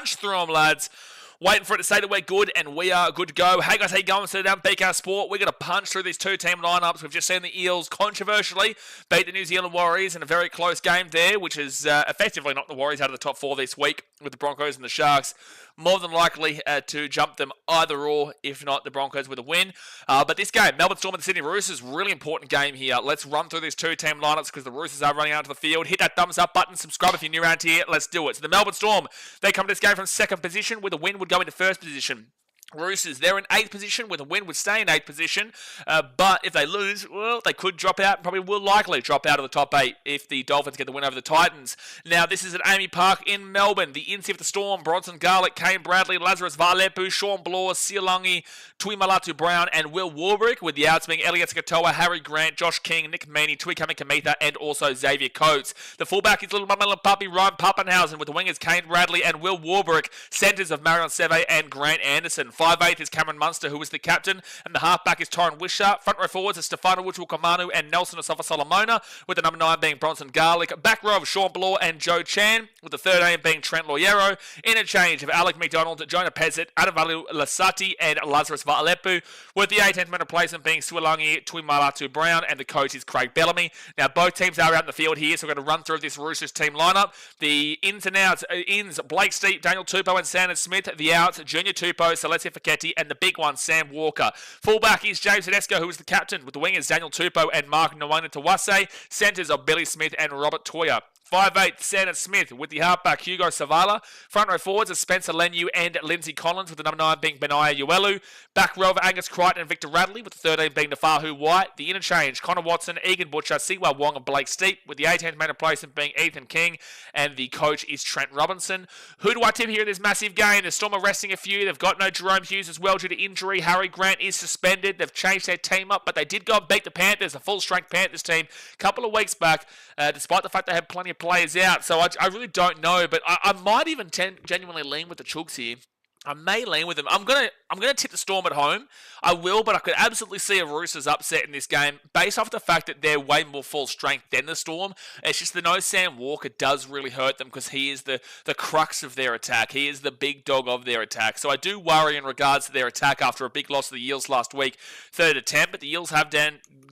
punch through them, lads. Waiting for it to say that we're good, and we are good to go. Hey guys, how you going? So down BK Sport, we're going to punch through these two-team lineups. We've just seen the Eels controversially beat the New Zealand Warriors in a very close game there, which is effectively knocked the Warriors out of the top four this week with the Broncos and the Sharks. More than likely to jump them either or, if not the Broncos with a win. But this game, Melbourne Storm and the Sydney Roosters, really important game here. Let's run through these two-team lineups because the Roosters are running out to the field. Hit that thumbs up button, subscribe if you're new around here. Let's do it. So the Melbourne Storm, they come to this game from second position with a win would go into first position. Roosters, they're in 8th position. With a win, would stay in 8th position. But if they lose, well, they could drop out and probably will likely drop out of the top 8 if the Dolphins get the win over the Titans. Now, this is at Amy Park in Melbourne. The infield of the Storm, Bronson Garlick, Kane Bradley, Lazarus Valepu, Sean Bloor, Sialangi, Tuimalatu Brown, and Will Warbrick, with the outs being Elliot Katoa, Harry Grant, Josh King, Nick Meaney, Tuikami Kamitha, and also Xavier Coates. The fullback is Little Mama Little Puppy, Ryan Pappenhausen, with the wingers Kane Bradley and Will Warbrick. Centres of Marion Seve and Grant Anderson. 5'8" is Cameron Munster, who is the captain, and the halfback is Torrin Wisher. Front row forwards are Stefano Wuchul-Kamanu and Nelson Asafa Solomona, with the number 9 being Bronson Garlick. Back row of Sean Bloor and Joe Chan, with the third aim being Trent Loiero. Interchange of Alec McDonald, Jonah Pezzett, Adavalu Lasati, and Lazarus Va'alepu, with the 18th man replacement being Siwalangi Tuimalatu Brown, and the coach is Craig Bellamy. Now, both teams are out in the field here, so we're going to run through this Roosters team lineup. The ins and outs, Blake Steep, Daniel Tupou, and Sandon Smith. The outs, Junior Tupou, Celestia Fiketti, and the big one, Sam Walker. Fullback is James Tedesco, who is the captain, with the wingers Daniel Tupou and Mark Nwanga Tawase. Centres are Billy Smith and Robert Toyer. 5'8", Sandon Smith, with the halfback Hugo Savala. Front row forwards are Spencer Leniu and Lindsay Collins, with the number 9 being Benaiah Uelu. Back row of Angus Crichton and Victor Radley, with the 13 being Nafahu White. The interchange, Connor Watson, Egan Butcher, Siwa Wong, and Blake Steep, with the 18th man replacement being Ethan King, and the coach is Trent Robinson. Who do I tip here in this massive game? The Storm are resting a few. They've got no Jerome Hughes as well due to injury. Harry Grant is suspended. They've changed their team up, but they did go and beat the Panthers, a full-strength Panthers team, a couple of weeks back, despite the fact they had plenty of players out. So I really don't know, but I might even genuinely lean with the Chooks here. I may lean with them. I'm gonna tip the Storm at home. I will, but I could absolutely see a Roosters upset in this game based off the fact that they're way more full strength than the Storm. It's just the no Sam Walker does really hurt them because he is the crux of their attack. He is the big dog of their attack. So I do worry in regards to their attack after a big loss to the Eels last week, 3rd to 10. But the Eels have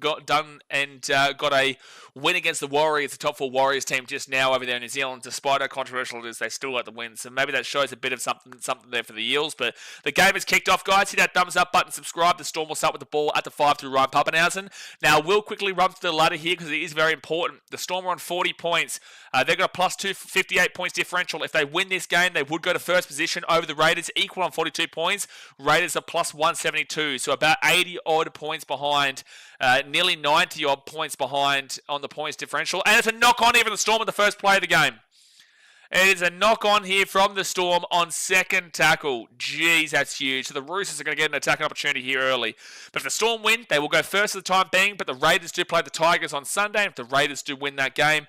got a win against the Warriors, the top 4 Warriors team just now over there in New Zealand. Despite how controversial it is, they still got the win. So maybe that shows a bit of something there for the Eels. But the game is kicked off, guys. Hit that thumbs up button, subscribe. The Storm will start with the ball at the 5 through Ryan Pappenhausen. Now, we'll quickly run through the ladder here because it is very important. The Storm are on 40 points. They've got a plus 258 points differential. If they win this game, they would go to first position over the Raiders, equal on 42 points. Raiders are plus 172, so about 80 odd points behind, nearly 90 odd points behind on the points differential. And it's a knock on here for the Storm at the first play of the game. It is a knock-on here from the Storm on second tackle. Jeez, that's huge. So the Roosters are going to get an attacking opportunity here early. But if the Storm win, they will go first at the time being. But the Raiders do play the Tigers on Sunday. If the Raiders do win that game,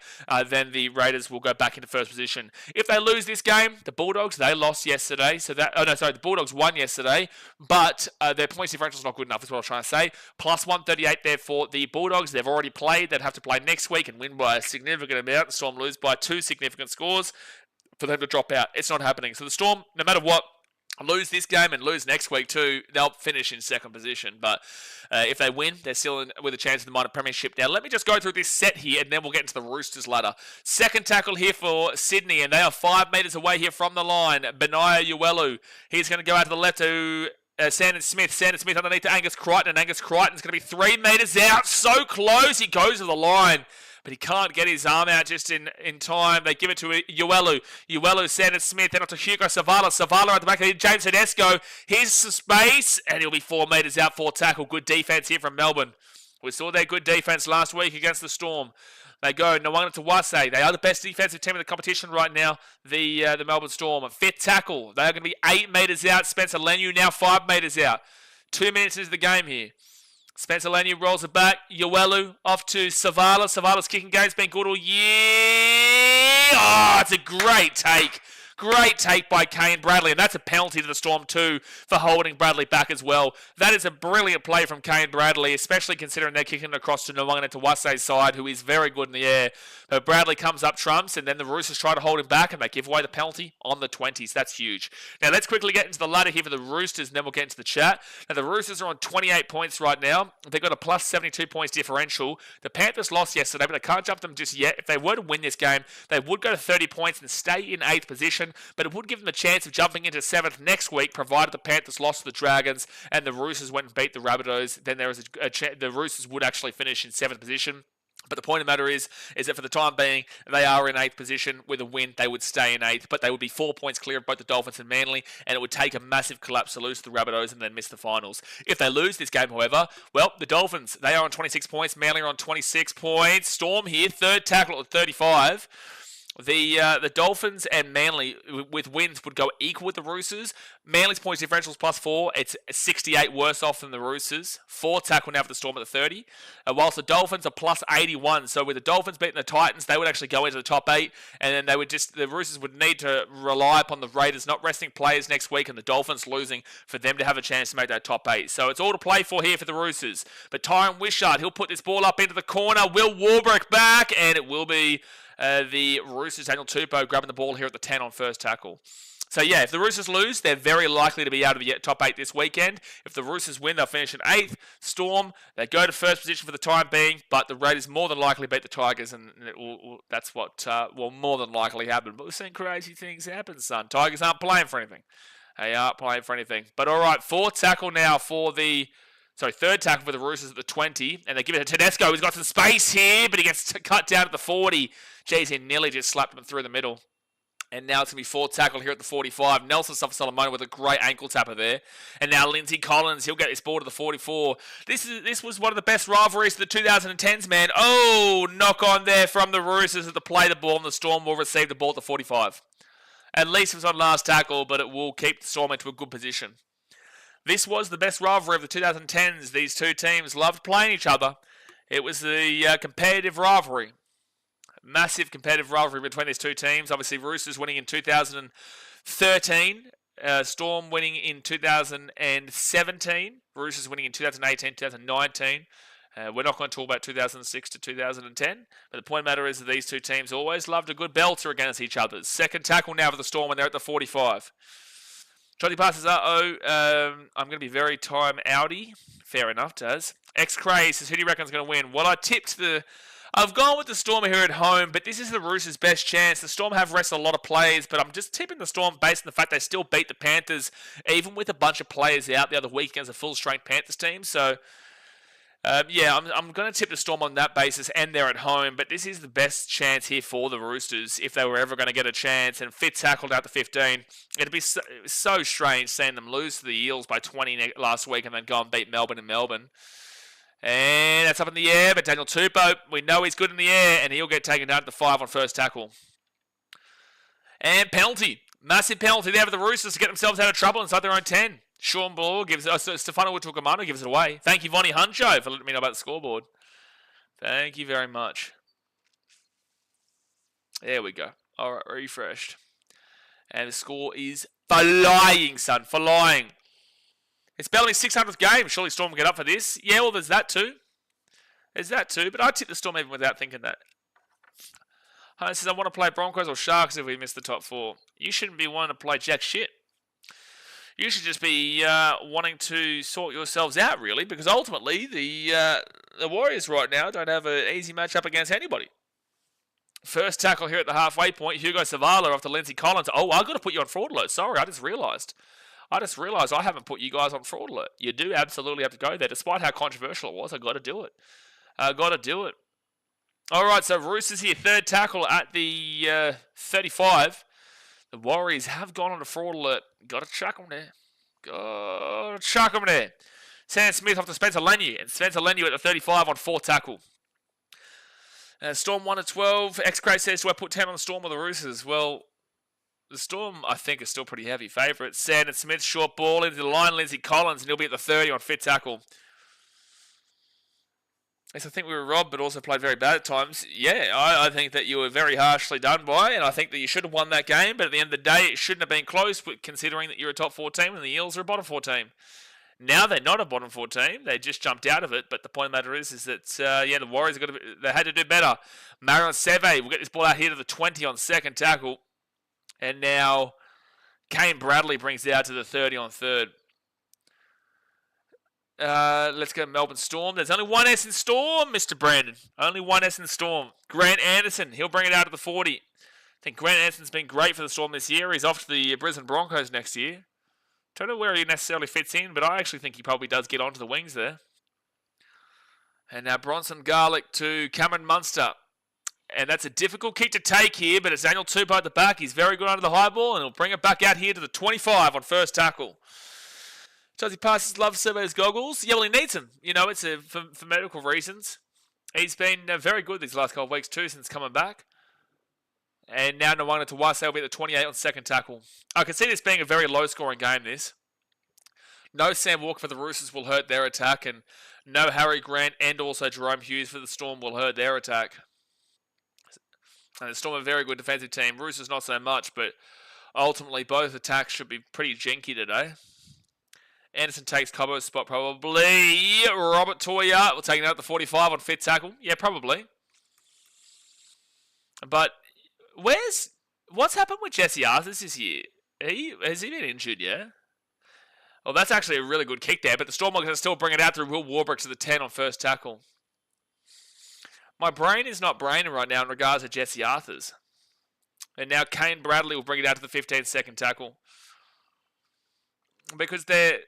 then the Raiders will go back into first position. If they lose this game, the Bulldogs, they lost yesterday. The Bulldogs won yesterday. But their points differential is not good enough, is what I was trying to say. Plus 138 there for the Bulldogs. They've already played. They'd have to play next week and win by a significant amount. The Storm lose by 2 significant scores for them to drop out. It's not happening. So the Storm, no matter what, lose this game and lose next week too, they'll finish in second position. But if they win, they're still with a chance of the minor premiership. Now, let me just go through this set here, and then we'll get into the Roosters ladder. Second tackle here for Sydney, and they are 5 metres away here from the line. Benaiah Uelu. He's going to go out to the left to Sandon Smith. Sandon Smith underneath to Angus Crichton, and Angus Crichton's going to be 3 metres out. So close. He goes to the line, but he can't get his arm out just in time. They give it to Uelu. Uelu, Sandon Smith, then on to Hugo Savala. Savala at the back of James Tedesco. Here's some space, and he'll be 4 metres out for tackle. Good defence here from Melbourne. We saw their good defence last week against the Storm. They go Nwanga Tawase. They are the best defensive team in the competition right now, the Melbourne Storm. 5th tackle. They are going to be 8 metres out. Spencer Leniu now 5 metres out. 2 minutes into the game here. Spencer Leniu rolls it back. Uelu off to Savala. Savala's kicking game's been good all year. Oh, it's a great take. Great take by Kane Bradley, and that's a penalty to the Storm too for holding Bradley back as well. That is a brilliant play from Kane Bradley, especially considering they're kicking it across to Nwanga Tawase's side, who is very good in the air. But Bradley comes up trumps, and then the Roosters try to hold him back, and they give away the penalty on the 20s. That's huge. Now, let's quickly get into the ladder here for the Roosters, and then we'll get into the chat. Now, the Roosters are on 28 points right now. They've got a plus 72 points differential. The Panthers lost yesterday, but I can't jump them just yet. If they were to win this game, they would go to 30 points and stay in 8th position, but it would give them a chance of jumping into 7th next week, provided the Panthers lost to the Dragons and the Roosters went and beat the Rabbitohs. Then there is a chance the Roosters would actually finish in 7th position. But the point of the matter is that for the time being, they are in 8th position. With a win, they would stay in 8th, but they would be 4 points clear of both the Dolphins and Manly, and it would take a massive collapse to lose to the Rabbitohs and then miss the finals. If they lose this game, however, well, the Dolphins, they are on 26 points. Manly are on 26 points. Storm here, third tackle at 35. The Dolphins and Manly, with wins, would go equal with the Roosters. Manly's points differential is plus 4. It's 68 worse off than the Roosters. 4 tackle now for the Storm at the 30. Whilst the Dolphins are plus 81. So with the Dolphins beating the Titans, they would actually go into the top 8. And then the Roosters would need to rely upon the Raiders not resting players next week and the Dolphins losing for them to have a chance to make that top 8. So it's all to play for here for the Roosters. But Tyron Wishart, he'll put this ball up into the corner. Will Warbrick back, and it will be the Roosters, Daniel Tupou, grabbing the ball here at the 10 on first tackle. So yeah, if the Roosters lose, they're very likely to be out of the top 8 this weekend. If the Roosters win, they'll finish in 8th. Storm, they go to first position for the time being, but the Raiders more than likely beat the Tigers, and that's what will more than likely happen. But we've seen crazy things happen, son. Tigers aren't playing for anything. They aren't playing for anything. But all right, third tackle for the Roosters at the 20, and they give it to Tedesco, who's got some space here, but he gets cut down at the 40. Jeez, he nearly just slapped him through the middle. And now it's going to be fourth tackle here at the 45. Nelson Solomona with a great ankle tapper there. And now Lindsay Collins, he'll get this ball to the 44. This was one of the best rivalries of the 2010s, man. Oh, knock on there from the Roosters at the play the ball, and the Storm will receive the ball at the 45. At least it was on last tackle, but it will keep the Storm into a good position. This was the best rivalry of the 2010s. These two teams loved playing each other. It was the competitive rivalry. Massive competitive rivalry between these two teams. Obviously, Roosters winning in 2013. Storm winning in 2017. Roosters winning in 2018, 2019. We're not going to talk about 2006 to 2010. But the point of the matter is that these two teams always loved a good belter against each other. Second tackle now for the Storm, and they're at the 45. Trotty passes I'm going to be very time outy. Fair enough, Taz. X-Cray says, who do you reckon is going to win? Well, I've gone with the Storm here at home, but this is the Roosters' best chance. The Storm have rested a lot of players, but I'm just tipping the Storm based on the fact they still beat the Panthers, even with a bunch of players out the other week against a full-strength Panthers team. So, I'm going to tip the Storm on that basis, and they're at home, but this is the best chance here for the Roosters if they were ever going to get a chance. And Fitz tackled out to 15. It'd be so strange seeing them lose to the Eels by 20 last week and then go and beat Melbourne in Melbourne. And that's up in the air, but Daniel Tupou, we know he's good in the air, and he'll get taken down at the 5 on first tackle. And penalty. Massive penalty there for the Roosters to get themselves out of trouble inside their own 10. Sean Ball gives it, Stefano Utukamano gives it away. Thank you, Vonnie Huncho, for letting me know about the scoreboard. Thank you very much. There we go. All right, refreshed. And the score is flying, son, flying. It's Bellamy's 600th game. Surely Storm will get up for this. Yeah, well, there's that too. But I tipped the Storm even without thinking that. Hunter says, I want to play Broncos or Sharks if we miss the top 4. You shouldn't be wanting to play jack shit. You should just be wanting to sort yourselves out, really, because ultimately the Warriors right now don't have an easy matchup against anybody. First tackle here at the halfway point. Hugo Savala off to Lindsay Collins. Oh, I've got to put you on fraud alert. Sorry, I just realised I haven't put you guys on fraud alert. You do absolutely have to go there. Despite how controversial it was, I've got to do it. All right, so Roosters here. Third tackle at the 35. The Warriors have gone on a fraud alert. Got to chuck them there. Sam Smith off to Spencer Leniu. And Spencer Leniu at the 35 on fourth tackle. Storm 1 to 12. X-Cray says, do I put 10 on the Storm or the Roosters? Well, the Storm, I think, is still pretty heavy favourites. Sandon Smith, short ball into the line. Lindsay Collins, and he'll be at the 30 on fifth tackle. Yes, I think we were robbed, but also played very bad at times. Yeah, I think that you were very harshly done by, and I think that you should have won that game, but at the end of the day, it shouldn't have been close, considering that you're a top 4 team and the Eels are a bottom 4 team. Now they're not a bottom 4 team, they just jumped out of it, but the point of the matter is that, the Warriors they had to do better. Marion Seve will get this ball out here to the 20 on second tackle, and now Kane Bradley brings it out to the 30 on third. Let's go Melbourne Storm. There's only one S in Storm, Mr. Brandon. Only one S in Storm. Grant Anderson, he'll bring it out to the 40. I think Grant Anderson's been great for the Storm this year. He's off to the Brisbane Broncos next year. Don't know where he necessarily fits in, but I actually think he probably does get onto the wings there. And now Bronson Garlick to Cameron Munster. And that's a difficult kick to take here, but it's Daniel Tupou at the back. He's very good under the high ball, and he'll bring it back out here to the 25 on first tackle. Does he pass his love surveyor's goggles? Yeah, well, he needs them. You know, it's for medical reasons. He's been very good these last couple of weeks too since coming back. And now Nwanga to Wase will be at the 28 on second tackle. I can see this being a very low-scoring game, this. No Sam Walker for the Roosters will hurt their attack, and no Harry Grant and also Jerome Hughes for the Storm will hurt their attack. And the Storm are a very good defensive team. Roosters not so much, but ultimately both attacks should be pretty jinky today. Anderson takes Cobbo's spot probably. Robert Toya will take it out at the 45 on fifth tackle. Yeah, probably. But what's happened with Jesse Arthurs this year? Has he been injured, yeah? Well, that's actually a really good kick there, but the Storm are going to still bring it out through Will Warbrick to the 10 on first tackle. My brain is not braining right now in regards to Jesse Arthurs. And now Kane Bradley will bring it out to the 15 second tackle. Because the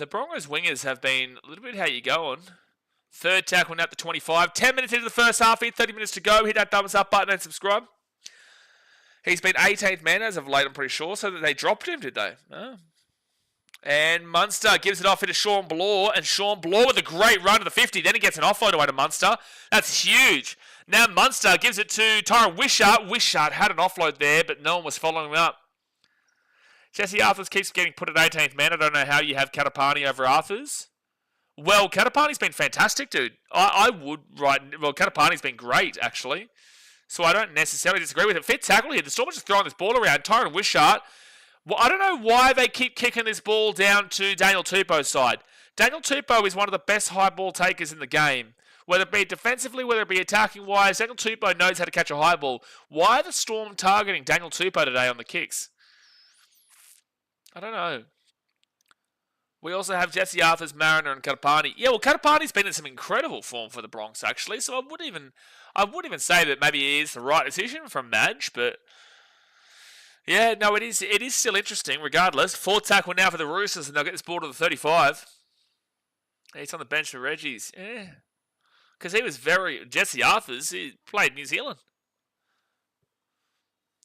Broncos wingers have been a little bit how you going. Third tackle now at the 25. 10 minutes into the first half here, 30 minutes to go. Hit that thumbs up button and subscribe. He's been 18th man as of late, I'm pretty sure. So that they dropped him, did they? Oh. And Munster gives it off into Sean Bloor. And Sean Bloor with a great run to the 50. Then he gets an offload away to Munster. That's huge. Now Munster gives it to Tyron Wishart. Wishart had an offload there, but no one was following him up. Jesse Arthurs keeps getting put at 18th man. I don't know how you have Katapani over Arthurs. Well, Katapani's been fantastic, dude. Katapani's been great, actually. So I don't necessarily disagree with it. Fifth tackle here. The Storm are just throwing this ball around. Tyron Wishart. Well, I don't know why they keep kicking this ball down to Daniel Tupou's side. Daniel Tupou is one of the best high ball takers in the game. Whether it be defensively, whether it be attacking-wise, Daniel Tupou knows how to catch a high ball. Why are the Storm targeting Daniel Tupou today on the kicks? I don't know. We also have Jesse Arthurs, Mariner, and Katapani. Yeah, well, Katapani's been in some incredible form for the Bronx, actually. So I wouldn't even say that maybe it is the right decision from Madge, but yeah, no, it is still interesting, regardless. Fourth tackle now for the Roosters, and they'll get this ball to the 35. He's on the bench for Reggie's. Yeah, because he was Jesse Arthurs. He played New Zealand.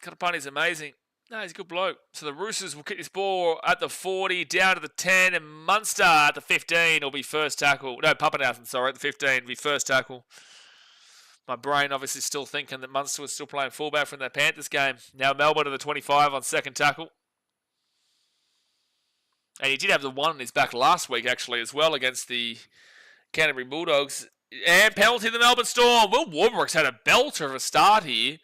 Katapani's amazing. No, he's a good bloke. So the Roosters will kick this ball at the 40, down to the 10, and Munster at the 15 will be first tackle. No, Pappenhausen, sorry, at the 15 will be first tackle. My brain obviously still thinking that Munster was still playing fullback from that Panthers game. Now Melbourne to the 25 on second tackle. And he did have the one on his back last week, actually, as well, against the Canterbury Bulldogs. And penalty to the Melbourne Storm. Will Warbrick's had a belter of a start here.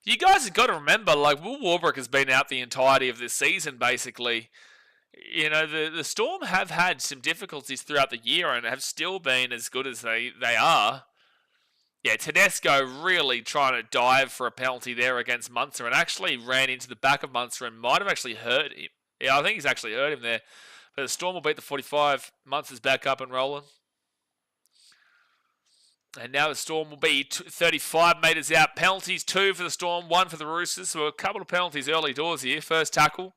You guys have got to remember, Will Warbrick has been out the entirety of this season, basically. You know, the Storm have had some difficulties throughout the year and have still been as good as they are. Yeah, Tedesco really trying to dive for a penalty there against Munster and actually ran into the back of Munster and might have actually hurt him. Yeah, I think he's actually hurt him there. But the Storm will beat the 45. Munster's back up and rolling. And now the Storm will be 35 metres out. Penalties, 2 for the Storm, 1 for the Roosters. So a couple of penalties early doors here. First tackle.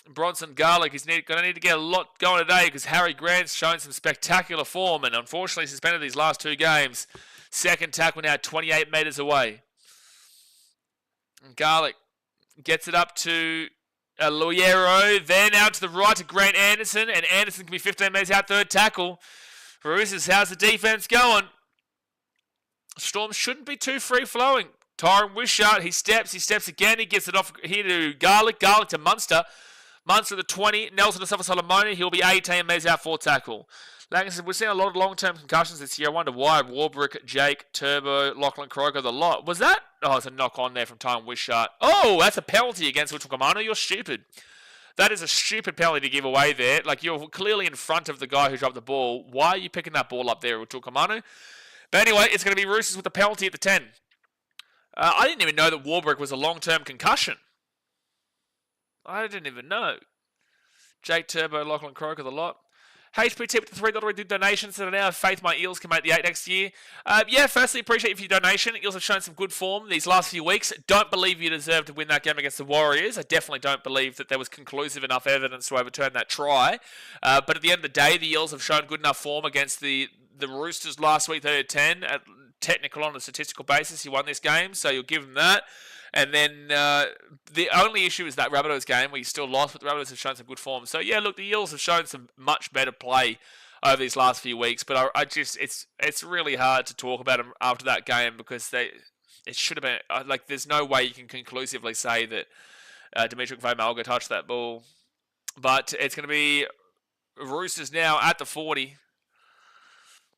Bronson Garlick is going to need to get a lot going today because Harry Grant's shown some spectacular form and unfortunately suspended these last 2 games. Second tackle now 28 metres away. And Garlick gets it up to Loiero. Then out to the right to Grant Anderson. And Anderson can be 15 metres out. Third tackle. Roosters, how's the defense going? Storm shouldn't be too free-flowing. Tyron Wishart, he steps again. He gets it off here to Garlick. Garlick to Munster. Munster the 20. Nelson to Solomoni. He'll be 18. Mez out 4 tackle. Like said, we're seeing a lot of long-term concussions this year. I wonder why. Warbrick, Jake, Turbo, Lachlan Croker, the lot. Was that? Oh, it's a knock-on there from Tyron Wishart. Oh, that's a penalty against Witukamano. You're stupid. That is a stupid penalty to give away there. Like, you're clearly in front of the guy who dropped the ball. Why are you picking that ball up there with Witukamano? But anyway, it's going to be Roosters with the penalty at the 10. I didn't even know that Warbrick was a long-term concussion. I didn't even know. Jake, Turbo, Lachlan Croker, the lot. HP tip to $3 do donations so that now faith my Eels can make the 8 next year. Yeah, firstly, appreciate you for your donation. Eels have shown some good form these last few weeks. Don't believe you deserve to win that game against the Warriors. I definitely don't believe that there was conclusive enough evidence to overturn that try. But at the end of the day, the Eels have shown good enough form against the Roosters last week, 30-10. At technical on a statistical basis, you won this game, so you'll give them that. And then the only issue is that Rabbitohs game where you still lost, but the Rabbitohs have shown some good form. So yeah, look, the Eels have shown some much better play over these last few weeks. But I just it's really hard to talk about them after that game because it should have been like there's no way you can conclusively say that Dimitri Malga touched that ball. But it's going to be Roosters now at the 40.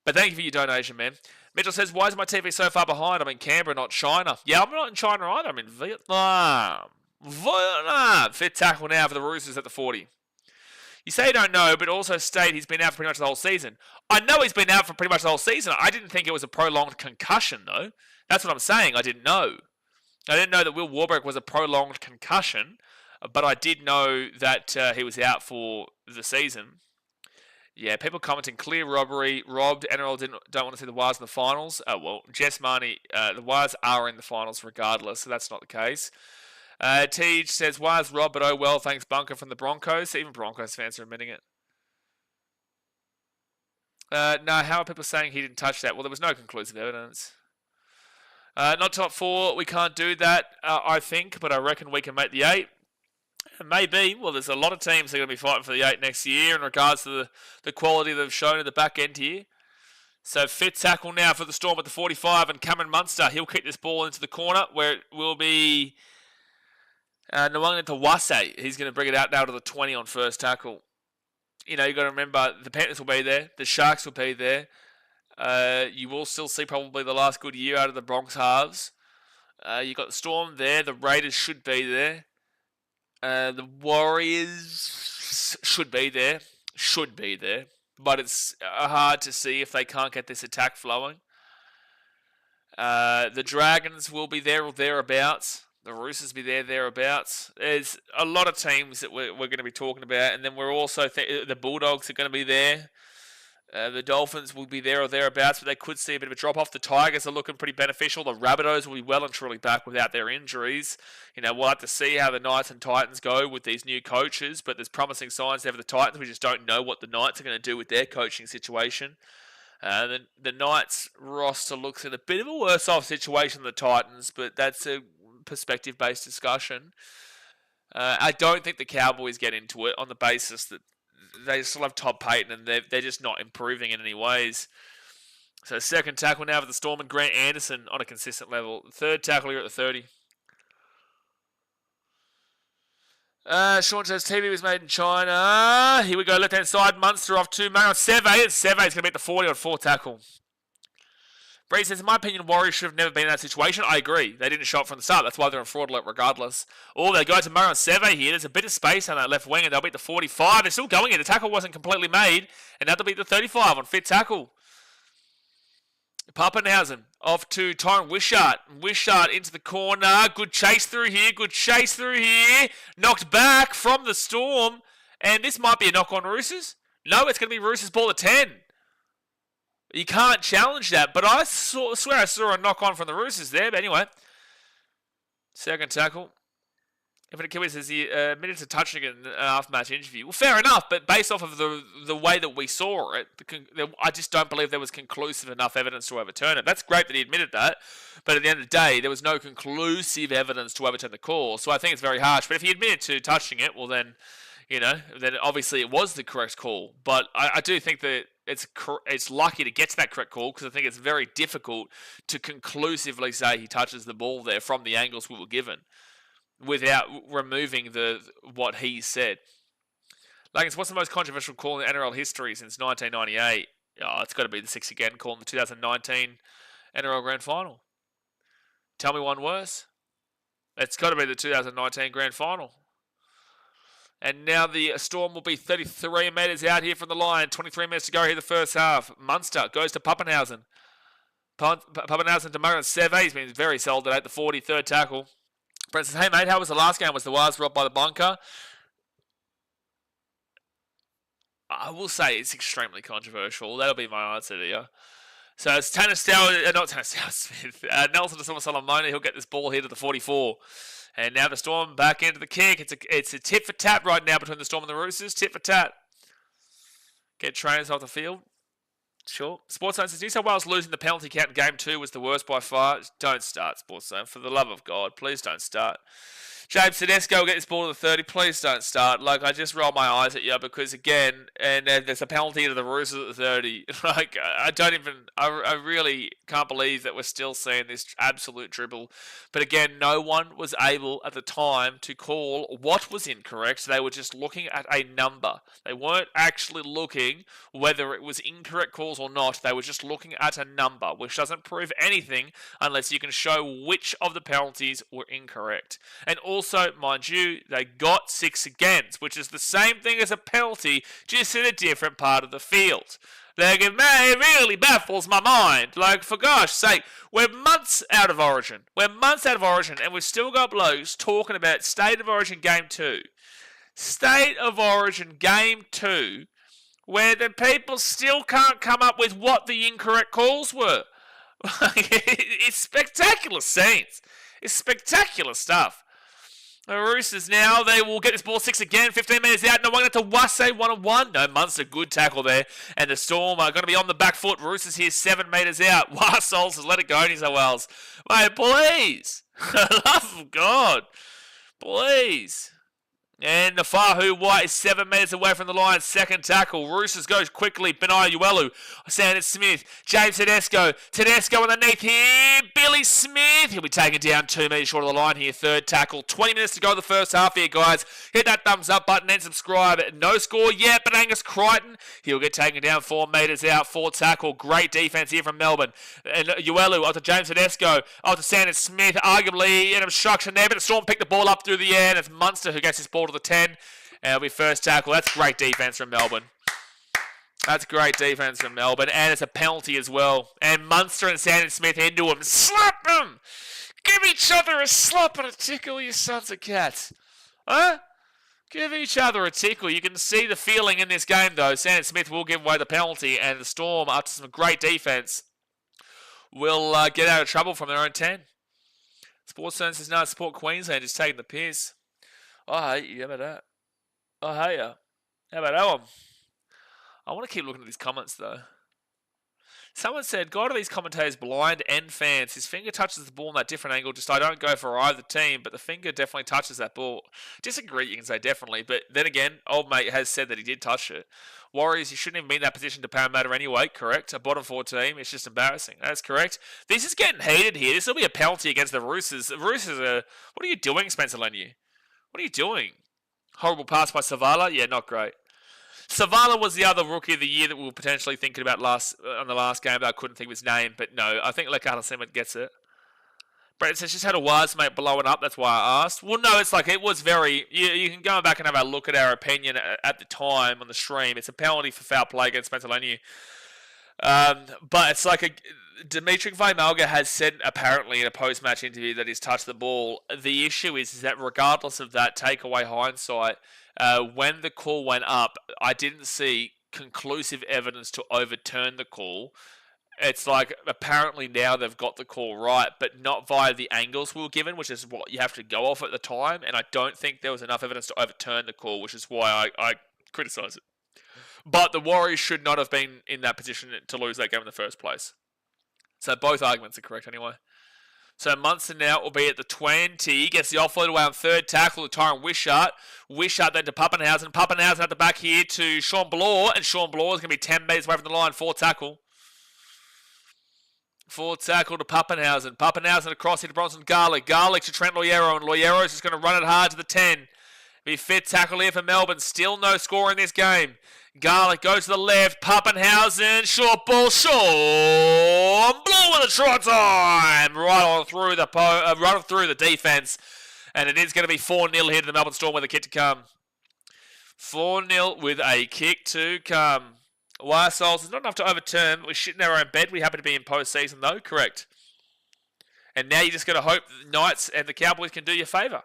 But thank you for your donation, man. Mitchell says, why is my TV so far behind? I'm in Canberra, not China. Yeah, I'm not in China either. I'm in Vietnam. Fit tackle now for the Roosters at the 40. You say you don't know, but also state he's been out for pretty much the whole season. I know he's been out for pretty much the whole season. I didn't think it was a prolonged concussion, though. That's what I'm saying. I didn't know. I didn't know that Will Warbrick was a prolonged concussion, but I did know that he was out for the season. Yeah, people commenting clear robbery, robbed. NRL don't want to see the Wires in the finals. Well, Jess Marnie, the Wires are in the finals regardless, so that's not the case. Teej says Wires robbed, but oh well. Thanks, Bunker from the Broncos. Even Broncos fans are admitting it. No, how are people saying he didn't touch that? Well, there was no conclusive evidence. Not top 4. We can't do that, I think, but I reckon we can make the 8. Maybe. Well, there's a lot of teams that are going to be fighting for the 8 next year in regards to the quality they've shown at the back end here. So fit tackle now for the Storm at the 45, and Cameron Munster, he'll kick this ball into the corner where it will be Nwanga Tawase. He's going to bring it out now to the 20 on first tackle. You know, you've got to remember the Panthers will be there, the Sharks will be there. You will still see probably the last good year out of the Bronx halves. You've got the Storm there, the Raiders should be there. The Warriors should be there, but it's hard to see if they can't get this attack flowing. The Dragons will be there or thereabouts. The Roosters will be there, thereabouts. There's a lot of teams that we're going to be talking about, and then we're also the Bulldogs are going to be there. The Dolphins will be there or thereabouts, but they could see a bit of a drop-off. The Tigers are looking pretty beneficial. The Rabbitohs will be well and truly back without their injuries. You know, we'll have to see how the Knights and Titans go with these new coaches, but there's promising signs there for the Titans. We just don't know what the Knights are going to do with their coaching situation. The Knights roster looks in a bit of a worse-off situation than the Titans, but that's a perspective-based discussion. I don't think the Cowboys get into it on the basis that they still have Todd Payton, and they're just not improving in any ways. So second tackle now for the Storm and Grant Anderson on a consistent level. Third tackle here at the 30. Sean says TV was made in China. Here we go, left-hand side. Munster off to Marion Seve. And Seve is going to beat the 40 on fourth tackle. Bree says, in my opinion, Warriors should have never been in that situation. I agree. They didn't show it from the start. That's why they're in fraudulent regardless. Oh, they go to Marion Seve here. There's a bit of space on that left wing, and they'll beat the 45. They're still going in. The tackle wasn't completely made, and now they'll beat the 35 on fit tackle. Pappenhausen off to Tyron Wishart. Wishart into the corner. Good chase through here. Knocked back from the Storm. And this might be a knock on Roosters. No, it's going to be Roosters ball at 10. You can't challenge that. But I swear I saw a knock on from the Roosters there. But anyway. Second tackle. Infinite Kiwi says he admitted to touching it in an after-match interview. Well, fair enough, but based off of the way that we saw it, I just don't believe there was conclusive enough evidence to overturn it. That's great that he admitted that, but at the end of the day, there was no conclusive evidence to overturn the call, so I think it's very harsh. But if he admitted to touching it, well then, then obviously it was the correct call. But I do think that it's lucky to get to that correct call because I think it's very difficult to conclusively say he touches the ball there from the angles we were given, without removing what he said. Like, what's the most controversial call in NRL history since 1998? Oh, it's got to be the 6 again call in the 2019 NRL Grand Final. Tell me one worse. It's got to be the 2019 Grand Final. And now the Storm will be 33 metres out here from the line. 23 minutes to go here the first half. Munster goes to Pappenhausen. Pappenhausen to Murray Seve. He's been very solid at the 43rd tackle. Brent says, hey mate, how was the last game? Was the Waz robbed by the bunker? I will say it's extremely controversial. That'll be my answer to you. So it's not Smith. Nelson to Solomona. He'll get this ball here to the 44. And now the Storm back into the kick. It's a tit for tat right now between the Storm and the Roosters. Tit for tat. Get trainers off the field. Sure. Sports Zone says New South Wales losing the penalty count in game 2 was the worst by far. Don't start, Sports Zone. For the love of God, please don't start. James Tedesco will get this ball to the 30. Please don't start. Like, I just roll my eyes at you because, again, and there's a penalty to the Roosters at the 30. Like, I really can't believe that we're still seeing this absolute dribble. But, again, no one was able at the time to call what was incorrect. They were just looking at a number. They weren't actually looking whether it was incorrect calls or not. They were just looking at a number, which doesn't prove anything unless you can show which of the penalties were incorrect. And also, mind you, they got 6 against, which is the same thing as a penalty, just in a different part of the field. Like, it really baffles my mind. Like, for gosh sake, we're months out of Origin. And we've still got blokes talking about State of Origin Game 2. State of Origin Game 2, where the people still can't come up with what the incorrect calls were. It's spectacular scenes. It's spectacular stuff. The Roosters now, they will get this ball 6 again, 15 metres out. No one to Wasse, 1-on-1. No, Munster, good tackle there. And the Storm are going to be on the back foot. Roosters here, 7 metres out. Wassels has let it go, New South Wales. Mate, please. For the love of God. Please. And the Fahu White is 7 metres away from the line. Second tackle. Roosters goes quickly. Benai Uelu. Sanders Smith. James Tedesco. Tedesco underneath here. Billy Smith. He'll be taken down 2 metres short of the line here. Third tackle. 20 minutes to go the first half here, guys. Hit that thumbs up button and subscribe. No score yet, but Angus Crichton, he'll get taken down 4 metres out. Fourth tackle. Great defence here from Melbourne. And Uelu up to James Tedesco. Up to Sanders Smith. Arguably an obstruction there, but the Storm picked the ball up through the air. And it's Munster who gets this ball to the 10. And it'll be first tackle. That's great defense from Melbourne. And it's a penalty as well. And Munster and Sanders Smith into him. Slap them! Give each other a slap and a tickle, you sons of cats. Huh? Give each other a tickle. You can see the feeling in this game, though. Sanders Smith will give away the penalty. And the Storm, after some great defense, will get out of trouble from their own 10. Sports Zone says, no, Support Queensland is taking the piss. I hate you. How about that? I hate you. How about that one? I want to keep looking at these comments, though. Someone said, God, are these commentators blind and fans? His finger touches the ball in that different angle. Just, I don't go for either team, but the finger definitely touches that ball. Disagree, you can say definitely. But then again, old mate has said that he did touch it. Warriors, you shouldn't even be in that position to Parramatta anyway, correct? A bottom 4 team, it's just embarrassing. That's correct. This is getting heated here. This will be a penalty against the Roosters. The Roosters are... What are you doing, Spencer Leniu? What are you doing? Horrible pass by Savala? Yeah, not great. Savala was the other rookie of the year that we were potentially thinking about on the last game, but I couldn't think of his name. But no, I think Lekata Seaman gets it. Brett says, just had a Waz mate blowing up, that's why I asked. Well, no, it's like, it was very... You can go back and have a look at our opinion at the time on the stream. It's a penalty for foul play against Spencer Leniu. But it's like Dimitri Vaimalga has said apparently in a post-match interview that he's touched the ball. The issue is that regardless of that takeaway hindsight, when the call went up, I didn't see conclusive evidence to overturn the call. It's like apparently now they've got the call right, but not via the angles we were given, which is what you have to go off at the time. And I don't think there was enough evidence to overturn the call, which is why I criticise it. But the Warriors should not have been in that position to lose that game in the first place. So both arguments are correct anyway. So Munster now will be at the 20. Gets the offload away on third tackle to Tyron Wishart. Wishart then to Pappenhausen. Pappenhausen at the back here to Sean Bloor. And Sean Bloor is going to be 10 metres away from the line. Fourth tackle. Fourth tackle to Pappenhausen. Pappenhausen across here to Bronson Garlick. Garlick to Trent Loiero. And Loiero's just going to run it hard to the 10. Be fit tackle here for Melbourne. Still no score in this game. Garlick goes to the left. Pappenhausen. Short ball. Sean Blue with a try time. Right on through the defence. And it is going to be 4-0 here to the Melbourne Storm with a kick to come. 4-0 with a kick to come. Wire Souls is not enough to overturn. We're shitting our own bed. We happen to be in post-season though. Correct. And now you just got to hope the Knights and the Cowboys can do you a favour.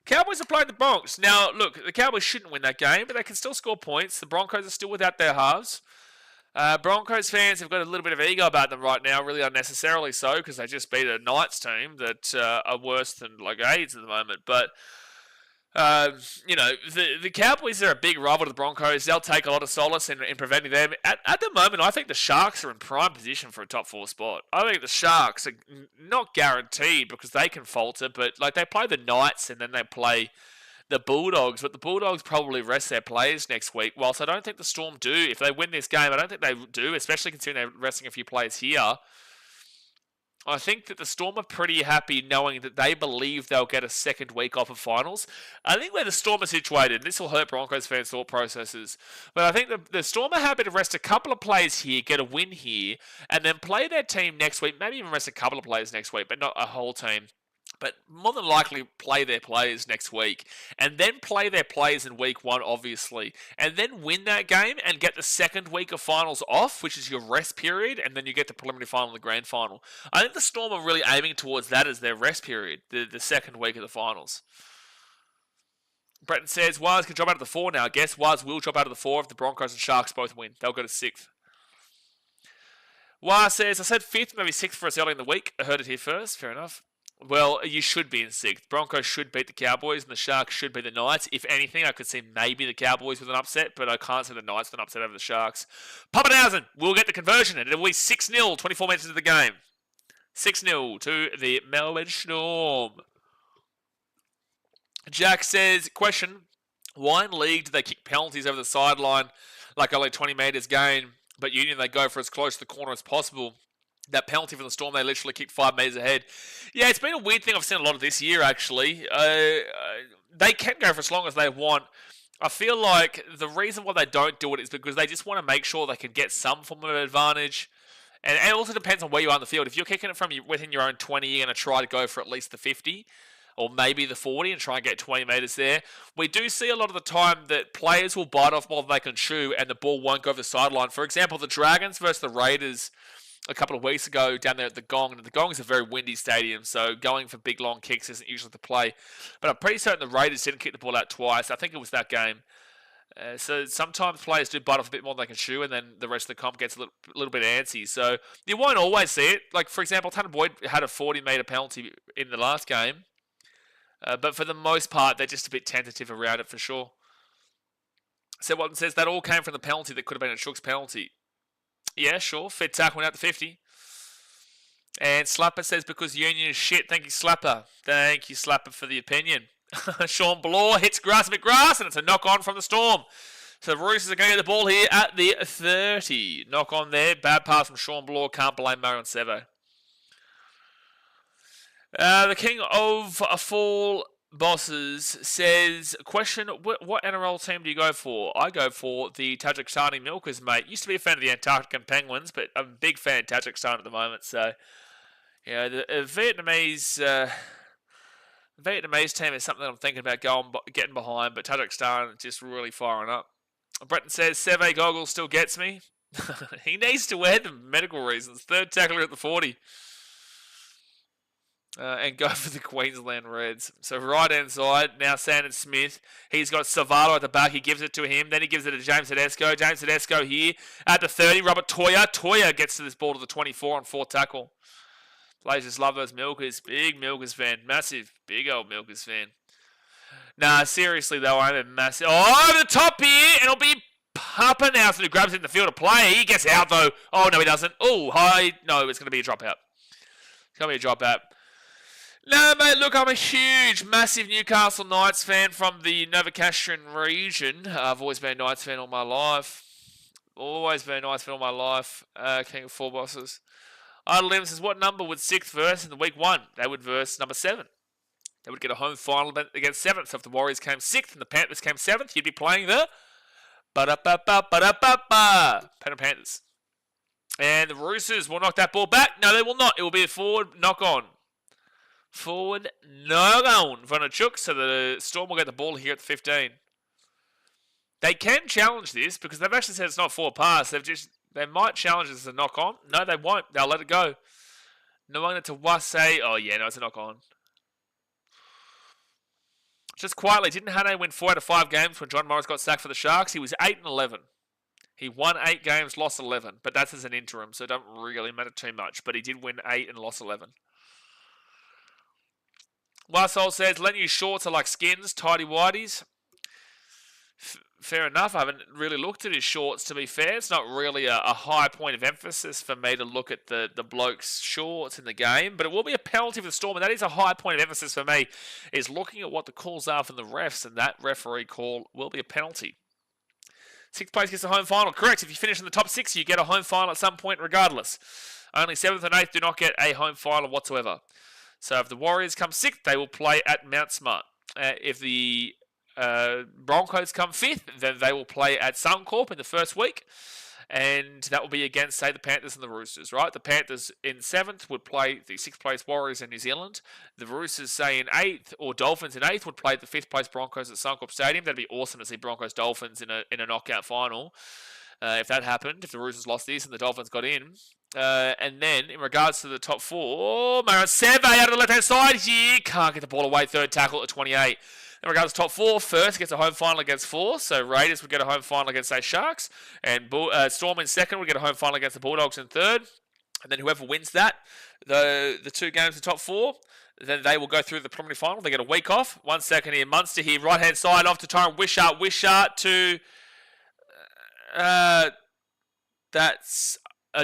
Cowboys are playing the Broncos. Now, look, the Cowboys shouldn't win that game, but they can still score points. The Broncos are still without their halves. Broncos fans have got a little bit of ego about them right now, really unnecessarily so, because they just beat a Knights team that are worse than like AIDS at the moment. But, the Cowboys are a big rival to the Broncos. They'll take a lot of solace in preventing them. At the moment, I think the Sharks are in prime position for a top 4 spot. I think the Sharks are not guaranteed because they can falter, but like they play the Knights and then they play the Bulldogs, but the Bulldogs probably rest their players next week, whilst I don't think the Storm do. If they win this game, I don't think they do, especially considering they're resting a few players here. I think that the Storm are pretty happy knowing that they believe they'll get a second week off of finals. I think where the Storm are situated, and this will hurt Broncos fans' thought processes, but I think the Storm are happy to rest a couple of players here, get a win here, and then play their team next week, maybe even rest a couple of players next week, but not a whole team. But more than likely play their players next week. And then play their players in week 1, obviously. And then win that game and get the second week of finals off, which is your rest period. And then you get the preliminary final and the grand final. I think the Storm are really aiming towards that as their rest period. The second week of the finals. Breton says, Waz can drop out of the 4 now. I guess Waz will drop out of the 4 if the Broncos and Sharks both win. They'll go to 6th. Waz says, I said 5th, maybe 6th for us early in the week. I heard it here first. Fair enough. Well, you should be in 6th. Broncos should beat the Cowboys, and the Sharks should beat the Knights. If anything, I could see maybe the Cowboys with an upset, but I can't see the Knights with an upset over the Sharks. Pappenhausen will get the conversion, and it'll be 6-0, 24 minutes into the game. 6-0 to the Melbourne Storm. Jack says, question, why in league do they kick penalties over the sideline like only 20 metres gain, but Union they go for as close to the corner as possible? That penalty from the Storm, they literally kicked 5 metres ahead. Yeah, it's been a weird thing I've seen a lot of this year, actually. They can go for as long as they want. I feel like the reason why they don't do it is because they just want to make sure they can get some form of advantage. And it also depends on where you are in the field. If you're kicking it from within your own 20, you're going to try to go for at least the 50 or maybe the 40 and try and get 20 metres there. We do see a lot of the time that players will bite off more than they can chew and the ball won't go over the sideline. For example, the Dragons versus the Raiders a couple of weeks ago down there at the Gong, and the Gong is a very windy stadium, so going for big long kicks isn't usually the play. But I'm pretty certain the Raiders didn't kick the ball out twice. I think it was that game. So sometimes players do bite off a bit more than they can chew, and then the rest of the comp gets a little bit antsy. So you won't always see it. Like, for example, Tanner Boyd had a 40-metre penalty in the last game. But for the most part, they're just a bit tentative around it for sure. So Watson says that all came from the penalty that could have been a Shook's penalty. Yeah, sure. Fit tackle went out to 50. And Slapper says, because Union is shit. Thank you, Slapper. Thank you, Slapper, for the opinion. Sean Bloor hits Grass McGrath, and it's a knock-on from the Storm. So the Roosters are going to get the ball here at the 30. Knock-on there. Bad pass from Sean Bloor. Can't blame Marion Sevo. The King of Fall Bosses says, question, what NRL team do you go for? I go for the Tajikistani Milkers, mate. Used to be a fan of the Antarctican Penguins, but I'm a big fan of Tajikistan at the moment. So, yeah, the Vietnamese team is something that I'm thinking about getting behind, but Tajikistan is just really firing up. Breton says, Seve Goggles still gets me. He needs to wear them for medical reasons. Third tackler at the 40. And go for the Queensland Reds. So right-hand side, now Sandon Smith. He's got Savalo at the back. He gives it to him. Then he gives it to James Tedesco. James Tedesco here at the 30. Robert Toya. Toya gets to this ball to the 24 on 4th tackle. Players just love those Milkers. Big Milkers fan. Massive. Big old Milkers fan. Nah, seriously though, I'm a massive... Oh, over the top here! And it'll be Pappenhausen who grabs it in the field of play. He gets out though. Oh, no, he doesn't. Oh, hi. No, it's going to be a dropout. It's going to be a dropout. No, mate, look, I'm a huge, massive Newcastle Knights fan from the Novocastrian region. I've always been a Knights fan all my life. Always been a Knights fan all my life. King of Four Bosses. Idle Lim says, what number would 6th verse in the week 1? They would verse number 7. They would get a home final against 7th. So if the Warriors came 6th and the Panthers came 7th, you'd be playing the Penrith Panthers. And the Roosters will knock that ball back. No, they will not. It will be a forward knock-on. Forward knock-on in front of Chook, so the Storm will get the ball here at the 15. They can challenge this because they've actually said it's not forward pass. They might challenge this as a knock-on. No, they won't. They'll let it go. Nwanga to Wase. Oh, yeah, no, it's a knock-on. Just quietly, didn't Hane win 4 out of 5 games when John Morris got sacked for the Sharks? He was 8-11. He won 8 games, lost 11. But that's as an interim, so it doesn't really matter too much. But he did win 8 and lost 11. Wasol says, Lenny's shorts are like skins, tidy whities. Fair enough. I haven't really looked at his shorts, to be fair. It's not really a high point of emphasis for me to look at the bloke's shorts in the game, but it will be a penalty for the Storm, and that is a high point of emphasis for me, is looking at what the calls are from the refs, and that referee call will be a penalty. 6th place gets a home final. Correct. If you finish in the top 6, you get a home final at some point regardless. Only 7th and 8th do not get a home final whatsoever. So if the Warriors come 6th, they will play at Mount Smart. If the Broncos come 5th, then they will play at Suncorp in the first week, and that will be against, say, the Panthers and the Roosters, right? The Panthers in 7th would play the 6th place Warriors in New Zealand. The Roosters, say, in 8th, or Dolphins in 8th, would play the 5th place Broncos at Suncorp Stadium. That'd be awesome to see Broncos-Dolphins in a knockout final. If that happened, if the Roosters lost this and the Dolphins got in. And then, in regards to the top 4, Mara Seve out of the left-hand side. He can't get the ball away. 3rd tackle at 28. In regards to top 4, first gets a home final against 4. So Raiders would get a home final against, say, Sharks. And Storm in 2nd would get a home final against the Bulldogs in 3rd. And then whoever wins that, the 2 games in top 4, then they will go through the preliminary final. They get a week off. 1 second here. Munster here, right-hand side off to Tyron Wishart. Wishart to... that's...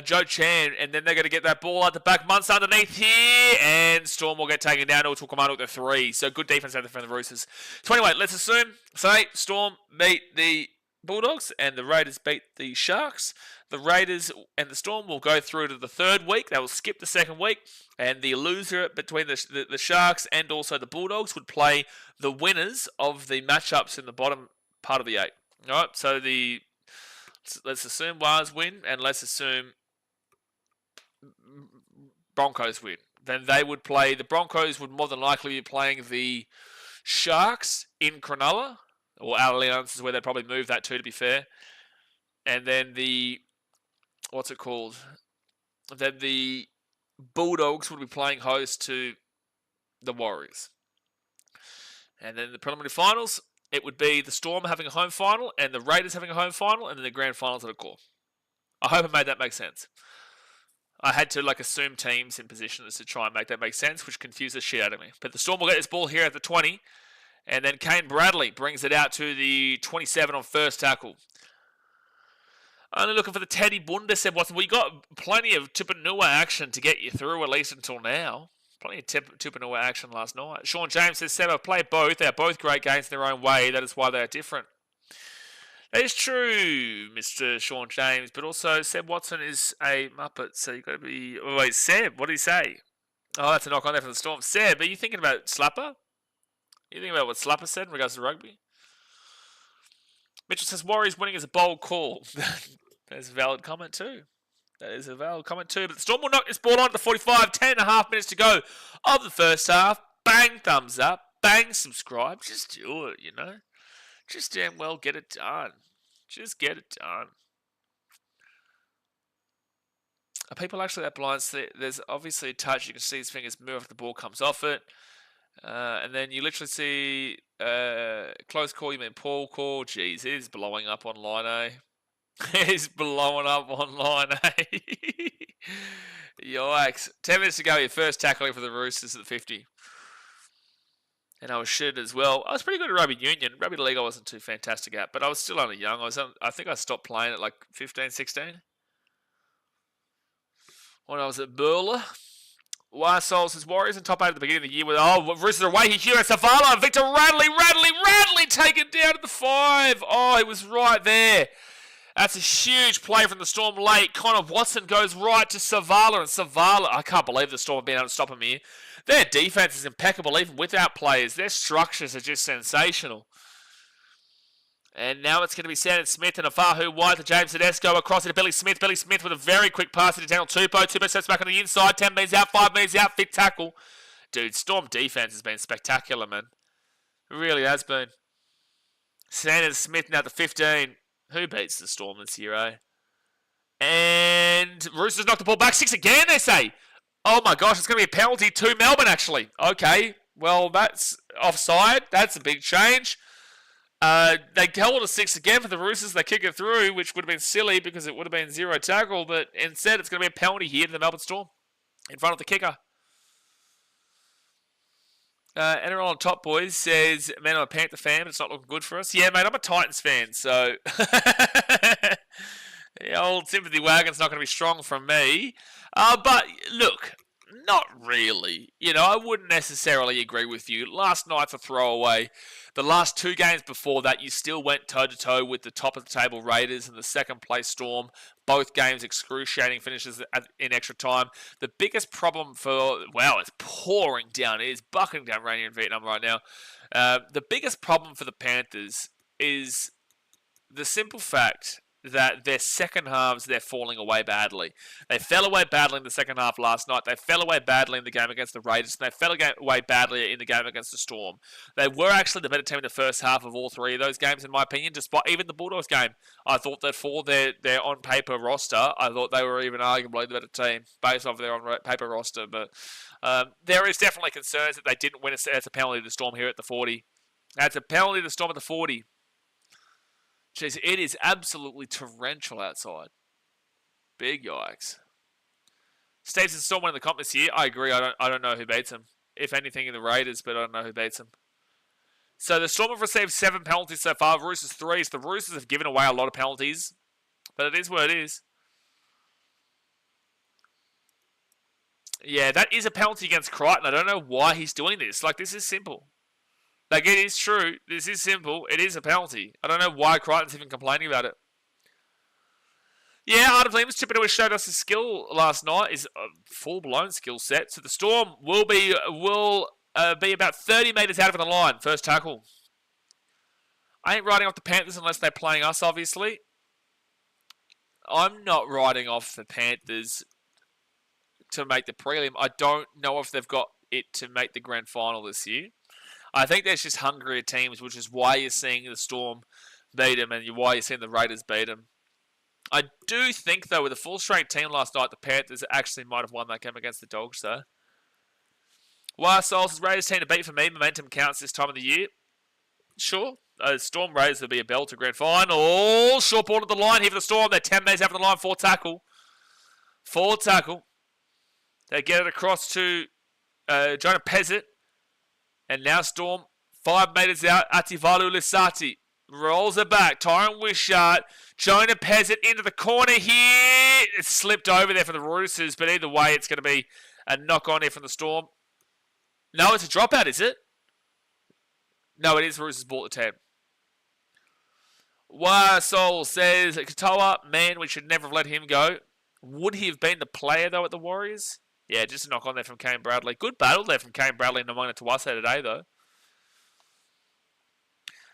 Joe Chan, and then they're going to get that ball at the back. Munster underneath here, and Storm will get taken down. Or Commando with the 3. So good defense out there from the Roosters. So anyway, let's assume, say, Storm beat the Bulldogs and the Raiders beat the Sharks. The Raiders and the Storm will go through to the 3rd week. They will skip the 2nd week, and the loser between the Sharks and also the Bulldogs would play the winners of the matchups in the bottom part of the 8. All right, so let's assume Waz win, and let's assume Broncos win. Then they would play, the Broncos would more than likely be playing the Sharks in Cronulla, or Allianz is where they'd probably move that to be fair. And then Then the Bulldogs would be playing host to the Warriors. And then the preliminary finals, it would be the Storm having a home final and the Raiders having a home final, and then the grand finals at a core. I hope I made that make sense. I had to assume teams in positions to try and make that make sense, which confused the shit out of me. But the Storm will get this ball here at the 20, and then Kane Bradley brings it out to the 27 on first tackle. Only looking for the Teddy Bunda, said Watson. Well, you got plenty of Tupanua action to get you through, at least until now. Plenty of Tupanua action last night. Sean James says, Seb, I've played both. They are both great games in their own way. That is why they are different. That is true, Mr. Sean James. But also, Seb Watson is a Muppet. So you've got to be... Oh, wait, Seb, what did he say? Oh, that's a knock on there from the Storm. Seb, are you thinking about Slapper? You thinking about what Slapper said in regards to rugby? Mitchell says, Warriors winning is a bold call. That's a valid comment too. That is a valid comment too. But the Storm will knock this ball on to 45. 10.5 minutes to go of the first half. Bang, thumbs up. Bang, subscribe. Just do it, you know. Just damn well get it done. Just get it done. Are people actually that blind? There's obviously a touch. You can see his fingers move if the ball comes off it. And then you literally see close call, you mean Paul call. Jeez, it is blowing up online, eh? It is blowing up online, eh? Yikes. 10 minutes to go, your first tackling for the Roosters at the 50. And I was shit as well. I was pretty good at rugby union. Rugby league I wasn't too fantastic at, but I was still only young. I think I stopped playing at 15, 16. When I was at Burla. Warsol says Warriors in top 8 at the beginning of the year with Roosters are away here. Savala and Victor Radley taken down to the 5. Oh, he was right there. That's a huge play from the Storm late. Connor Watson goes right to Savala, and Savala, I can't believe the Storm have been able to stop him here. Their defense is impeccable even without players. Their structures are just sensational. And now it's going to be Sandon Smith and Afahu wide to James Tedesco across it to Billy Smith. Billy Smith with a very quick pass to Daniel Tupou. Tupou steps back on the inside. 10 metres out, 5 metres out. Fit tackle. Dude, Storm defense has been spectacular, man. It really has been. Sandon Smith now to 15. Who beats the Storm this year, eh? And Roosters knocked the ball back. 6 again, they say. Oh my gosh, it's going to be a penalty to Melbourne, actually. Okay, well, that's offside. That's a big change. They held a 6 again for the Roosters. They kick it through, which would have been silly because it would have been 0 tackle. But instead, it's going to be a penalty here to the Melbourne Storm in front of the kicker. NRL on top, boys, says, man, I'm a Panther fan, but it's not looking good for us. Yeah, mate, I'm a Titans fan, so the old sympathy wagon's not going to be strong from me. But look, not really. You know, I wouldn't necessarily agree with you. Last night's a throwaway. The last 2 games before that, you still went toe-to-toe with the top-of-the-table Raiders and the second-place Storm. Both games excruciating finishes in extra time. The biggest problem for... Wow, it's pouring down. It is bucketing down rain in Vietnam right now. The biggest problem for the Panthers is the simple fact that their second halves, they're falling away badly. They fell away badly in the second half last night. They fell away badly in the game against the Raiders. And they fell away badly in the game against the Storm. They were actually the better team in the first half of all 3 of those games, in my opinion, despite even the Bulldogs game. I thought that for their on-paper roster, I thought they were even arguably the better team based off their on-paper roster. But there is definitely concerns that they didn't win. That's a penalty to the Storm here at the 40. That's a penalty to the Storm at the 40. Jeez, it is absolutely torrential outside. Big yikes. States and Storm winning the comp this year. I agree. I don't know who beats them. If anything, in the Raiders, but I don't know who beats them. So the Storm have received 7 penalties so far. Roosters 3. So the Roosters have given away a lot of penalties. But it is what it is. Yeah, that is a penalty against Crichton. I don't know why he's doing this. Like, this is simple. Like, it is true. This is simple. It is a penalty. I don't know why Crichton's even complaining about it. Yeah, Art of Liam's chipping away showed us his skill last night. Is a full-blown skill set. So the Storm will be about 30 metres out of the line. First tackle. I ain't writing off the Panthers unless they're playing us, obviously. I'm not writing off the Panthers to make the prelim. I don't know if they've got it to make the grand final this year. I think there's just hungrier teams, which is why you're seeing the Storm beat them and why you're seeing the Raiders beat them. I do think, though, with a full-strength team last night, the Panthers actually might have won that game against the Dogs, though. Wire Souls is Raiders team to beat for me. Momentum counts this time of the year. Sure. Storm Raiders will be a bell to grand final. Short ball to the line here for the Storm. They're 10 metres out of the line. 4 tackle. 4 tackle. They get it across to Jonah Pezzett. And now Storm, 5 metres out. Ativalu Lissati rolls it back. Tyron Wishart, Jonah Pezzett into the corner here. It's slipped over there for the Roosters, but either way, it's going to be a knock-on here from the Storm. No, it's a dropout, is it? No, it is Roosters ball at 10. Soul says, Katoa, man, we should never have let him go. Would he have been the player, though, at the Warriors? Yeah, just a knock on there from Kane Bradley. Good battle there from Kane Bradley and Namona Tuwase today, though.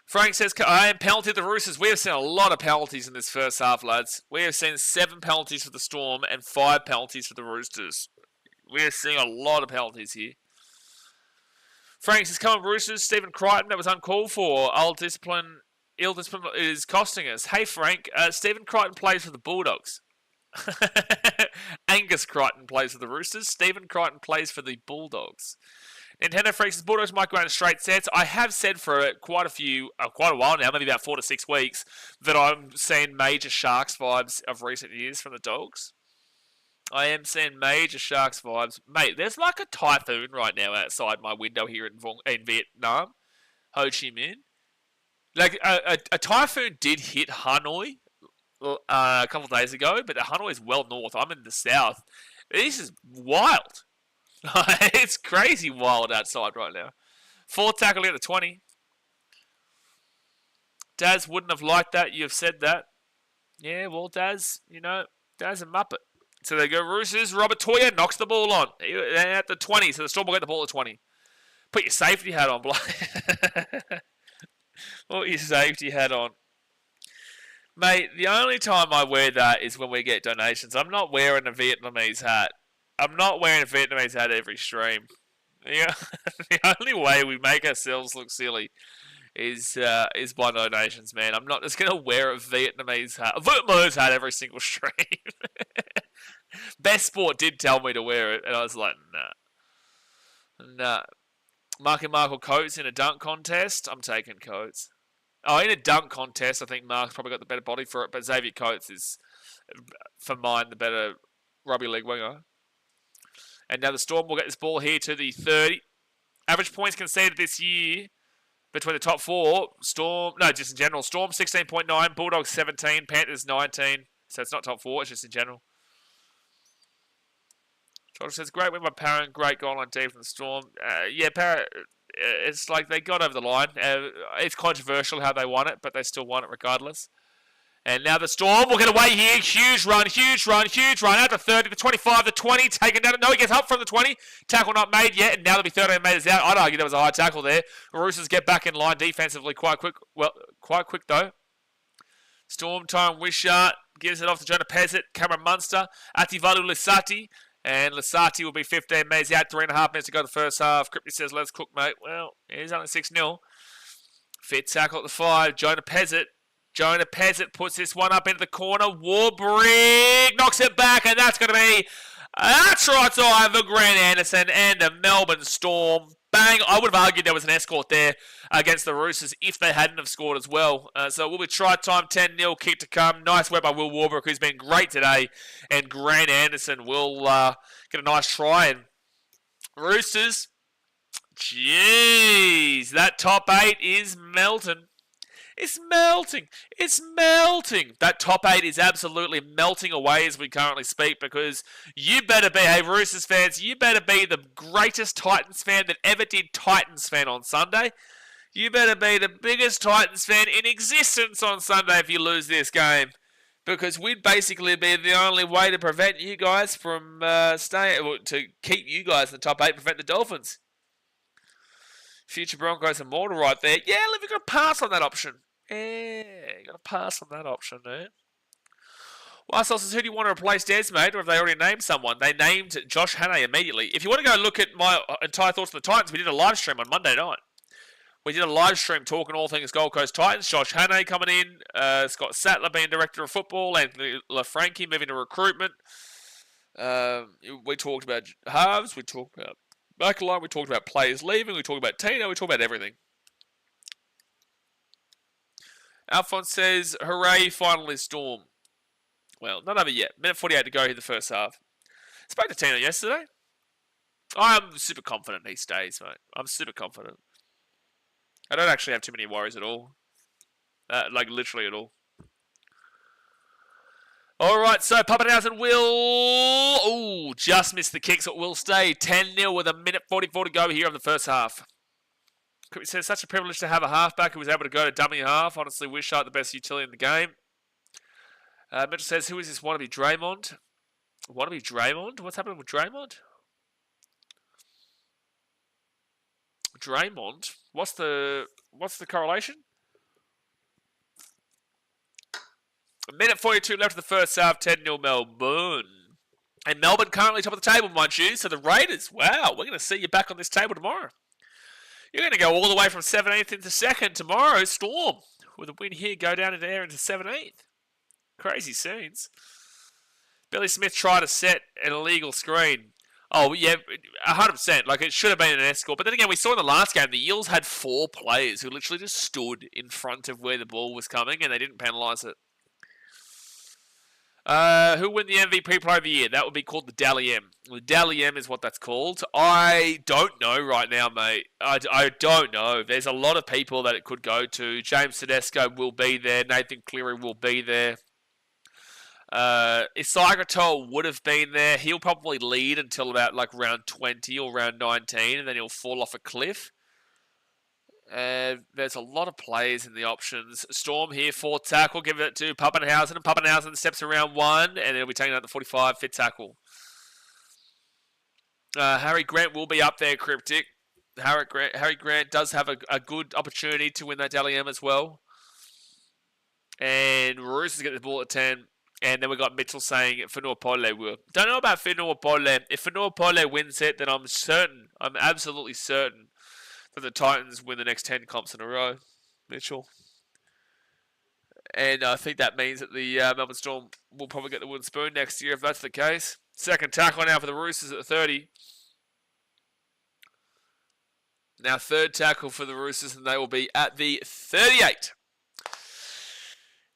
Frank says, I am penalty to the Roosters. We have seen a lot of penalties in this first half, lads. We have seen 7 penalties for the Storm and 5 penalties for the Roosters. We are seeing a lot of penalties here. Frank says, come on, Roosters. Stephen Crichton, that was uncalled for. Ill discipline is costing us. Hey, Frank, Stephen Crichton plays for the Bulldogs. Angus Crichton plays for the Roosters. Stephen Crichton plays for the Bulldogs. Nintendo Freaks' Bulldogs might go out in straight sets. I have said for quite a while now, maybe about 4 to 6 weeks, that I'm seeing major Sharks vibes of recent years from the Dogs. I am seeing major Sharks vibes. Mate, there's like a typhoon right now outside my window here in Vietnam, Ho Chi Minh. Like, a typhoon did hit Hanoi a couple of days ago, but Hanoi is well north. I'm in the south. This is wild. It's crazy wild outside right now. 4 tackle at the 20. Daz wouldn't have liked that. You have said that. Yeah, well, Daz, Daz a muppet. So they go Roosters. Robert Toya knocks the ball on. At the 20, so the Storm will get the ball at 20. Put your safety hat on, Blake. Put your safety hat on. Mate, the only time I wear that is when we get donations. I'm not wearing a Vietnamese hat. I'm not wearing a Vietnamese hat every stream. Yeah, the only way we make ourselves look silly is by donations, man. I'm not just going to wear a Vietnamese hat every single stream. Best Sport did tell me to wear it, and I was like, nah. Mark and Michael Coates in a dunk contest. I'm taking Coates. Oh, in a dunk contest, I think Mark's probably got the better body for it, but Xavier Coates is, for mine, the better rugby league winger. And now the Storm will get this ball here to the 30. Average points conceded this year between the top four. Just in general. Storm 16.9, Bulldogs 17, Panthers 19. So it's not top four, it's just in general. George says, great win by Parent, great goal on D from the Storm. Parent, it's like they got over the line. It's controversial how they won it, but they still won it regardless. And now the Storm will get away here. Huge run. Out to 30, the 25, the 20. Taken down. No, he gets up from the 20. Tackle not made yet, and now there'll be 13 metres out. I'd argue there was a high tackle there. The Roosters get back in line defensively quite quick. Well, quite quick though. Storm time. Wishart gives it off to Jonah Pezzett. Cameron Munster. Ativalu Lisati. And Lisati will be 15 metres out. 3.5 minutes to go the first half. Crypty says, let's cook, mate. Well, it is only 6-0. Fit tackle at the 5. Jonah Pezzett puts this one up into the corner. Warbrick knocks it back, and that's going to be a try time for Grant Anderson and the Melbourne Storm. Bang! I would have argued there was an escort there against the Roosters if they hadn't have scored as well. So it will be try time, 10-0, kick to come. Nice work by Will Warbrick, who's been great today. And Grant Anderson will get a nice try. And Roosters, jeez, that top 8 is melting. It's melting. That top 8 is absolutely melting away as we currently speak, because you better be, hey Roosters fans, you better be the greatest Titans fan that ever did Titans fan on Sunday. You better be the biggest Titans fan in existence on Sunday if you lose this game, because we'd basically be the only way to prevent you guys from to keep you guys in the top 8, prevent the Dolphins. Future Broncos immortal right there. Yeah, Liv, you've got to pass on that option. Yeah, you got to pass on that option, man. Lifestyle says, who do you want to replace Des, mate? Or have they already named someone? They named Josh Hannay immediately. If you want to go look at my entire thoughts on the Titans, we did a live stream on Monday night. We did a live stream talking all things Gold Coast Titans. Josh Hannay coming in. Scott Sattler being director of football. Anthony LaFranchi moving to recruitment. We talked about halves. We talked about backline. We talked about players leaving. We talked about Tino. We talked about everything. Alphonse says, hooray, finally Storm. Well, not over yet. Minute 48 to go here the first half. Spoke to Tino yesterday. I'm super confident he stays, mate. I'm super confident. I don't actually have too many worries at all. Like, literally at all. Alright, so Pappenhausen will... just missed the kicks. It will stay 10-0 with a minute 44 to go here of the first half. It says, such a privilege to have a halfback who was able to go to dummy half. Honestly, Wishart the best utility in the game. Mitchell says, who is this wannabe Draymond? Wannabe Draymond? What's happening with Draymond? Draymond? What's the correlation? A minute 42 left of the first half, 10-0 Melbourne. And Melbourne currently top of the table, mind you. So the Raiders, wow, we're going to see you back on this table tomorrow. You're going to go all the way from 17th into 2nd tomorrow. Storm, with a win here, go down in there into 17th. Crazy scenes. Billy Smith tried to set an illegal screen. Oh, yeah, 100%. Like, it should have been an escort. But then again, we saw in the last game, the Eels had 4 players who literally just stood in front of where the ball was coming, and they didn't penalise it. Who win the MVP Player of the Year? That would be called the Dally M. The Dally M is what that's called. I don't know right now, mate. I don't know. There's a lot of people that it could go to. James Tedesco will be there. Nathan Cleary will be there. Isaiah would have been there. He'll probably lead until about like round 20 or round 19, and then he'll fall off a cliff. And there's a lot of players in the options. Storm here, 4th tackle. Give it to Pappenhausen. And Pappenhausen steps around 1. And then he'll be taking out the 45, 5th tackle. Harry Grant will be up there, Cryptic. Harry Grant does have a good opportunity to win that Dally M as well. And Roosters get the ball at 10. And then we got Mitchell saying Fanua Pole will. Don't know about Fanua Pole. If Fanua Pole wins it, then I'm absolutely certain that the Titans win the next 10 comps in a row, Mitchell. And I think that means that the Melbourne Storm will probably get the wooden spoon next year if that's the case. 2nd tackle now for the Roosters at the 30. Now 3rd tackle for the Roosters, and they will be at the 38.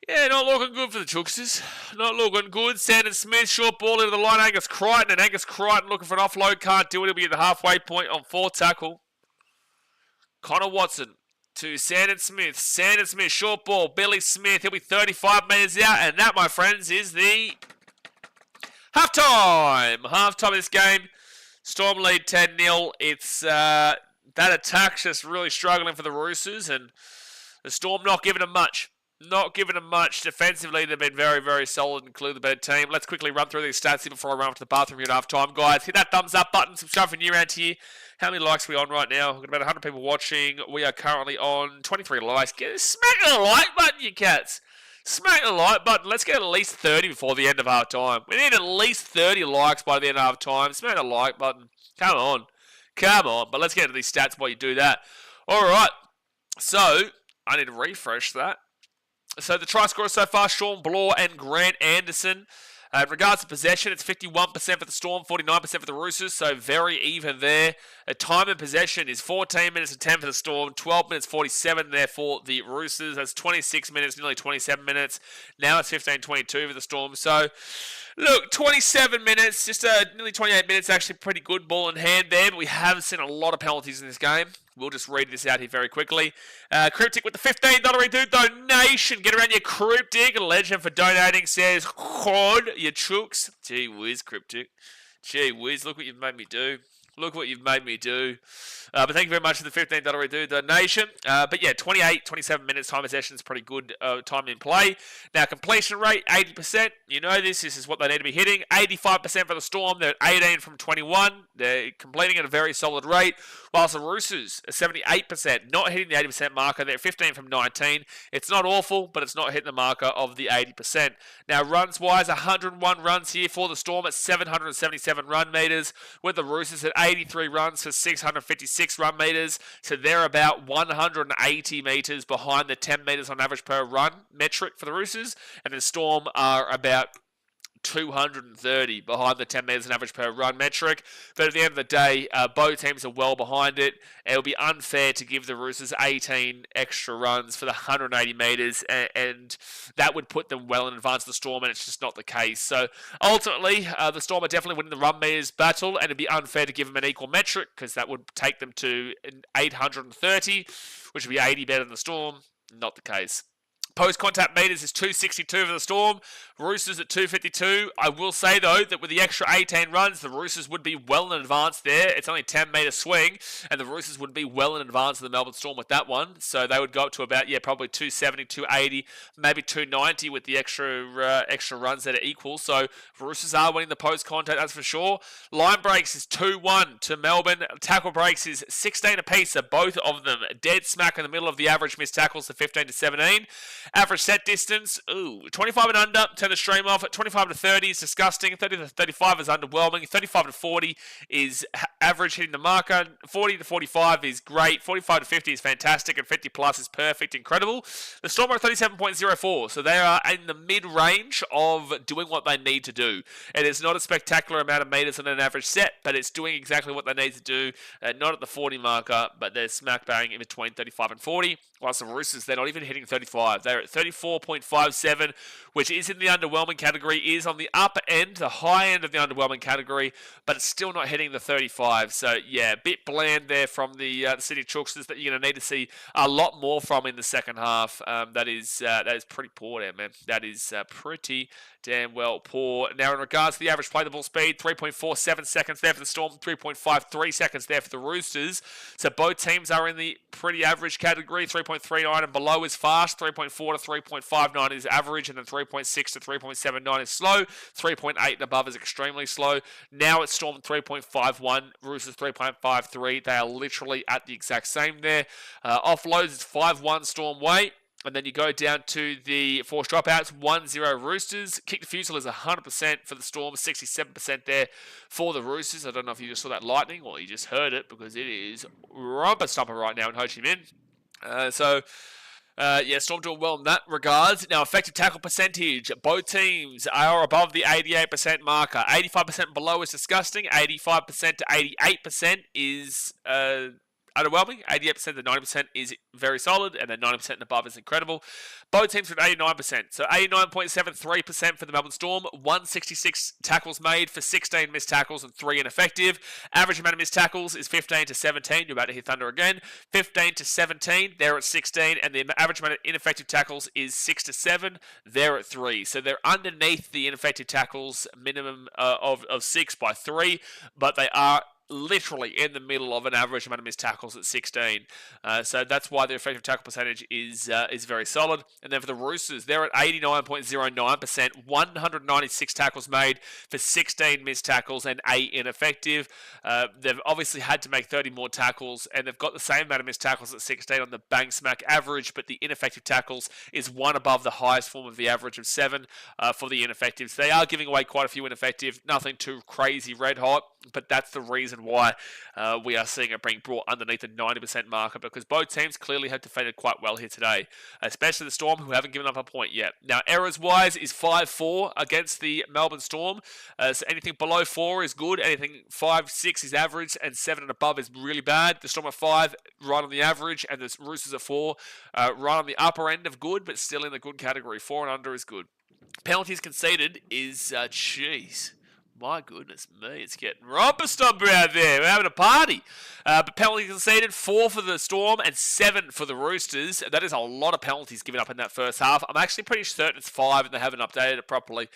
Yeah, not looking good for the Chooksters. Not looking good. Sandon Smith, short ball into the line. Angus Crichton, and Angus Crichton looking for an offload. Can't do it. He'll be at the halfway point on 4th tackle. Connor Watson to Sandon Smith. Sandon Smith, short ball. Billy Smith, he'll be 35 metres out. And that, my friends, is the halftime. Halftime of this game. Storm lead 10-0. It's that attack's just really struggling for the Roosters. And the Storm not giving them much. Not giving them much. Defensively, they've been very, very solid and clearly the better team. Let's quickly run through these stats here before I run off to the bathroom here at half time. Guys, hit that thumbs up button. Subscribe for new around here. How many likes are we on right now? We've got about 100 people watching. We are currently on 23 likes. Smack the like button, you cats. Smack the like button. Let's get at least 30 before the end of half time. We need at least 30 likes by the end of half time. Smack the like button. Come on. Come on. But let's get into these stats while you do that. All right. So, I need to refresh that. So the try scorers so far, Sean Bloor and Grant Anderson. In regards to possession, it's 51% for the Storm, 49% for the Roosters, so very even there. Time in possession is 14 minutes and 10 for the Storm, 12 minutes 47 there for the Roosters. That's 26 minutes, nearly 27 minutes. Now it's 15-22 for the Storm. So, look, 27 minutes, just nearly 28 minutes, actually pretty good ball in hand there, but we haven't seen a lot of penalties in this game. We'll just read this out here very quickly. Cryptic with the $15 redo donation. Get around your Cryptic. Legend for donating says, Chod, you chooks. Gee whiz, Cryptic. Gee whiz, look what you've made me do. Look what you've made me do. But thank you very much for the $15 redo donation. But yeah, 28, 27 minutes time possession is pretty good time in play. Now, completion rate, 80%. You know this. This is what they need to be hitting. 85% for the Storm. They're at 18 from 21. They're completing at a very solid rate. Whilst the Roosters are 78%, not hitting the 80% marker. They're 15 from 19. It's not awful, but it's not hitting the marker of the 80%. Now, runs-wise, 101 runs here for the Storm at 777 run meters, with the Roosters at 83 runs for 656 run meters. So they're about 180 meters behind the 10 meters on average per run metric for the Roosters, and the Storm are about 230 behind the 10 meters on average per run metric. But at the end of the day, both teams are well behind it. It would be unfair to give the Roosters 18 extra runs for the 180 meters, and that would put them well in advance of the Storm, and it's just not the case. So ultimately, the Storm are definitely winning the run meters battle, and it'd be unfair to give them an equal metric because that would take them to 830, which would be 80 better than the Storm. Not the case. Post-contact meters is 262 for the Storm. Roosters at 252. I will say, though, that with the extra 18 runs, the Roosters would be well in advance there. It's only a 10-metre swing, and the Roosters would be well in advance of the Melbourne Storm with that one. So they would go up to about, probably 270, 280, maybe 290 with the extra runs that are equal. So Roosters are winning the post-contact, that's for sure. Line breaks is 2-1 to Melbourne. Tackle breaks is 16 apiece, so both of them dead smack in the middle of the average missed tackles, to 15 to 17. Average set distance, 25 and under, turn the stream off. At 25 to 30 is disgusting. 30 to 35 is underwhelming. 35 to 40 is average hitting the marker. 40 to 45 is great. 45 to 50 is fantastic. And 50 plus is perfect, incredible. The Storm are at 37.04, so they are in the mid-range of doing what they need to do. It is not a spectacular amount of meters on an average set, but it's doing exactly what they need to do. Not at the 40 marker, but they're smack bang in between 35 and 40. Whilst the Roosters, they're not even hitting 35. They're They're at 34.57, which is in the underwhelming category, is on the upper end, the high end of the underwhelming category, but it's still not hitting the 35. So, yeah, a bit bland there from the City Chooksters that you're going to need to see a lot more from in the second half. That is pretty poor there, man. That is pretty damn well poor. Now, in regards to the average play the ball speed, 3.47 seconds there for the Storm, 3.53 seconds there for the Roosters. So both teams are in the pretty average category. 3.39 and below is fast, 3.4 to 3.59 is average, and then 3.6 to 3.79 is slow, 3.8 and above is extremely slow. Now it's Storm 3.51, Roosters 3.53. They are literally at the exact same there. Offloads is 5-1 Storm way. And then you go down to the forced dropouts, 1-0 Roosters. Kick defusal is 100% for the Storm, 67% there for the Roosters. I don't know if you just saw that lightning or you just heard it, because it is rumper stomper right now in Ho Chi Minh. Storm doing well in that regards. Now, effective tackle percentage. Both teams are above the 88% marker. 85% below is disgusting. 85% to 88% is underwhelming. 88% to 90% is very solid, and then 90% and above is incredible. Both teams with 89%. So 89.73% for the Melbourne Storm, 166 tackles made for 16 missed tackles and 3 ineffective. Average amount of missed tackles is 15 to 17. You're about to hear thunder again. 15 to 17, they're at 16, and the average amount of ineffective tackles is 6 to 7. They're at 3. So they're underneath the ineffective tackles minimum of 6 by 3, but they are literally in the middle of an average amount of missed tackles at 16. So that's why their effective tackle percentage is very solid. And then for the Roosters, they're at 89.09%, 196 tackles made for 16 missed tackles and 8 ineffective. They've obviously had to make 30 more tackles, and they've got the same amount of missed tackles at 16 on the bang smack average, but the ineffective tackles is 1 above the highest form of the average of 7 for the ineffectives. They are giving away quite a few ineffective, nothing too crazy red hot, but that's the reason why we are seeing it being brought underneath the 90% marker, because both teams clearly have defended quite well here today, especially the Storm, who haven't given up a point yet. Now, errors-wise is 5-4 against the Melbourne Storm, so anything below 4 is good, anything 5-6 is average, and 7 and above is really bad. The Storm are 5, right on the average, and the Roosters are 4, right on the upper end of good, but still in the good category. 4 and under is good. Penalties conceded is, jeez. My goodness me, it's getting romper stomper out there. We're having a party. But penalties conceded, 4 for the Storm and 7 for the Roosters. That is a lot of penalties given up in that first half. I'm actually pretty certain it's 5 and they haven't updated it properly.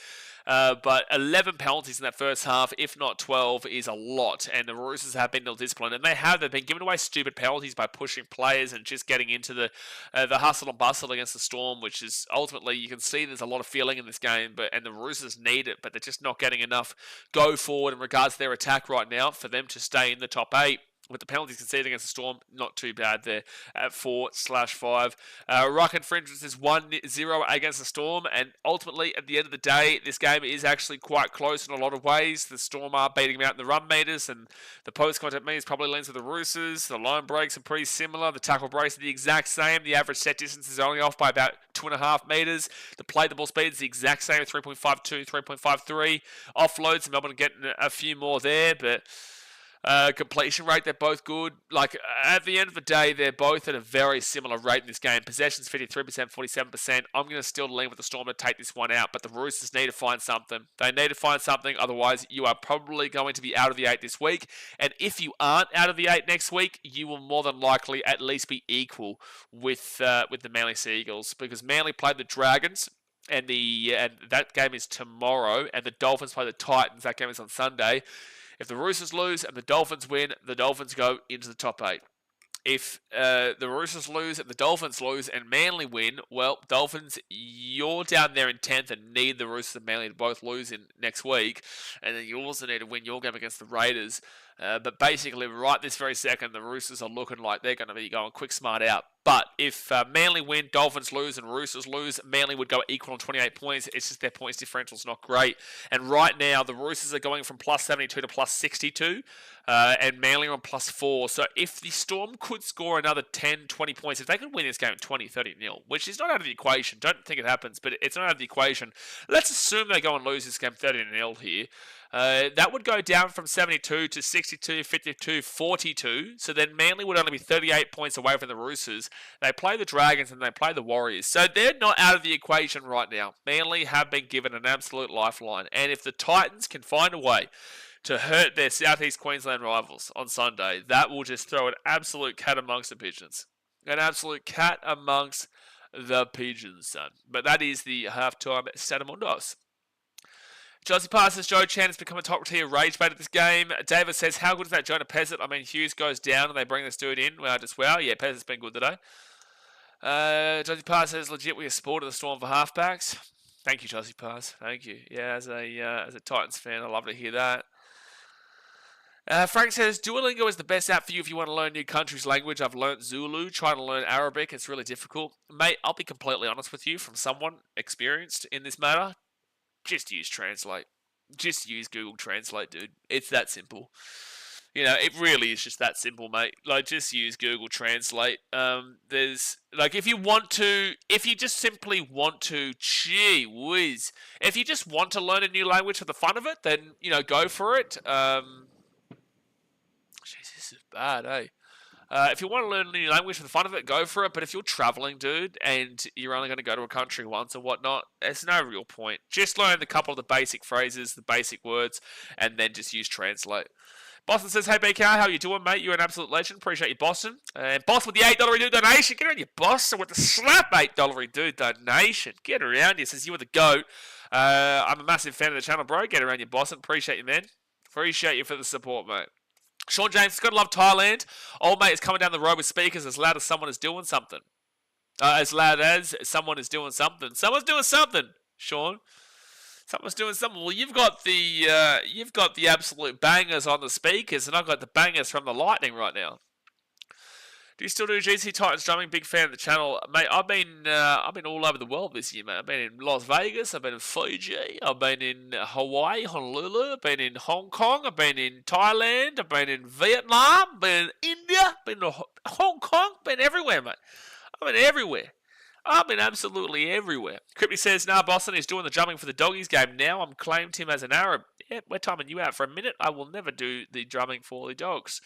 But 11 penalties in that first half, if not 12, is a lot. And the Roosters have been ill-disciplined. And they've been giving away stupid penalties by pushing players and just getting into the hustle and bustle against the Storm, which is ultimately, you can see there's a lot of feeling in this game, and the Roosters need it, but they're just not getting enough go forward in regards to their attack right now for them to stay in the top 8. With the penalties conceded against the Storm, not too bad there at 4/5. Ruck infringements is 1-0 against the Storm, and ultimately, at the end of the day, this game is actually quite close in a lot of ways. The Storm are beating them out in the run meters, and the post-contact meters probably leans with the Roosters. The line breaks are pretty similar. The tackle breaks are the exact same. The average set distance is only off by about 2.5 meters. The play the ball speed is the exact same, 3.52, 3.53. Offloads, Melbourne getting a few more there, but completion rate, they're both good. Like, at the end of the day, they're both at a very similar rate in this game. Possessions 53%, 47%. I'm going to still lean with the Storm to take this one out, but the Roosters need to find something. They need to find something, otherwise you are probably going to be out of the 8 this week. And if you aren't out of the 8 next week, you will more than likely at least be equal with the Manly Sea Eagles, because Manly played the Dragons. And that game is tomorrow, and the Dolphins play the Titans. That game is on Sunday. If the Roosters lose and the Dolphins win, the Dolphins go into the top 8. If the Roosters lose and the Dolphins lose and Manly win, well, Dolphins, you're down there in 10th and need the Roosters and Manly to both lose in next week. And then you also need to win your game against the Raiders. But basically, right this very second, the Roosters are looking like they're going to be going quick smart out. But if Manly win, Dolphins lose, and Roosters lose, Manly would go equal on 28 points. It's just their points differential is not great. And right now, the Roosters are going from plus 72 to plus 62, and Manly are on plus 4. So if the Storm could score another 10, 20 points, if they could win this game 20, 30-0, which is not out of the equation, don't think it happens, but it's not out of the equation. Let's assume they go and lose this game 30-0 here. That would go down from 72 to 62, 52, 42. So then Manly would only be 38 points away from the Roosters. They play the Dragons and they play the Warriors. So they're not out of the equation right now. Manly have been given an absolute lifeline. And if the Titans can find a way to hurt their Southeast Queensland rivals on Sunday, that will just throw an absolute cat amongst the pigeons. An absolute cat amongst the pigeons, son. But that is the halftime Satamundos. Chelsea passes Joe Chan has become a top tier rage bait at this game. David says, how good is that Jonah Pezzett? I mean, Hughes goes down and they bring this dude in. Wow, just wow. Yeah, Pezzett's been good today. Chelsea Pass says, legit, we are sport of the Storm for halfbacks. Thank you, Chelsea Pass. Thank you. Yeah, as a Titans fan, I love to hear that. Frank says, Duolingo is the best app for you if you want to learn a new country's language. I've learnt Zulu, trying to learn Arabic. It's really difficult. Mate, I'll be completely honest with you, from someone experienced in this matter, just use Translate. Just use Google Translate, dude. It's that simple. You know, it really is just that simple, mate. Like, just use Google Translate. There's, like, if you just simply want to, gee whiz. If you just want to learn a new language for the fun of it, then, you know, go for it. Jeez, this is bad, eh? If you want to learn a new language for the fun of it, go for it. But if you're traveling, dude, and you're only going to go to a country once or whatnot, there's no real point. Just learn a couple of the basic phrases, the basic words, and then just use Translate. Boston says, hey, BK, how you doing, mate? You're an absolute legend. Appreciate you, Boston. And Boss with the $8 dude donation. Get around you, Boston, with the slap $8 dude donation. Get around you. Says you were the GOAT. I'm a massive fan of the channel, bro. Get around you, Boston. Appreciate you, man. Appreciate you for the support, mate. Sean James, gotta love Thailand. Old mate is coming down the road with speakers as loud as someone is doing something. As loud as someone is doing something. Someone's doing something, Sean. Someone's doing something. Well, you've got the absolute bangers on the speakers, and I've got the bangers from the Lightning right now. Do you still do GC Titans drumming? Big fan of the channel, mate. I've been all over the world this year, mate. I've been in Las Vegas, I've been in Fiji, I've been in Hawaii, Honolulu, I've been in Hong Kong, I've been in Thailand, I've been in Vietnam, been in India, been to Hong Kong, been everywhere, mate. I've been everywhere. I've been absolutely everywhere. Crypty says, nah, Boston is doing the drumming for the Doggies game now. I'm claimed him as an Arab. Yeah, we're timing you out for a minute. I will never do the drumming for the Dogs.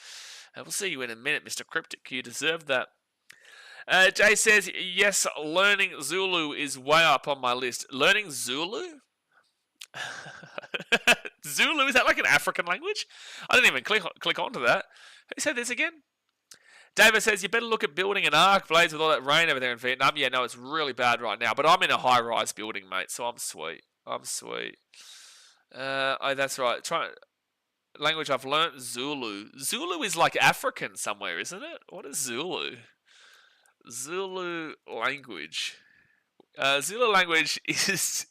We'll see you in a minute, Mr. Cryptic. You deserve that. Jay says, yes, learning Zulu is way up on my list. Learning Zulu? Zulu, is that like an African language? I didn't even click onto that. Who said this again? David says, you better look at building an ark, Blaze, with all that rain over there in Vietnam. Yeah, no, it's really bad right now. But I'm in a high-rise building, mate, so I'm sweet. I'm sweet. Oh, that's right. Language I've learnt, Zulu. Zulu is like African somewhere, isn't it? What is Zulu? Zulu language. Zulu language is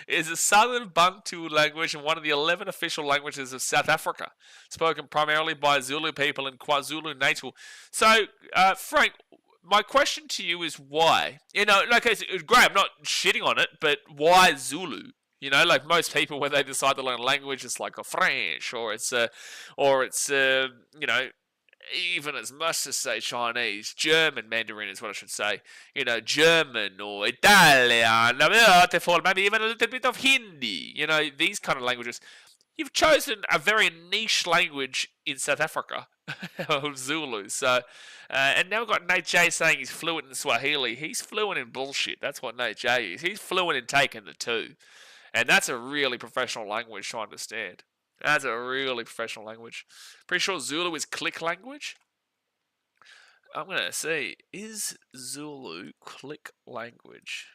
a southern Bantu language and one of the 11 official languages of South Africa, spoken primarily by Zulu people in KwaZulu-Natal. So, Frank, my question to you is why? You know, like, it's great, I'm not shitting on it, but why Zulu? You know, like most people, when they decide to learn a language, it's like a French, or it's you know, even as much as say Chinese, German Mandarin is what I should say. You know, German or Italian, maybe even a little bit of Hindi. You know, these kind of languages. You've chosen a very niche language in South Africa of Zulu. So, and now we've got Nate J saying he's fluent in Swahili. He's fluent in bullshit. That's what Nate J is. He's fluent in taking the two. And that's a really professional language to understand. That's a really professional language. Pretty sure Zulu is click language. I'm going to see, is Zulu click language?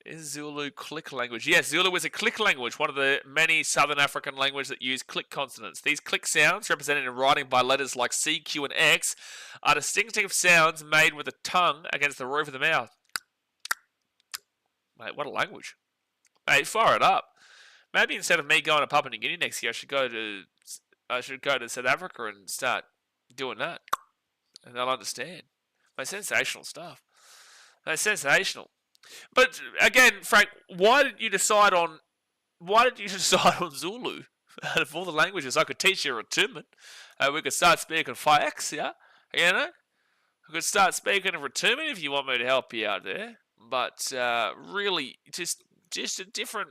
Is Zulu click language? Yes, Zulu is a click language, one of the many Southern African languages that use click consonants. These click sounds, represented in writing by letters like C, Q, and X, are distinctive sounds made with the tongue against the roof of the mouth. Mate, what a language. Mate, fire it up. Maybe instead of me going to Papua New Guinea next year, I should go to South Africa and start doing that. And they'll understand. Mate, sensational stuff. Mate, sensational. But again, Frank, why did you decide on Zulu? Out of all the languages, I could teach you Ratuman. We could start speaking Fax, yeah? You know? We could start speaking Ratuman if you want me to help you out there. But really, just a different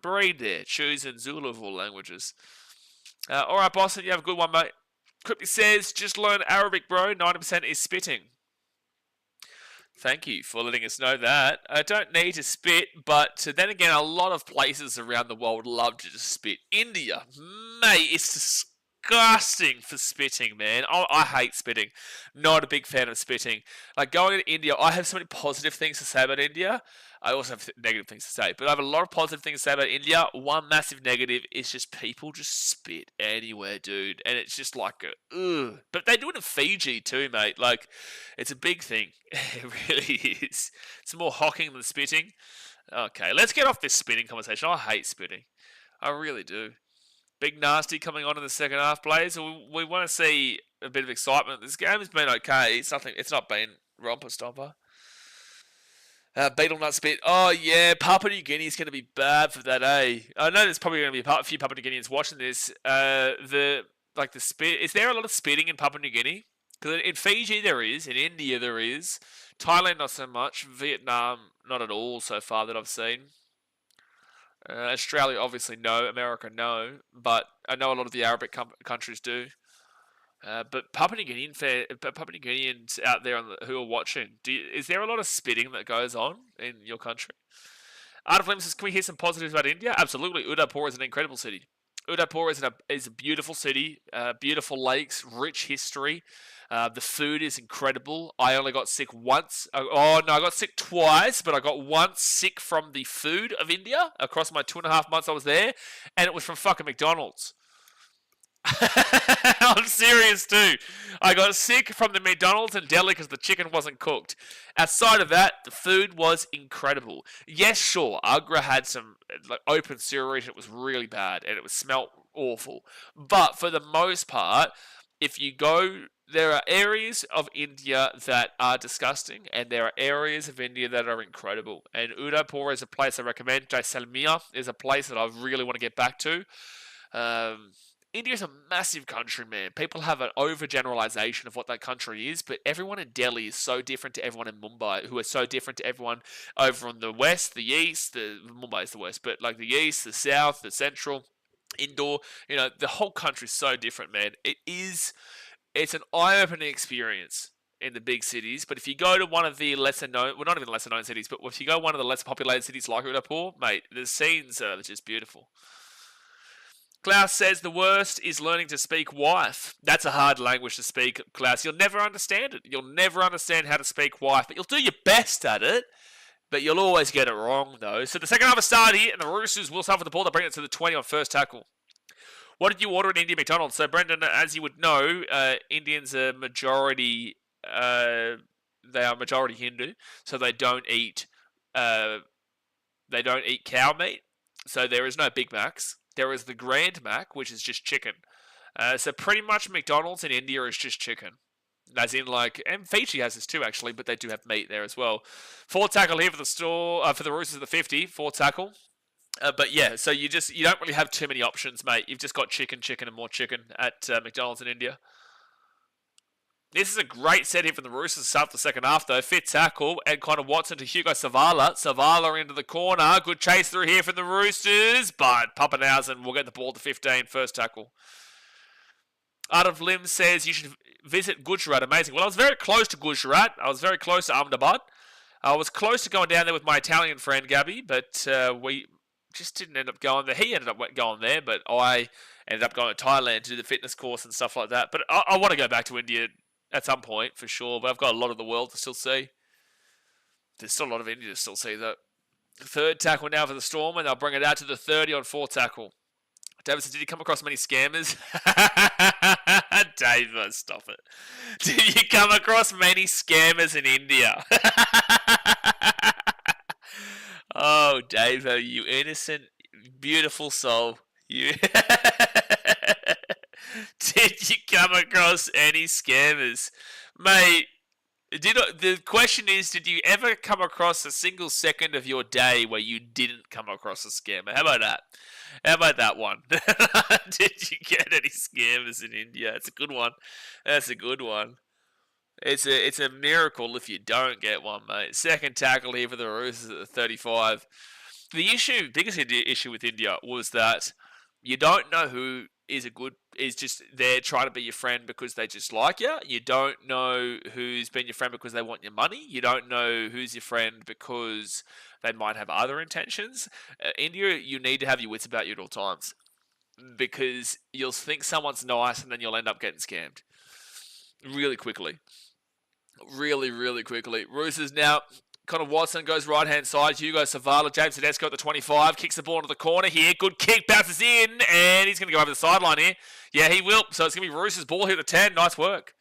breed there, choosing Zulu of all languages. All right, Boston, you have a good one, mate. Crypty says, just learn Arabic, bro. 90% is spitting. Thank you for letting us know that. I don't need to spit, but then again, a lot of places around the world love to just spit. India, mate, it's disgusting for spitting, man. I hate spitting. Not a big fan of spitting. Like, going to India, I have so many positive things to say about India. I also have negative things to say, but I have a lot of positive things to say about India. One massive negative is just people just spit anywhere, dude, and it's just like ugh. But they do it in Fiji too, mate. Like, it's a big thing. It really is. It's more hocking than spitting. Okay, let's get off this spitting conversation. I hate spitting. I really do. Big Nasty coming on in the second half, Blaze. We want to see a bit of excitement. This game has been okay. It's not been romper stomper. Beetle Nut Spit. Oh, yeah. Papua New Guinea is going to be bad for that, eh? I know there's probably going to be a few Papua New Guineans watching this. The spit. Is there a lot of spitting in Papua New Guinea? Because in Fiji there is. In India there is. Thailand not so much. Vietnam not at all so far that I've seen. Australia obviously no. America no. But I know a lot of the Arabic countries do. But Papua New Guineans out there who are watching, is there a lot of spitting that goes on in your country? Art of Lim says, can we hear some positives about India? Absolutely. Udaipur is an incredible city. Udaipur is a beautiful city, beautiful lakes, rich history. The food is incredible. I only got sick once. I got sick twice, but I got once sick from the food of India across my 2.5 months I was there, and it was from fucking McDonald's. I'm serious too. I got sick from the McDonald's in Delhi because the chicken wasn't cooked. Outside of that, the food was incredible. Yes, sure, Agra had some open sewerage. It was really bad and it smelled awful. But for the most part, if you go, there are areas of India that are disgusting and there are areas of India that are incredible. And Udaipur is a place I recommend. Jaisalmer is a place that I really want to get back to. India is a massive country, man. People have an overgeneralization of what that country is, but everyone in Delhi is so different to everyone in Mumbai, who are so different to everyone over on the west, the east. Mumbai is the west, but like the east, the south, the central, Indore. The whole country is so different, man. It's an eye-opening experience in the big cities, but if you go to one of the lesser-known, well, not even lesser-known cities, but if you go one of the less populated cities like Udaipur, mate, the scenes are just beautiful. Klaus says the worst is learning to speak wife. That's a hard language to speak, Klaus. You'll never understand it. You'll never understand how to speak wife, but you'll do your best at it. But you'll always get it wrong, though. So the second half has started here, and the Roosters will start with the ball. They bring it to the 20 on first tackle. What did you order at Indian McDonald's? So, Brendan, as you would know, Indians are majority. They are majority Hindu, so they don't eat. They don't eat cow meat. So there is no Big Macs. There is the Grand Mac, which is just chicken. So pretty much McDonald's in India is just chicken. As in, and Fiji has this too, actually, but they do have meat there as well. 4 tackle here for the Roosters at the 50. 4 tackle. But yeah, so you don't really have too many options, mate. You've just got chicken, and more chicken at McDonald's in India. This is a great set here from the Roosters to start the second half, though. 5th tackle, and Connor Watson to Hugo Savala. Savala into the corner. Good chase through here from the Roosters, but Pappenhausen will get the ball to 15. First tackle. Art of Lim says you should visit Gujarat. Amazing. Well, I was very close to Gujarat. I was very close to Ahmedabad. I was close to going down there with my Italian friend, Gabby, but we just didn't end up going there. He ended up going there, but I ended up going to Thailand to do the fitness course and stuff like that. But I want to go back to India at some point, for sure, but I've got a lot of the world to still see. There's still a lot of India to still see, though. 3rd tackle now for the Storm, and they'll bring it out to the 30 on 4th tackle. Davidson, did you come across many scammers? Dave, stop it. Did you come across many scammers in India? Oh, Dave, you innocent, beautiful soul. You... Did you come across any scammers? Mate, the question is, did you ever come across a single second of your day where you didn't come across a scammer? How about that? How about that one? Did you get any scammers in India? It's a good one. That's a good one. It's a miracle if you don't get one, mate. 2nd tackle here for the Roosters at the 35. The biggest issue with India was that you don't know who is a good is just there trying to be your friend because they just like you. You don't know who's been your friend because they want your money. You don't know who's your friend because they might have other intentions. India, you need to have your wits about you at all times because you'll think someone's nice and then you'll end up getting scammed really quickly. Really, really quickly. Roosters now. Connor Watson goes right-hand side. Hugo Savala. James Tedesco at the 25. Kicks the ball into the corner here. Good kick. Bounces in. And he's going to go over the sideline here. Yeah, he will. So it's going to be Roosters' ball here at the 10. Nice work.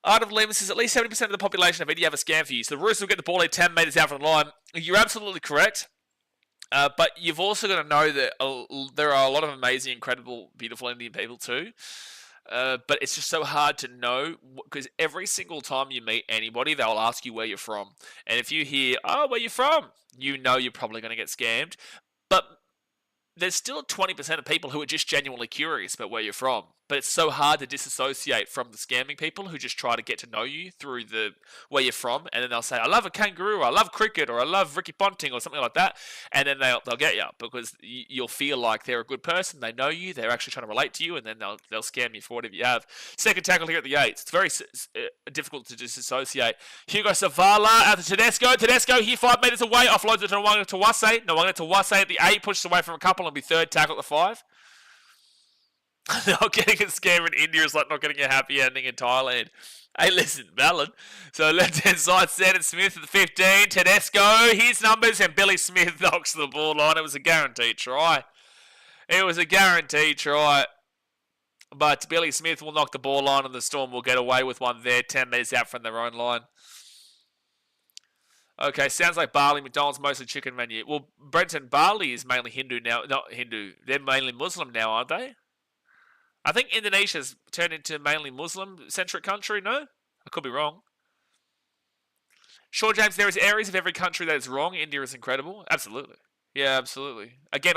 Art of Lim says at least 70% of the population of India have a scam for you. So the Roosters will get the ball here 10 metres out from the line. You're absolutely correct. But you've also got to know that there are a lot of amazing, incredible, beautiful Indian people too. But it's just so hard to know because every single time you meet anybody, they'll ask you where you're from. And if you hear, oh, where you from? You know you're probably going to get scammed. But there's still 20% of people who are just genuinely curious about where you're from. But it's so hard to disassociate from the scamming people who just try to get to know you through the where you're from. And then they'll say, I love a kangaroo, or I love cricket, or I love Ricky Ponting, or something like that. And then they'll get you because you'll feel like they're a good person. They know you. They're actually trying to relate to you. And then they'll scam you for whatever you have. Second tackle here at the 8. It's very difficult to disassociate. Hugo Savala out to Tedesco. Tedesco here 5 metres away. Offloads it to Nwanga Tawase. Nwanga Tawase at the 8. Pushes away from a couple and be third tackle at the 5. Not getting a scam in India is like not getting a happy ending in Thailand. Hey, listen, valid. So left-hand side, Sandon Smith at the 15. Tedesco, his numbers, and Billy Smith knocks the ball on. It was a guaranteed try. But Billy Smith will knock the ball on, and the Storm will get away with one there, 10 metres out from their own line. Okay, sounds like Bali, McDonald's mostly chicken menu. Well, Brenton, Bali is mainly Hindu now. Not Hindu. They're mainly Muslim now, aren't they? I think Indonesia's turned into mainly Muslim-centric country, no? I could be wrong. Sure, James, there is areas of every country that is wrong. India is incredible. Absolutely. Yeah, absolutely. Again,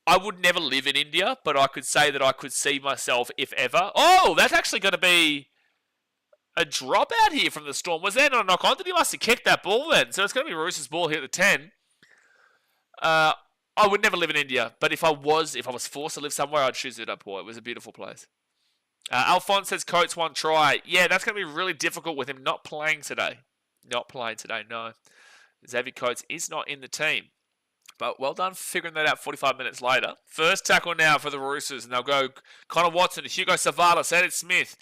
I would never live in India, but I could say that I could see myself, if ever. Oh, that's actually going to be a drop out here from the Storm. Was there not a knock-on? He must have kicked that ball then. So it's going to be Roosters' ball here at the 10. I would never live in India, but if I was forced to live somewhere, I'd choose Udaipur. It was a beautiful place. Alphonse says Coates 1 try. Yeah, that's going to be really difficult with him not playing today. No. Xavier Coates is not in the team. But well done figuring that out 45 minutes later. First tackle now for the Roosters, and they'll go Connor Watson, Hugo Savala, Sandon Smith.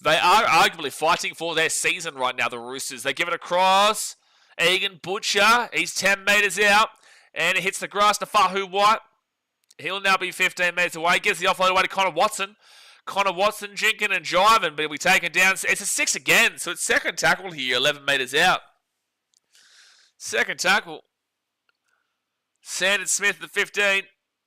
They are arguably fighting for their season right now, the Roosters. They give it across. Egan Butcher, he's 10 metres out. And it hits the grass to Fahu White. He'll now be 15 metres away. Gives the offload away to Connor Watson. Connor Watson jinking and jiving, but he'll be taken down. It's a 6 again, so it's second tackle here, 11 metres out. Second tackle. Sandon Smith at the 15.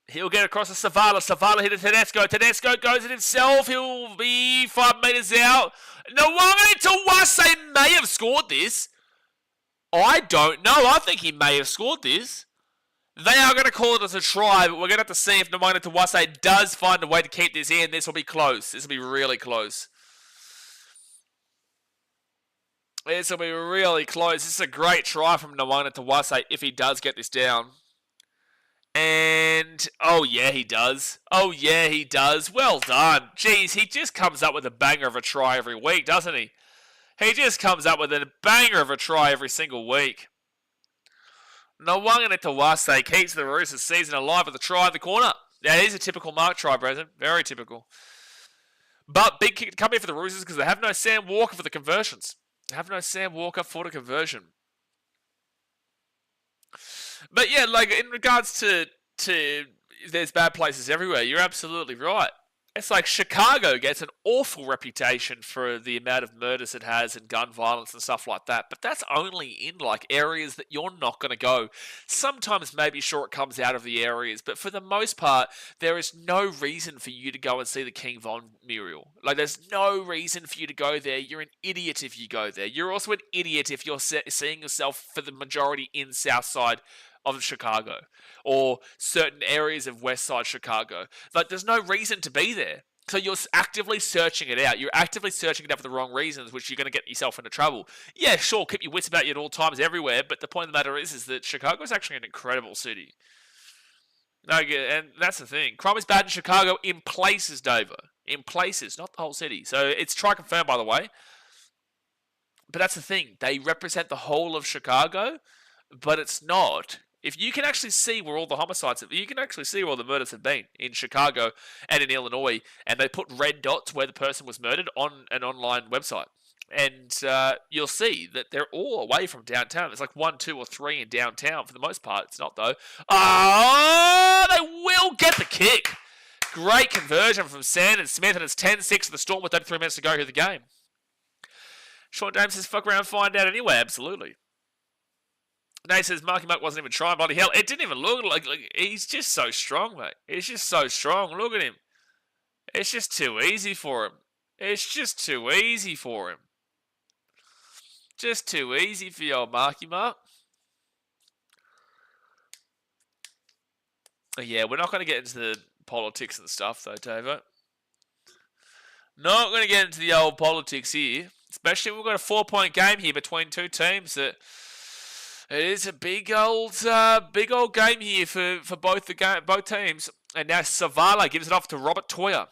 He'll get across to Savala. Savala hit to Tedesco. Tedesco goes it himself. He'll be 5 metres out. Nwanga Tawase may have scored this. I don't know. I think he may have scored this. They are going to call it as a try, but we're going to have to see if Nwanga Tawase does find a way to keep this in. This will be close. This will be really close. This will be really close. This is a great try from Nwanga Tawase if he does get this down. And, oh yeah, he does. Well done. Jeez, he just comes up with a banger of a try every week, doesn't he? He just comes up with a banger of a try every single week. Nwanga Tawase keeps the Roosters season alive with a try in the corner. That is a typical Mark try, Brendan. Very typical. But big kick to come here for the Roosters because they have no Sam Walker for the conversions. But yeah, like in regards to there's bad places everywhere, you're absolutely right. It's like Chicago gets an awful reputation for the amount of murders it has and gun violence and stuff like that. But that's only in like areas that you're not going to go. Sometimes maybe sure it comes out of the areas, but for the most part, there is no reason for you to go and see the King Von mural. Like there's no reason for you to go there. You're an idiot if you go there. You're also an idiot if you're seeing yourself for the majority in Southside of Chicago or certain areas of West Side Chicago. Like there's no reason to be there. So you're actively searching it out. You're actively searching it out for the wrong reasons, which you're going to get yourself into trouble. Yeah, sure, keep your wits about you at all times everywhere, but the point of the matter is that Chicago is actually an incredible city. No, and that's the thing. Crime is bad in Chicago in places, Dover. In places, not the whole city. So it's try confirmed, by the way. But that's the thing. They represent the whole of Chicago, but it's not. If you can actually see where all the homicides, you can actually see where all the murders have been in Chicago and in Illinois, and they put red dots where the person was murdered on an online website. And you'll see that they're all away from downtown. There's like 1, 2, or 3 in downtown for the most part. It's not, though. Oh, they will get the kick. Great conversion from Sandon Smith, and it's 10-6 to the Storm with 33 minutes to go here in the game. Sean James says, fuck around and find out anyway. Absolutely. Nate says, Marky Mark wasn't even trying. Bloody hell. It didn't even look like he's just so strong, mate. He's just so strong. Look at him. It's just too easy for him. It's just too easy for him. Just too easy for your Marky Mark. Yeah, we're not going to get into the politics and stuff, though, Tavo. Not going to get into the old politics here. Especially when we've got a 4-point game here between two teams. That it is a big old game here for both teams. And now Savala gives it off to Robert Toya.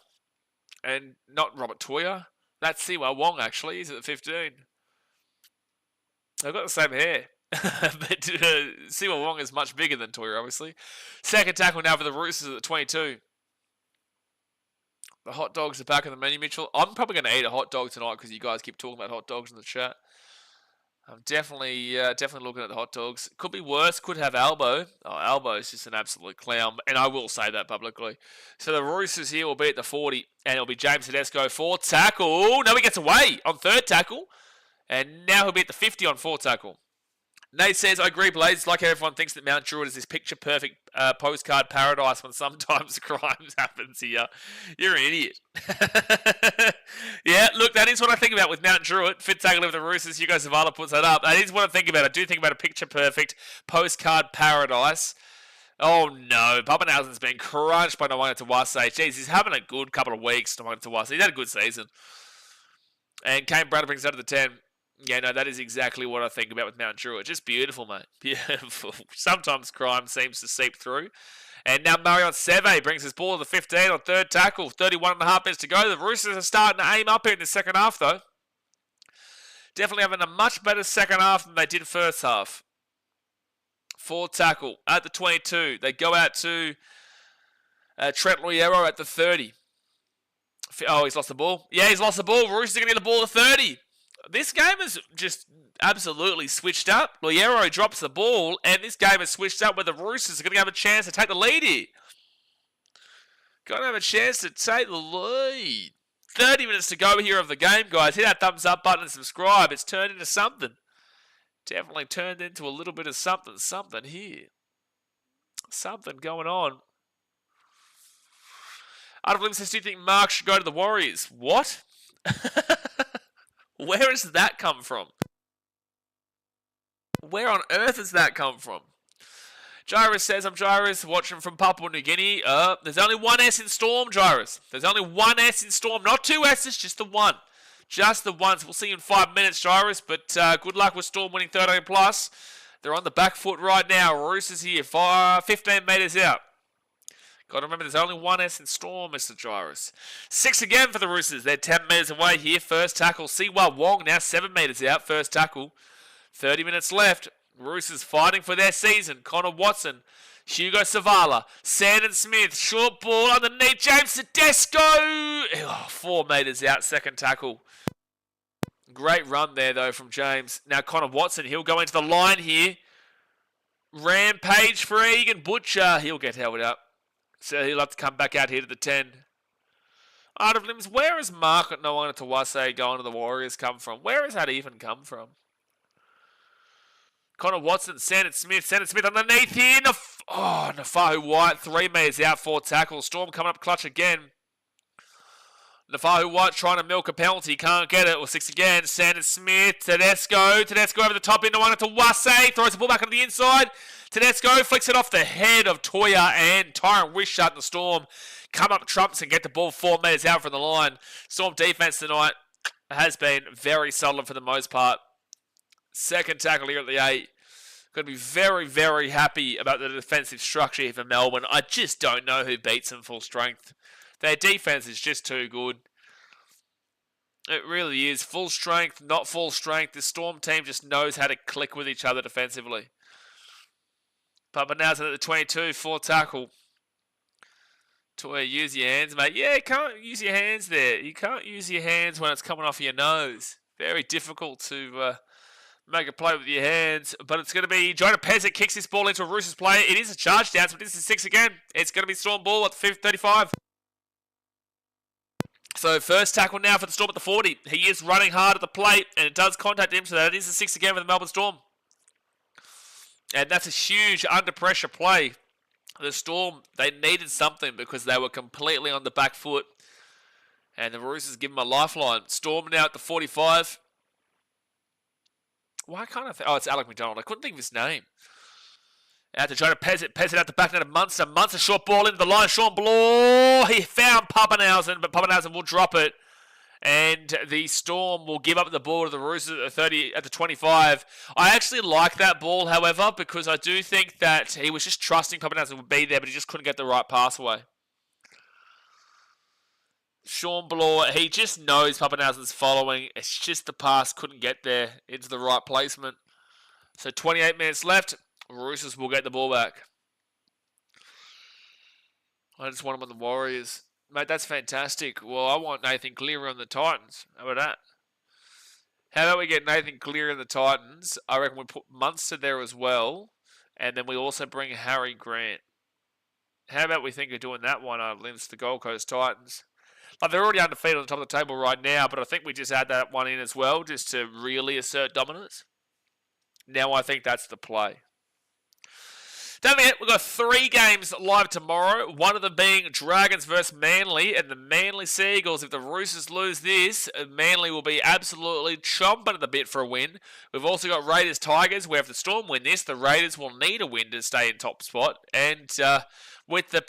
And not Robert Toya. That's Siwa Wong, actually. He's at the 15. They've got the same hair. But Siwa Wong is much bigger than Toya, obviously. Second tackle now for the Roosters at the 22. The hot dogs are back on the menu, Mitchell. I'm probably going to eat a hot dog tonight because you guys keep talking about hot dogs in the chat. I'm definitely looking at the hot dogs. Could be worse. Could have Albo. Oh, Albo is just an absolute clown. And I will say that publicly. So the Roosters here will be at the 40. And it'll be James Tedesco, 4 tackle. No, he gets away on 3rd tackle. And now he'll be at the 50 on 4 tackle. Nate says, I agree, Blaze. Like everyone thinks that Mount Druitt is this picture-perfect postcard paradise when sometimes crimes happens here. You're an idiot. Yeah, look, that is what I think about with Mount Druitt. Fit tackle over the Roosters. Hugo Zavala puts that up. That is what I think about. I do think about a picture-perfect postcard paradise. Oh, no. Pappenhausen's been crunched by Nwanga Tawase. Jeez, he's having a good couple of weeks, Nwanga Tawase. He's had a good season. And Kane Brad brings that to the 10. Yeah, no, that is exactly what I think about with Mount Druitt. Just beautiful, mate. Beautiful. Sometimes crime seems to seep through. And now Marion Seve brings his ball to the 15 on 3rd tackle. 31.5 minutes to go. The Roosters are starting to aim up here in the second half, though. Definitely having a much better second half than they did first half. 4th tackle at the 22. They go out to Trent Loiero at the 30. Oh, he's lost the ball. Yeah, he's lost the ball. Roosters are going to get the ball to 30. This game is just absolutely switched up. Loiero drops the ball, and this game is switched up where the Roosters are going to have a chance to take the lead here. Going to have a chance to take the lead. 30 minutes to go here of the game, guys. Hit that thumbs up button and subscribe. It's turned into something. Definitely turned into a little bit of something here. Something going on. Out of Lim says, do you think Mark should go to the Warriors? What? Where has that come from? Where on earth has that come from? Jairus says, I'm Jairus, watching from Papua New Guinea. There's only one S in Storm, Jairus. There's only one S in Storm. Not 2 S's, just the one. Just the one. So we'll see you in 5 minutes, Jairus. But good luck with Storm winning 13 plus. They're on the back foot right now. Roosters here, 15 metres out. Got to remember, there's only one S in Storm, Mr. Jairus. 6 again for the Roosters. They're 10 metres away here. First tackle. Siwa Wong now 7 metres out. First tackle. 30 minutes left. Roosters fighting for their season. Connor Watson. Hugo Savala. Sandon Smith. Short ball underneath. James Tedesco. 4 metres out. Second tackle. Great run there, though, from James. Now Connor Watson. He'll go into the line here. Rampage for Egan Butcher. He'll get held up. So he'll have to come back out here to the 10. Out of limbs, where has Mark Nwanga Tawase going to the Warriors come from? Where has that even come from? Connor Watson, Sandon Smith underneath here. Nafahu White, 3 metres out, 4 tackles. Storm coming up clutch again. Nafahu White trying to milk a penalty, can't get it. 6 again, Sandon Smith, Tedesco over the top into Nwanga Tawase, throws the ball back on the inside. Tedesco flicks it off the head of Toya and Tyron Wishart in the Storm. Come up trumps and get the ball 4 metres out from the line. Storm defence tonight has been very solid for the most part. Second tackle here at the 8. Going to be very, very happy about the defensive structure here for Melbourne. I just don't know who beats them full strength. Their defense is just too good. It really is. Full strength, not full strength. The Storm team just knows how to click with each other defensively. Papanau's at the 22, 4 tackle. To use your hands, mate. Yeah, you can't use your hands there. You can't use your hands when it's coming off your nose. Very difficult to make a play with your hands. But it's going to be Jonah Pezic kicks this ball into a Roosters player. It is a charge down, but this is 6 again. It's going to be Storm ball at the 35. So first tackle now for the Storm at the 40. He is running hard at the plate, and it does contact him, so that is a 6 again for the Melbourne Storm. And that's a huge under pressure play. The Storm, they needed something because they were completely on the back foot. And the Roosters give them a lifeline. Storm now at the 45. Why can't I think? Oh, it's Alec McDonald. I couldn't think of his name. Out to try to Pez it out the back net of Munster. Munster short ball into the line. Sean Bloor. He found Papenhuyzen, but Papenhuyzen will drop it. And the Storm will give up the ball to the Roosters at the 30, at the 25. I actually like that ball, however, because I do think that he was just trusting Papenhuyzen would be there, but he just couldn't get the right pass away. Sean Bloor, he just knows Papenhuyzen's following. It's just the pass couldn't get there into the right placement. So 28 minutes left. Roosters will get the ball back. I just want him on the Warriors. Mate, that's fantastic. Well, I want Nathan Cleary on the Titans. How about that? How about we get Nathan Cleary on the Titans? I reckon we put Munster there as well. And then we also bring Harry Grant. How about we think of doing that one against the Gold Coast Titans? Like, they're already undefeated on the top of the table right now, but I think we just add that one in as well, just to really assert dominance. Now I think that's the play. Don't forget, we've got 3 games live tomorrow. One of them being Dragons versus Manly and the Manly Seagulls. If the Roosters lose this, Manly will be absolutely chomping at the bit for a win. We've also got Raiders Tigers, where if the Storm win this, the Raiders will need a win to stay in top spot. And with the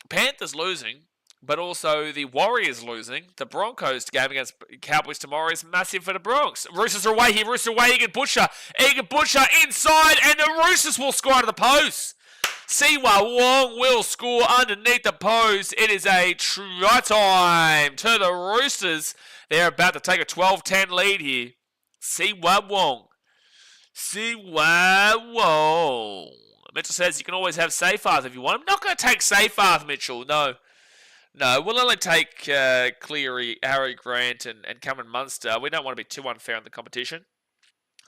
Panthers losing, but also the Warriors losing, the Broncos game against Cowboys tomorrow is massive for the Bronx. Roosters are away here. Roosters away. Egan Butcher inside, and the Roosters will score out of the post. Siwa Wong will score underneath the post. It is a try time to the Roosters. They're about to take a 12-10 lead here. Siwa Wong. Mitchell says you can always have Seyfarth if you want. I'm not going to take Seyfarth, Mitchell. No, we'll only take Cleary, Harry Grant, and Cameron Munster. We don't want to be too unfair in the competition.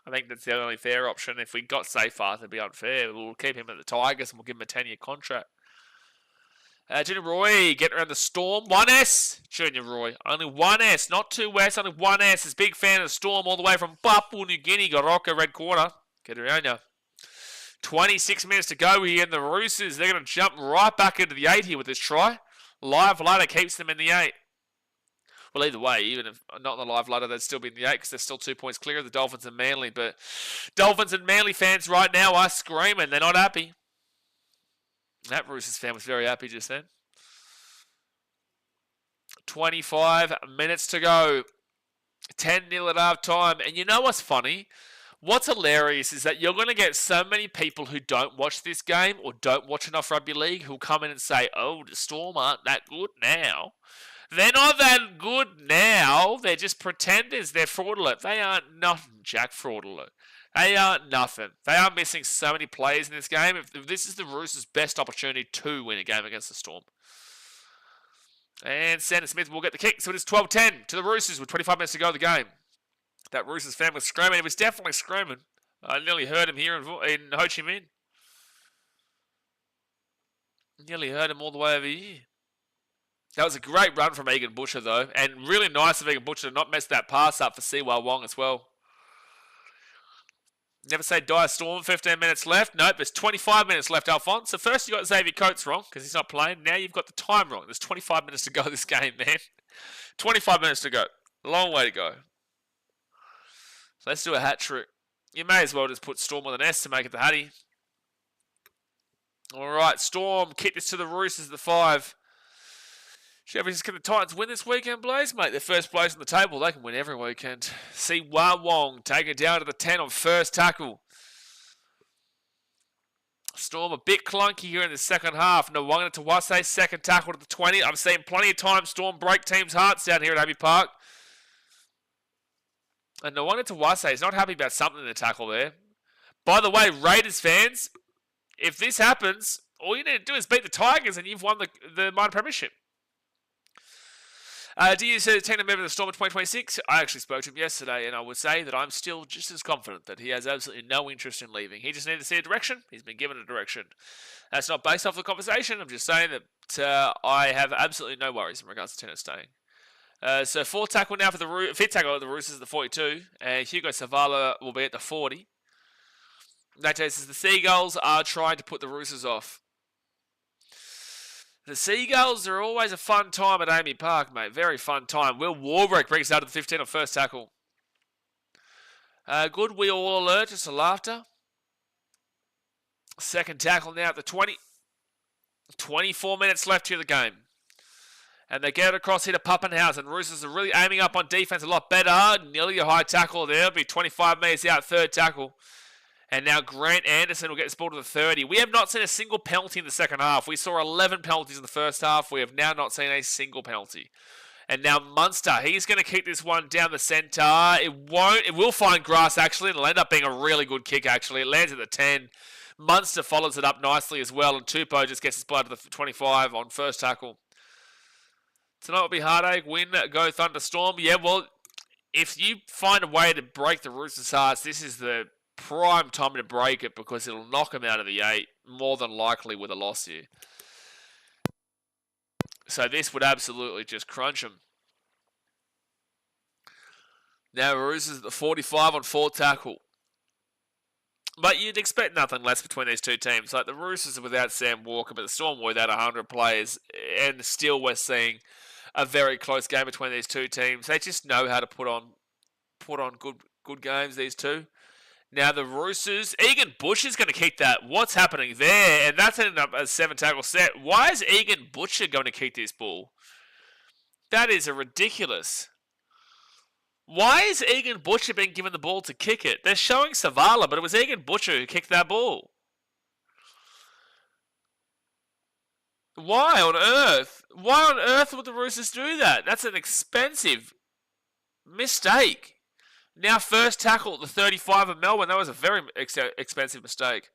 I think that's the only fair option. If we got Seyfarth, it'd be unfair. We'll keep him at the Tigers and we'll give him a 10-year contract. Junior Roy getting around the Storm. 1S. Junior Roy. Only 1S, not 2S, only 1S. Is big fan of the Storm all the way from Papua New Guinea. Goroka, red corner. Get around you. 26 minutes to go here in the Roosters. They're going to jump right back into the 8 here with this try. Live ladder keeps them in the 8. Well, either way, even if not in the live ladder, they'd still be in the 8 because they're still 2 points clear of the Dolphins and Manly. But Dolphins and Manly fans right now are screaming. They're not happy. That Roosters fan was very happy just then. 25 minutes to go. 10-0 at half time. And you know what's funny? What's hilarious is that you're going to get so many people who don't watch this game or don't watch enough rugby league who'll come in and say, oh, the Storm aren't that good now. They're not that good now. They're just pretenders. They're fraudulent. They aren't nothing, Jack, fraudulent. They aren't nothing. They are missing so many players in this game. If this is the Roosters' best opportunity to win a game against the Storm. And Sandon Smith will get the kick. So it is 12-10 to the Roosters with 25 minutes to go of the game. That Roosters fan was screaming. He was definitely screaming. I nearly heard him here in Ho Chi Minh. Nearly heard him all the way over here. That was a great run from Egan Butcher, though. And really nice of Egan Butcher to not mess that pass up for Siwa Wong as well. Never say die Storm. 15 minutes left. Nope, there's 25 minutes left, Alphonse. So first you got Xavier Coates wrong because he's not playing. Now you've got the time wrong. There's 25 minutes to go this game, man. 25 minutes to go. Long way to go. So let's do a hat trick. You may as well just put Storm with an S to make it the Hattie. Alright, Storm kick this to the Roosters at the 5. Can the Titans win this weekend, Blaze? Mate, they're first place on the table. They can win every weekend. See Wong take it down to the 10 on first tackle. Storm a bit clunky here in the second half. Nwanga to Wase, second tackle to the 20. I've seen plenty of times Storm break teams' hearts down here at Amy Park. And Nwanga to Wase is not happy about something in the tackle there. By the way, Raiders fans, if this happens, all you need to do is beat the Tigers and you've won the minor premiership. Do you see the team member of the Storm in 2026? I actually spoke to him yesterday, and I would say that I'm still just as confident that he has absolutely no interest in leaving. He just needed to see a direction. He's been given a direction. That's not based off the conversation. I'm just saying that I have absolutely no worries in regards to tennis staying. So fourth tackle now for the fifth tackle at the Roosters at the 42, and Hugo Savala will be at the 40. That says the Seagulls are trying to put the Roosters off. The Seagulls are always a fun time at Amy Park, mate. Very fun time. Will Warbrick brings out to the 15 on first tackle. Good wheel alert, just a laughter. Second tackle now at the 20. 24 minutes left here in the game. And they get it across here to Pappenhausen. Roosters are really aiming up on defense a lot better. Nearly a high tackle there. It'll be 25 metres out, third tackle. And now Grant Anderson will get this ball to the 30. We have not seen a single penalty in the second half. We saw 11 penalties in the first half. We have now not seen a single penalty. And now Munster, he's going to kick this one down the centre. It will find grass, actually. It'll end up being a really good kick, actually. It lands at the 10. Munster follows it up nicely as well. And Tupou just gets his blood to the 25 on first tackle. Tonight will be heartache. Win, go Thunderstorm. Yeah, well, if you find a way to break the Roosters' hearts, this is the prime time to break it because it'll knock them out of the 8, more than likely with a loss here. So this would absolutely just crunch them. Now Roosters at the 45 on fourth tackle. But you'd expect nothing less between these two teams. Like the Roosters are without Sam Walker, but the Storm were without 100 players, and still we're seeing a very close game between these two teams. They just know how to put on good games, these two. Now the Roosters, Egan Bush is going to kick that. What's happening there? And that's ended up a 7-tackle set. Why is Egan Butcher going to kick this ball? That is ridiculous. Why is Egan Butcher being given the ball to kick it? They're showing Savala, but it was Egan Butcher who kicked that ball. Why on earth? Why on earth would the Roosters do that? That's an expensive mistake. Now first tackle at the 35 of Melbourne. That was a very expensive mistake.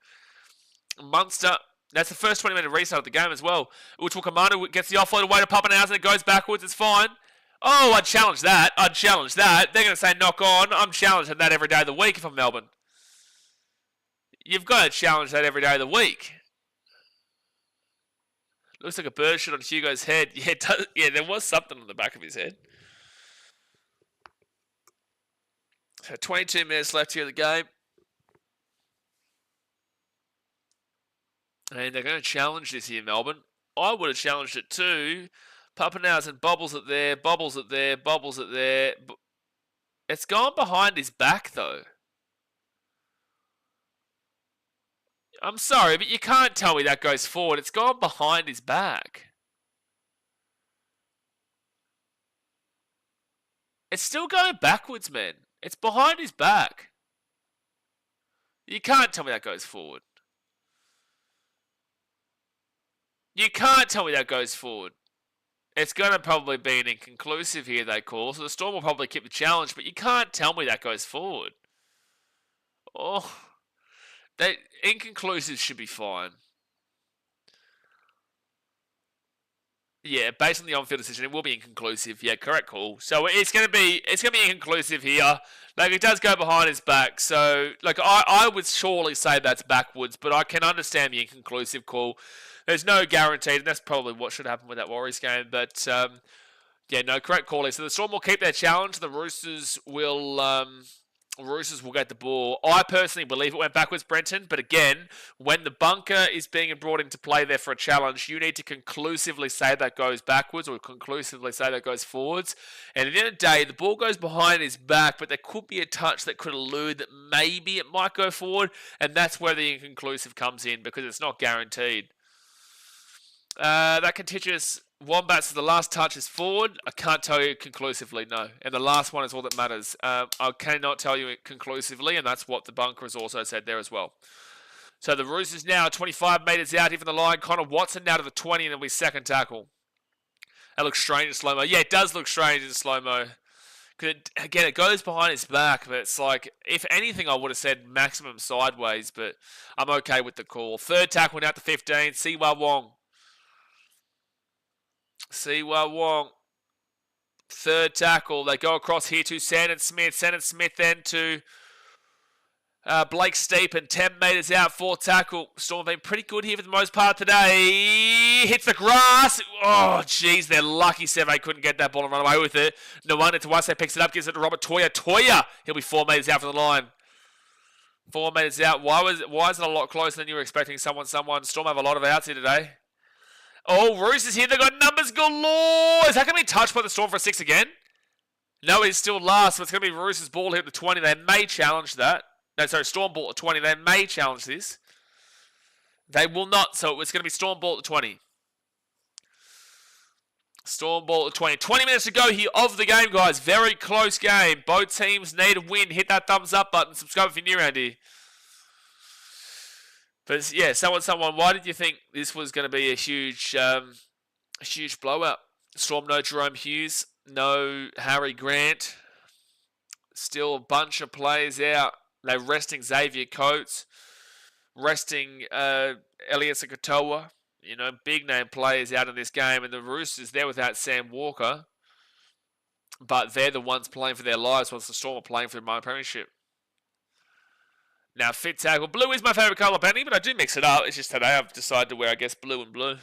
Munster, that's the first 20-minute restart of the game as well. Which will Commander gets the offload away to Pappenhausen. It goes backwards. It's fine. Oh, I'd challenge that. They're going to say knock on. I'm challenging that every day of the week if I'm Melbourne. You've got to challenge that every day of the week. Looks like a bird shot on Hugo's head. Yeah, there was something on the back of his head. So 22 minutes left here in the game. And they're going to challenge this here, Melbourne. I would have challenged it too. Pappenhausen bobbles it there. It's gone behind his back, though. I'm sorry, but you can't tell me that goes forward. It's gone behind his back. It's still going backwards, man. It's behind his back. You can't tell me that goes forward. You can't tell me that goes forward. It's going to probably be an inconclusive here, they call. So the Storm will probably keep the challenge, but you can't tell me that goes forward. Oh, inconclusive should be fine. Yeah, based on the on-field decision, it will be inconclusive. Yeah, correct call. So it's going to be inconclusive here. Like, it does go behind his back. So, like, I would surely say that's backwards, but I can understand the inconclusive call. There's no guarantee, and that's probably what should happen with that Warriors game. But, yeah, no, correct call. So the Storm will keep their challenge. The Roosters will get the ball. I personally believe it went backwards, Brenton. But again, when the bunker is being brought into play there for a challenge, you need to conclusively say that goes backwards or conclusively say that goes forwards. And at the end of the day, the ball goes behind his back, but there could be a touch that could allude that maybe it might go forward. And that's where the inconclusive comes in because it's not guaranteed. That contiguous Wombats, the last touch is forward. I can't tell you conclusively, no. And the last one is all that matters. I cannot tell you it conclusively, and that's what the bunker has also said there as well. So the Roosters now 25 metres out here from the line. Connor Watson now to the 20, and then we second tackle. That looks strange in slow-mo. Yeah, it does look strange in slow-mo. Because, again, it goes behind his back, but it's like, if anything, I would have said maximum sideways, but I'm okay with the call. Third tackle now to 15, Siwa Wong. Siwa Wong. Third tackle. They go across here to Sandon Smith. Sandon Smith then to Blake Steepen. 10 metres out. Fourth tackle. Storm have been pretty good here for the most part today. Hits the grass. Oh, jeez. They're lucky Seve couldn't get that ball and run away with it. No one into Wase picks it up. Gives it to Robert Toya. Toya. He'll be 4 metres out from the line. 4 metres out. Why is it a lot closer than you were expecting? Someone. Storm have a lot of outs here today. Oh, Roosters here. They've got numbers galore. Is that going to be touched by the Storm for a 6 again? No, it's still last. So it's going to be Roosters' ball here at the 20. They may challenge that. No, sorry, Storm ball at 20. They may challenge this. They will not. So it's going to be Storm ball at 20. Storm ball at 20. 20 minutes to go here of the game, guys. Very close game. Both teams need a win. Hit that thumbs up button. Subscribe if you're new around here. But yeah, someone, why did you think this was going to be a huge blowout? Storm, no Jerome Hughes, no Harry Grant. Still a bunch of players out. They're resting Xavier Coates, resting Elias Katoa. You know, big name players out in this game. And the Roosters, they're without Sam Walker. But they're the ones playing for their lives whilst the Storm are playing for the minor premiership. Now, fit tackle. Blue is my favourite colour, Benny, but I do mix it up. It's just today I've decided to wear, I guess, blue and blue.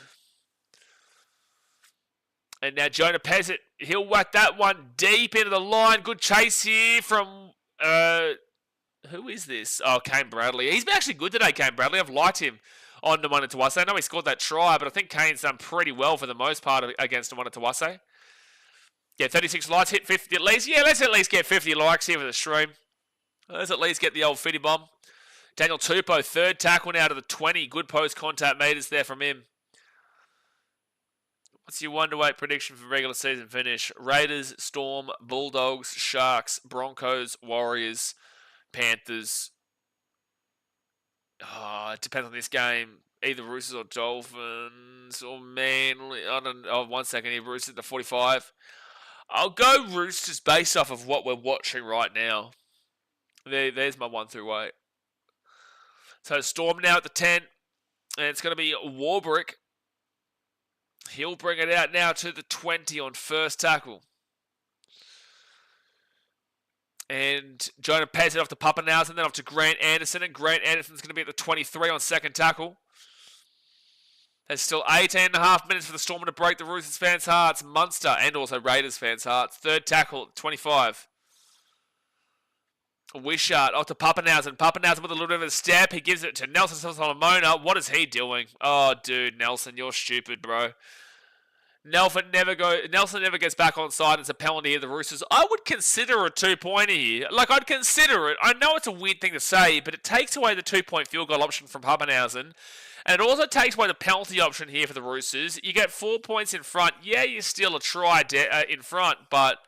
And now Jonah Pezzett, he'll whack that one deep into the line. Good chase here from, who is this? Oh, Kane Bradley. He's been actually good today, Kane Bradley. I've liked him on Namana Tawase. I know he scored that try, but I think Kane's done pretty well for the most part against Namana Tawase. Yeah, 36 likes, hit 50 at least. Yeah, let's at least get 50 likes here for the stream. Let's at least get the old fitty bomb. Daniel Tupou, third tackle now to the 20. Good post-contact meters there from him. What's your 1-8 prediction for regular season finish? Raiders, Storm, Bulldogs, Sharks, Broncos, Warriors, Panthers. Oh, it depends on this game. Either Roosters or Dolphins or Manly. I don't know. Oh, 1 second here. Roosters at the 45. I'll go Roosters based off of what we're watching right now. There's my 1-8. So Storm now at the 10. And it's going to be Warbrick. He'll bring it out now to the 20 on first tackle. And Jonah Pezzett off to Pappenhausen, then off to Grant Anderson. And Grant Anderson's going to be at the 23 on second tackle. There's still 18.5 minutes for the Storm to break the Roosters fans' hearts. Munster and also Raiders fans' hearts. Third tackle at 25. Wishart off to Pappenhausen. Pappenhausen with a little bit of a step. He gives it to Nelson Solomona. What is he doing? Oh, dude, Nelson, you're stupid, bro. Nelson never gets back on side. It's a penalty of the Roosters. I would consider a 2-pointer here. Like, I'd consider it. I know it's a weird thing to say, but it takes away the 2-point field goal option from Pappenhausen. And it also takes away the penalty option here for the Roosters. You get 4 points in front. Yeah, you steal a try in front, but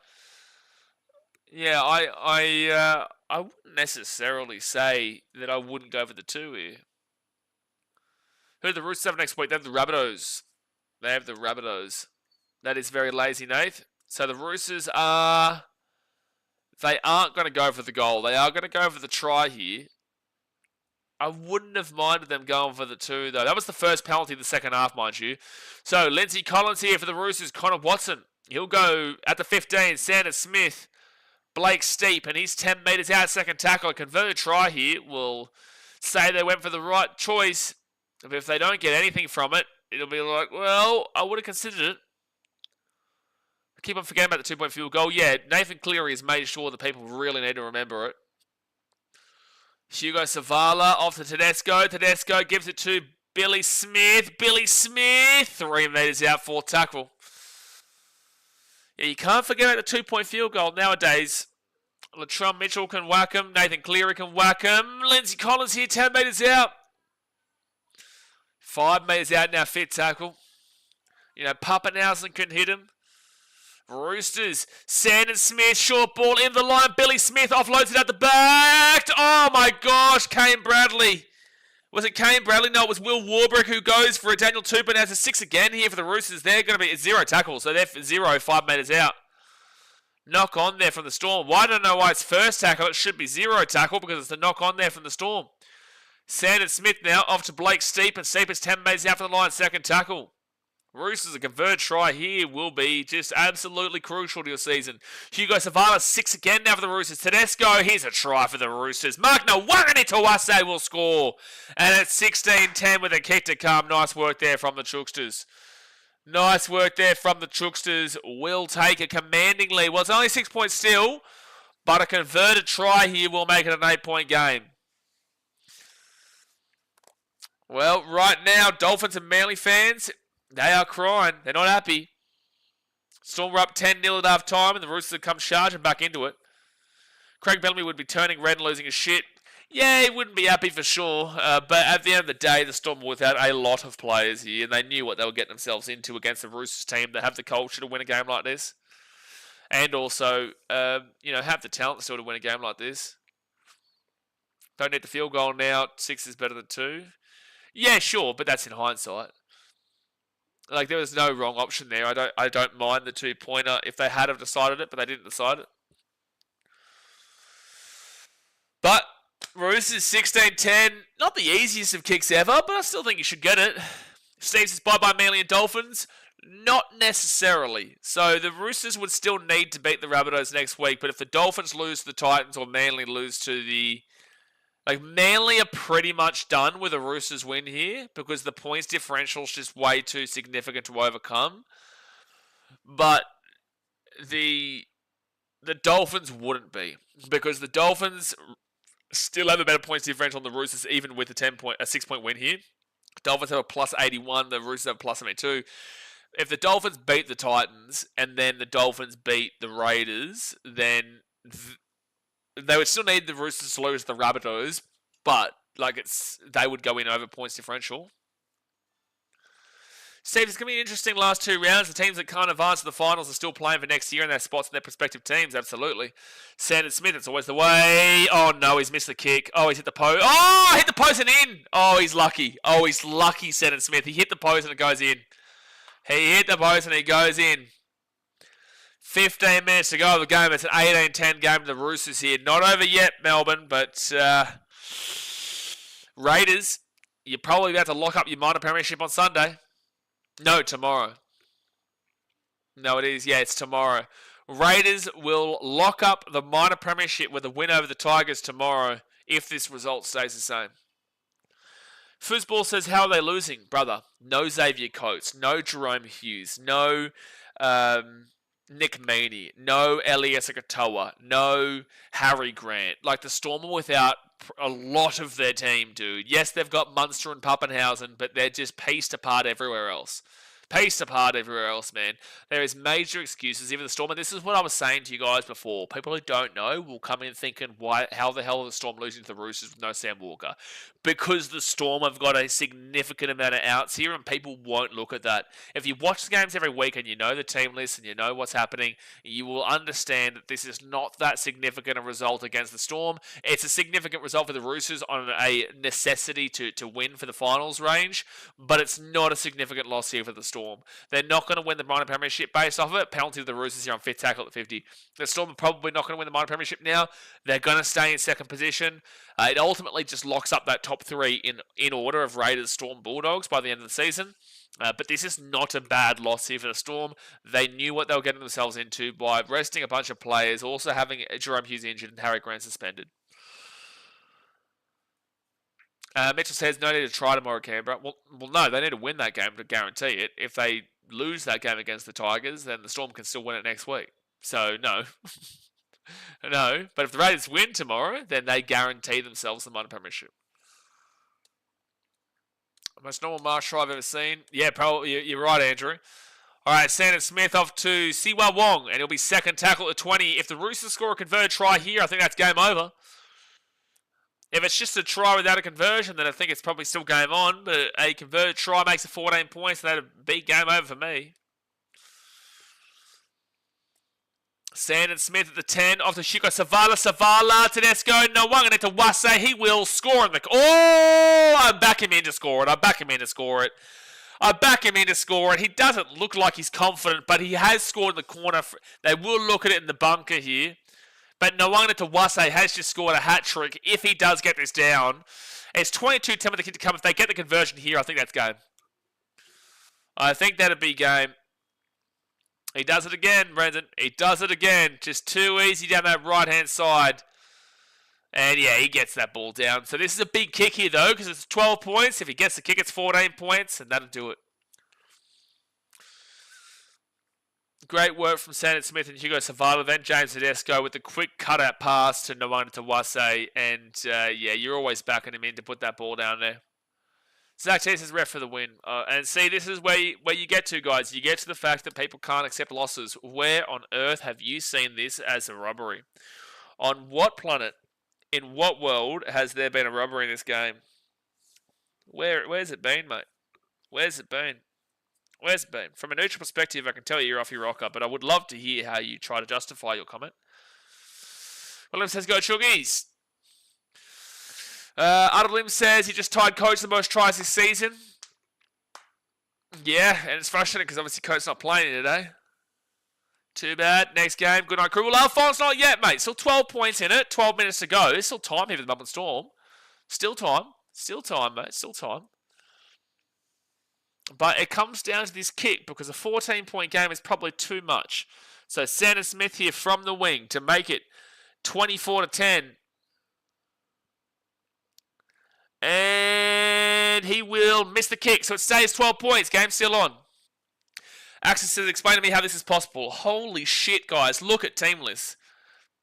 yeah, I wouldn't necessarily say that I wouldn't go for the 2 here. Who do the Roosters have next week? They have the Rabbitohs. That is very lazy, Nath. So the Roosters they aren't going to go for the goal. They are going to go for the try here. I wouldn't have minded them going for the 2, though. That was the first penalty of the second half, mind you. So Lindsay Collins here for the Roosters. Connor Watson. He'll go at the 15. Sanders Smith. Blake Steep, and he's 10 metres out, second tackle. A converted try here will say they went for the right choice. But if they don't get anything from it, it'll be like, well, I would have considered it. I keep on forgetting about the 2-point field goal. Yeah, Nathan Cleary has made sure that people really need to remember it. Hugo Savala off to Tedesco. Tedesco gives it to Billy Smith. Billy Smith, 3 metres out, fourth tackle. Yeah, you can't forget about the 2-point field goal nowadays. Latrell Mitchell can whack him. Nathan Cleary can whack him. Lindsay Collins here, 10 metres out. 5 metres out now, fit tackle. You know, Pappenhausen can hit him. Roosters, Sandon Smith, short ball in the line. Billy Smith offloads it at the back. Oh my gosh, Kane Bradley Was it Kane Bradley? No, it was Will Warbrick who goes for a Daniel Tupin. Has a 6 again here for the Roosters. They're going to be 0 tackles, so they're 0, 5 metres out. Knock on there from the Storm. Well, I don't know why it's first tackle. It should be 0 tackle because it's the knock on there from the Storm. Sandon Smith now off to Blake Steep, and Steep is 10 metres out from the line, second tackle. Roosters, a converted try here will be just absolutely crucial to your season. Hugo Savala, 6 again now for the Roosters. Tedesco, here's a try for the Roosters. Mark Nawangani Tawase will score. And it's 16-10 with a kick to come. Nice work there from the Chooksters. Nice work there from the Chooksters. Will take a commanding lead. Well, it's only 6 points still, but a converted try here will make it an 8-point game. Well, right now, Dolphins and Manly fans, they are crying. They're not happy. Storm were up 10-0 at half time, and the Roosters have come charging back into it. Craig Bellamy would be turning red and losing his shit. Yeah, he wouldn't be happy for sure. But at the end of the day, the Storm were without a lot of players here, and they knew what they were getting themselves into against the Roosters team that have the culture to win a game like this. And also, have the talent still to win a game like this. Don't need the field goal now. 6 is better than 2. Yeah, sure, but that's in hindsight. Like, there was no wrong option there. I don't mind the 2-pointer if they had have decided it, but they didn't decide it. But Roosters 16-10, not the easiest of kicks ever, but I still think you should get it. Steve's is bye-bye Manly and Dolphins. Not necessarily. So the Roosters would still need to beat the Rabbitohs next week, but if the Dolphins lose to the Titans or Manly lose to the... Like, Manly are pretty much done with a Roosters win here because the points differential is just way too significant to overcome. But the Dolphins wouldn't be because the Dolphins still have a better points differential than the Roosters even with a 6-point win here. Dolphins have a plus 81, the Roosters have a plus 72. If the Dolphins beat the Titans and then the Dolphins beat the Raiders, then... They would still need the Roosters to lose the Rabbitohs, but they would go in over points differential. Steve, it's going to be an interesting last 2 rounds. The teams that can't advance to the finals are still playing for next year and their spots in their prospective teams, absolutely. Sandon Smith, it's always the way. Oh no, he's missed the kick. Oh, he's hit the post. Oh, hit the post and in. Oh, he's lucky. Oh, he's lucky, Sandon Smith. He hit the post and it goes in. He hit the post and it goes in. 15 minutes to go of the game. It's an 18-10 game to the Roosters here. Not over yet, Melbourne, but Raiders, you're probably about to lock up your minor premiership on Sunday. No, tomorrow. No, it is. Yeah, it's tomorrow. Raiders will lock up the minor premiership with a win over the Tigers tomorrow if this result stays the same. Foosball says, how are they losing? Brother, no Xavier Coates, no Jerome Hughes, no... Nick Meaney, no Elias Katoa, no Harry Grant. Like, the Storm are without a lot of their team, dude. Yes, they've got Munster and Pappenhausen, but they're just pieced apart everywhere else. Pieced apart everywhere else, man. There is major excuses. Even the Storm, and this is what I was saying to you guys before. People who don't know will come in thinking, how the hell are the Storm losing to the Roosters with no Sam Walker? Because the Storm have got a significant amount of outs here, and people won't look at that. If you watch the games every week and you know the team list and you know what's happening, you will understand that this is not that significant a result against the Storm. It's a significant result for the Roosters on a necessity to win for the finals range, but it's not a significant loss here for the Storm. They're not going to win the minor premiership based off of it. Penalty to the Roosters here on 5th tackle at 50. The Storm are probably not going to win the minor premiership now. They're going to stay in second position. It ultimately just locks up that top 3 in order of Raiders, Storm, Bulldogs by the end of the season. But this is not a bad loss here for the Storm. They knew what they were getting themselves into by resting a bunch of players, also having Jerome Hughes injured and Harry Grant suspended. Mitchell says, no need to try tomorrow, Canberra. Well, no, they need to win that game to guarantee it. If they lose that game against the Tigers, then the Storm can still win it next week. So, no. No. But if the Raiders win tomorrow, then they guarantee themselves the minor premiership. Most normal marsh try I've ever seen. Yeah, probably. You're right, Andrew. All right, Sandon Smith off to Siwa Wong, and he'll be second tackle at 20. If the Roosters score a converted try here, I think that's game over. If it's just a try without a conversion, then I think it's probably still game on. But a converted try makes it 14 points. That'd be game over for me. Sandon Smith at the 10. Off to Hugo Savala. Savala. Tedesco. Nwanga to Wase. He will score in the... Oh! I back him in to score it. I back him in to score it. He doesn't look like he's confident, but he has scored in the corner. They will look at it in the bunker here. But Nwanga to Wase has just scored a hat-trick. If he does get this down, it's 22-10 with the kick to come. If they get the conversion here, I think that's game. I think that'd be game. He does it again, Brendan. He does it again. Just too easy down that right-hand side. And yeah, he gets that ball down. So this is a big kick here, though, because it's 12 points. If he gets the kick, it's 14 points, and that'll do it. Great work from Sandon Smith and Hugo Savala. Then James Tedesco with the quick cutout pass to Nwanga to Wase. And yeah, you're always backing him in to put that ball down there. Zach T says ref for the win. And see, this is where you get to, guys. You get to the fact that people can't accept losses. Where on earth have you seen this as a robbery? On what planet, in what world has there been a robbery in this game? Where's it been, mate? Where's it been? From a neutral perspective, I can tell you you're off your rocker, but I would love to hear how you try to justify your comment. William says, go Chuggies. Lim says he just tied Coach the most tries this season. Yeah, and it's frustrating because obviously Coach's not playing today. Too bad. Next game. Good night, crew. Well, Alphonse not yet, mate. Still 12 points in it. 12 minutes to go. There's still time here for the Melbourne Storm. Still time, mate. Still time. But it comes down to this kick because a 14-point game is probably too much. So Sandon Smith here from the wing to make it 24-10. And he will miss the kick. So it stays 12 points. Game still on. Axis says, explain to me how this is possible. Holy shit, guys. Look at team lists.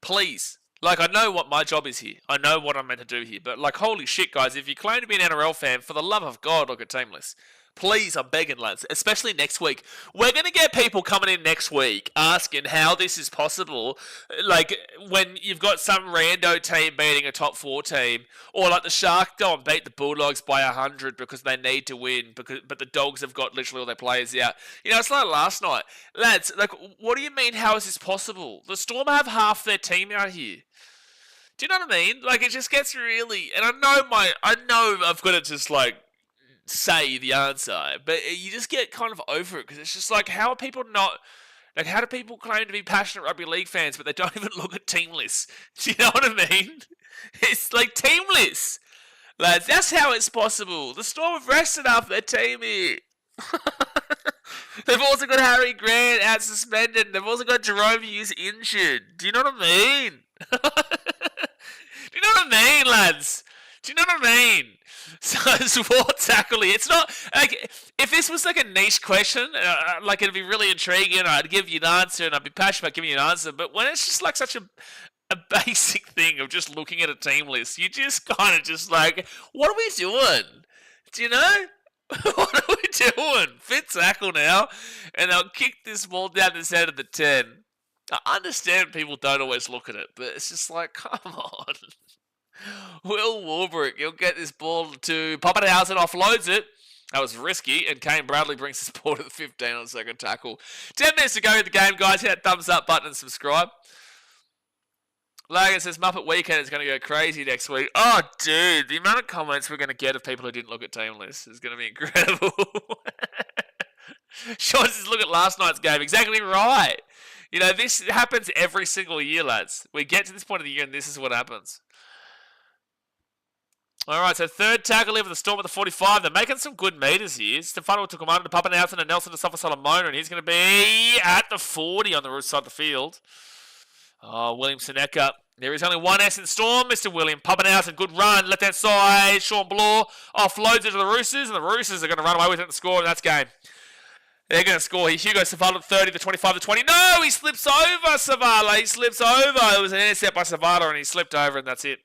Please. Like, I know what my job is here. I know what I'm meant to do here. But, like, holy shit, guys. If you claim to be an NRL fan, for the love of God, look at team lists. Please, I'm begging, lads, especially next week. We're going to get people coming in next week asking how this is possible. Like, when you've got some rando team beating a top 4 team, or like the Sharks go and beat the Bulldogs by 100 because they need to win, but the Dogs have got literally all their players out. You know, it's like last night. Lads, like, what do you mean, how is this possible? The Storm have half their team out here. Do you know what I mean? Like, it just gets really... And I know I've got to just, like, say the answer, but you just get kind of over it because it's just like, how are people not... Like, how do people claim to be passionate rugby league fans, but they don't even look at team lists? Do you know what I mean? It's like team lists. Lads, that's how it's possible. The Storm have rested half their team here. They've also got Harry Grant out suspended. They've also got Jerome Hughes injured. Do you know what I mean? Do you know what I mean, lads? Do you know what I mean? So it's war tackling. It's not like if this was like a niche question, like it'd be really intriguing. And I'd give you an answer, and I'd be passionate about giving you an answer. But when it's just like such a basic thing of just looking at a team list, you just kind of just like, what are we doing? Do you know? What are we doing? Fit tackle now, and they'll kick this ball down the center of the 10. I understand people don't always look at it, but it's just like, come on. Will Warbrick, he'll get this ball to Pappenhausen, offloads it. That was risky, and Kane Bradley brings his ball to the 15 on the second tackle. 10 minutes to go in the game, guys. Hit that thumbs up button and subscribe. Logan says, Muppet Weekend is going to go crazy next week. Oh, dude, the amount of comments we're going to get of people who didn't look at team lists is going to be incredible. Sean says, look at last night's game. Exactly right. You know, this happens every single year, lads. We get to this point of the year, and this is what happens. All right, so third tackle here for the Storm at the 45. They're making some good meters here. Stefano took him under to Pappenhausen and Nelson to Safa Solomona, and he's going to be at the 40 on the Roosters side of the field. Oh, William Seneca. There is only one S in Storm, Mr. William Pappenhausen. Good run, left-hand side. Sean Bloor offloads it to the Roosters, and the Roosters are going to run away with it and score, and that's game. They're going to score here. Hugo Savala at 30, the 25, the 20. No, he slips over, Savala. He slips over. It was an intercept by Savala, and he slipped over, and that's it.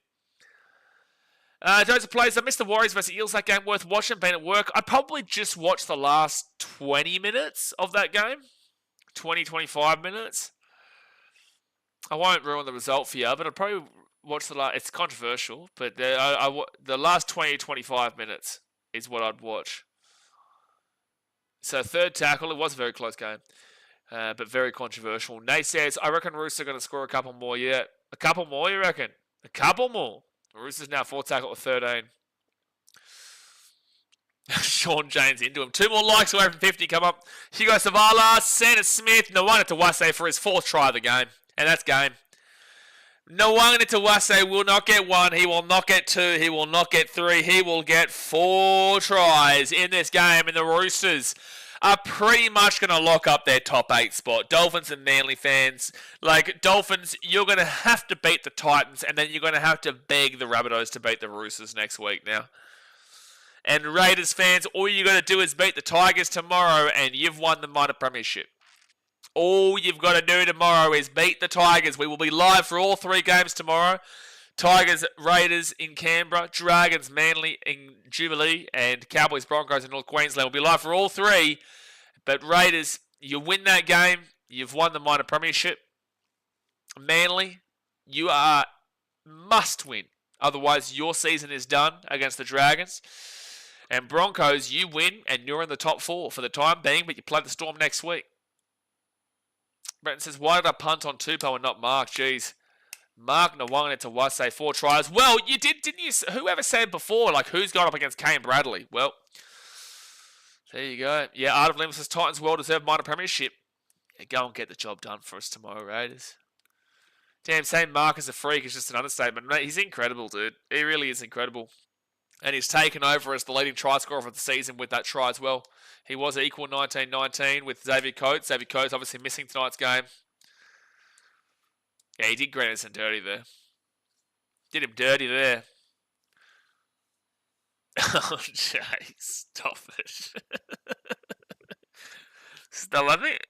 Joseph plays. I missed the Warriors versus Eels. That game worth watching. Been at work. I probably just watched the last 20 minutes of that game. 20, 25 minutes. I won't ruin the result for you, but I'd probably watch the last... It's controversial, but the last 20, 25 minutes is what I'd watch. So third tackle. It was a very close game. but very controversial. Nate says, I reckon Roosters are going to score a couple more yet. A couple more, you reckon? A couple more. Roosters now 4 tackle to 13. Sean James into him. 2 more likes away from 50 come up. Hugo Savala, Santa Smith, Nwanga Tawase for his 4th try of the game. And that's game. Nwanga Tawase will not get 1. He will not get 2. He will not get 3. He will get 4 tries in this game. And the Roosters are pretty much going to lock up their top 8 spot. Dolphins and Manly fans. Like, Dolphins, you're going to have to beat the Titans. And then you're going to have to beg the Rabbitohs to beat the Roosters next week now. And Raiders fans, all you got to do is beat the Tigers tomorrow and you've won the minor premiership. All you've got to do tomorrow is beat the Tigers. We will be live for all 3 games tomorrow. Tigers, Raiders in Canberra, Dragons, Manly in Jubilee, and Cowboys, Broncos in North Queensland. We'll be live for all 3. But Raiders, you win that game, you've won the minor premiership. Manly, you are must win. Otherwise, your season is done against the Dragons. And Broncos, you win and you're in the top 4 for the time being, but you play the Storm next week. Brenton says, why did I punt on Tupou and not Mark? Jeez. Mark Nwanga Tawase 4 tries. Well, you did, didn't you? Whoever said before, like, who's gone up against Kane Bradley? Well, there you go. Yeah, Art of Lim says, Titans well-deserved minor premiership. Yeah, go and get the job done for us tomorrow, Raiders. Damn, saying Mark is a freak is just an understatement. Mate, he's incredible, dude. He really is incredible. And he's taken over as the leading try scorer of the season with that try as well. He was equal 19-19 with Xavier Coates. Xavier Coates obviously missing tonight's game. Yeah, he did Granderson dirty there. Did him dirty there. Oh, Jay, stop it. Stop, I think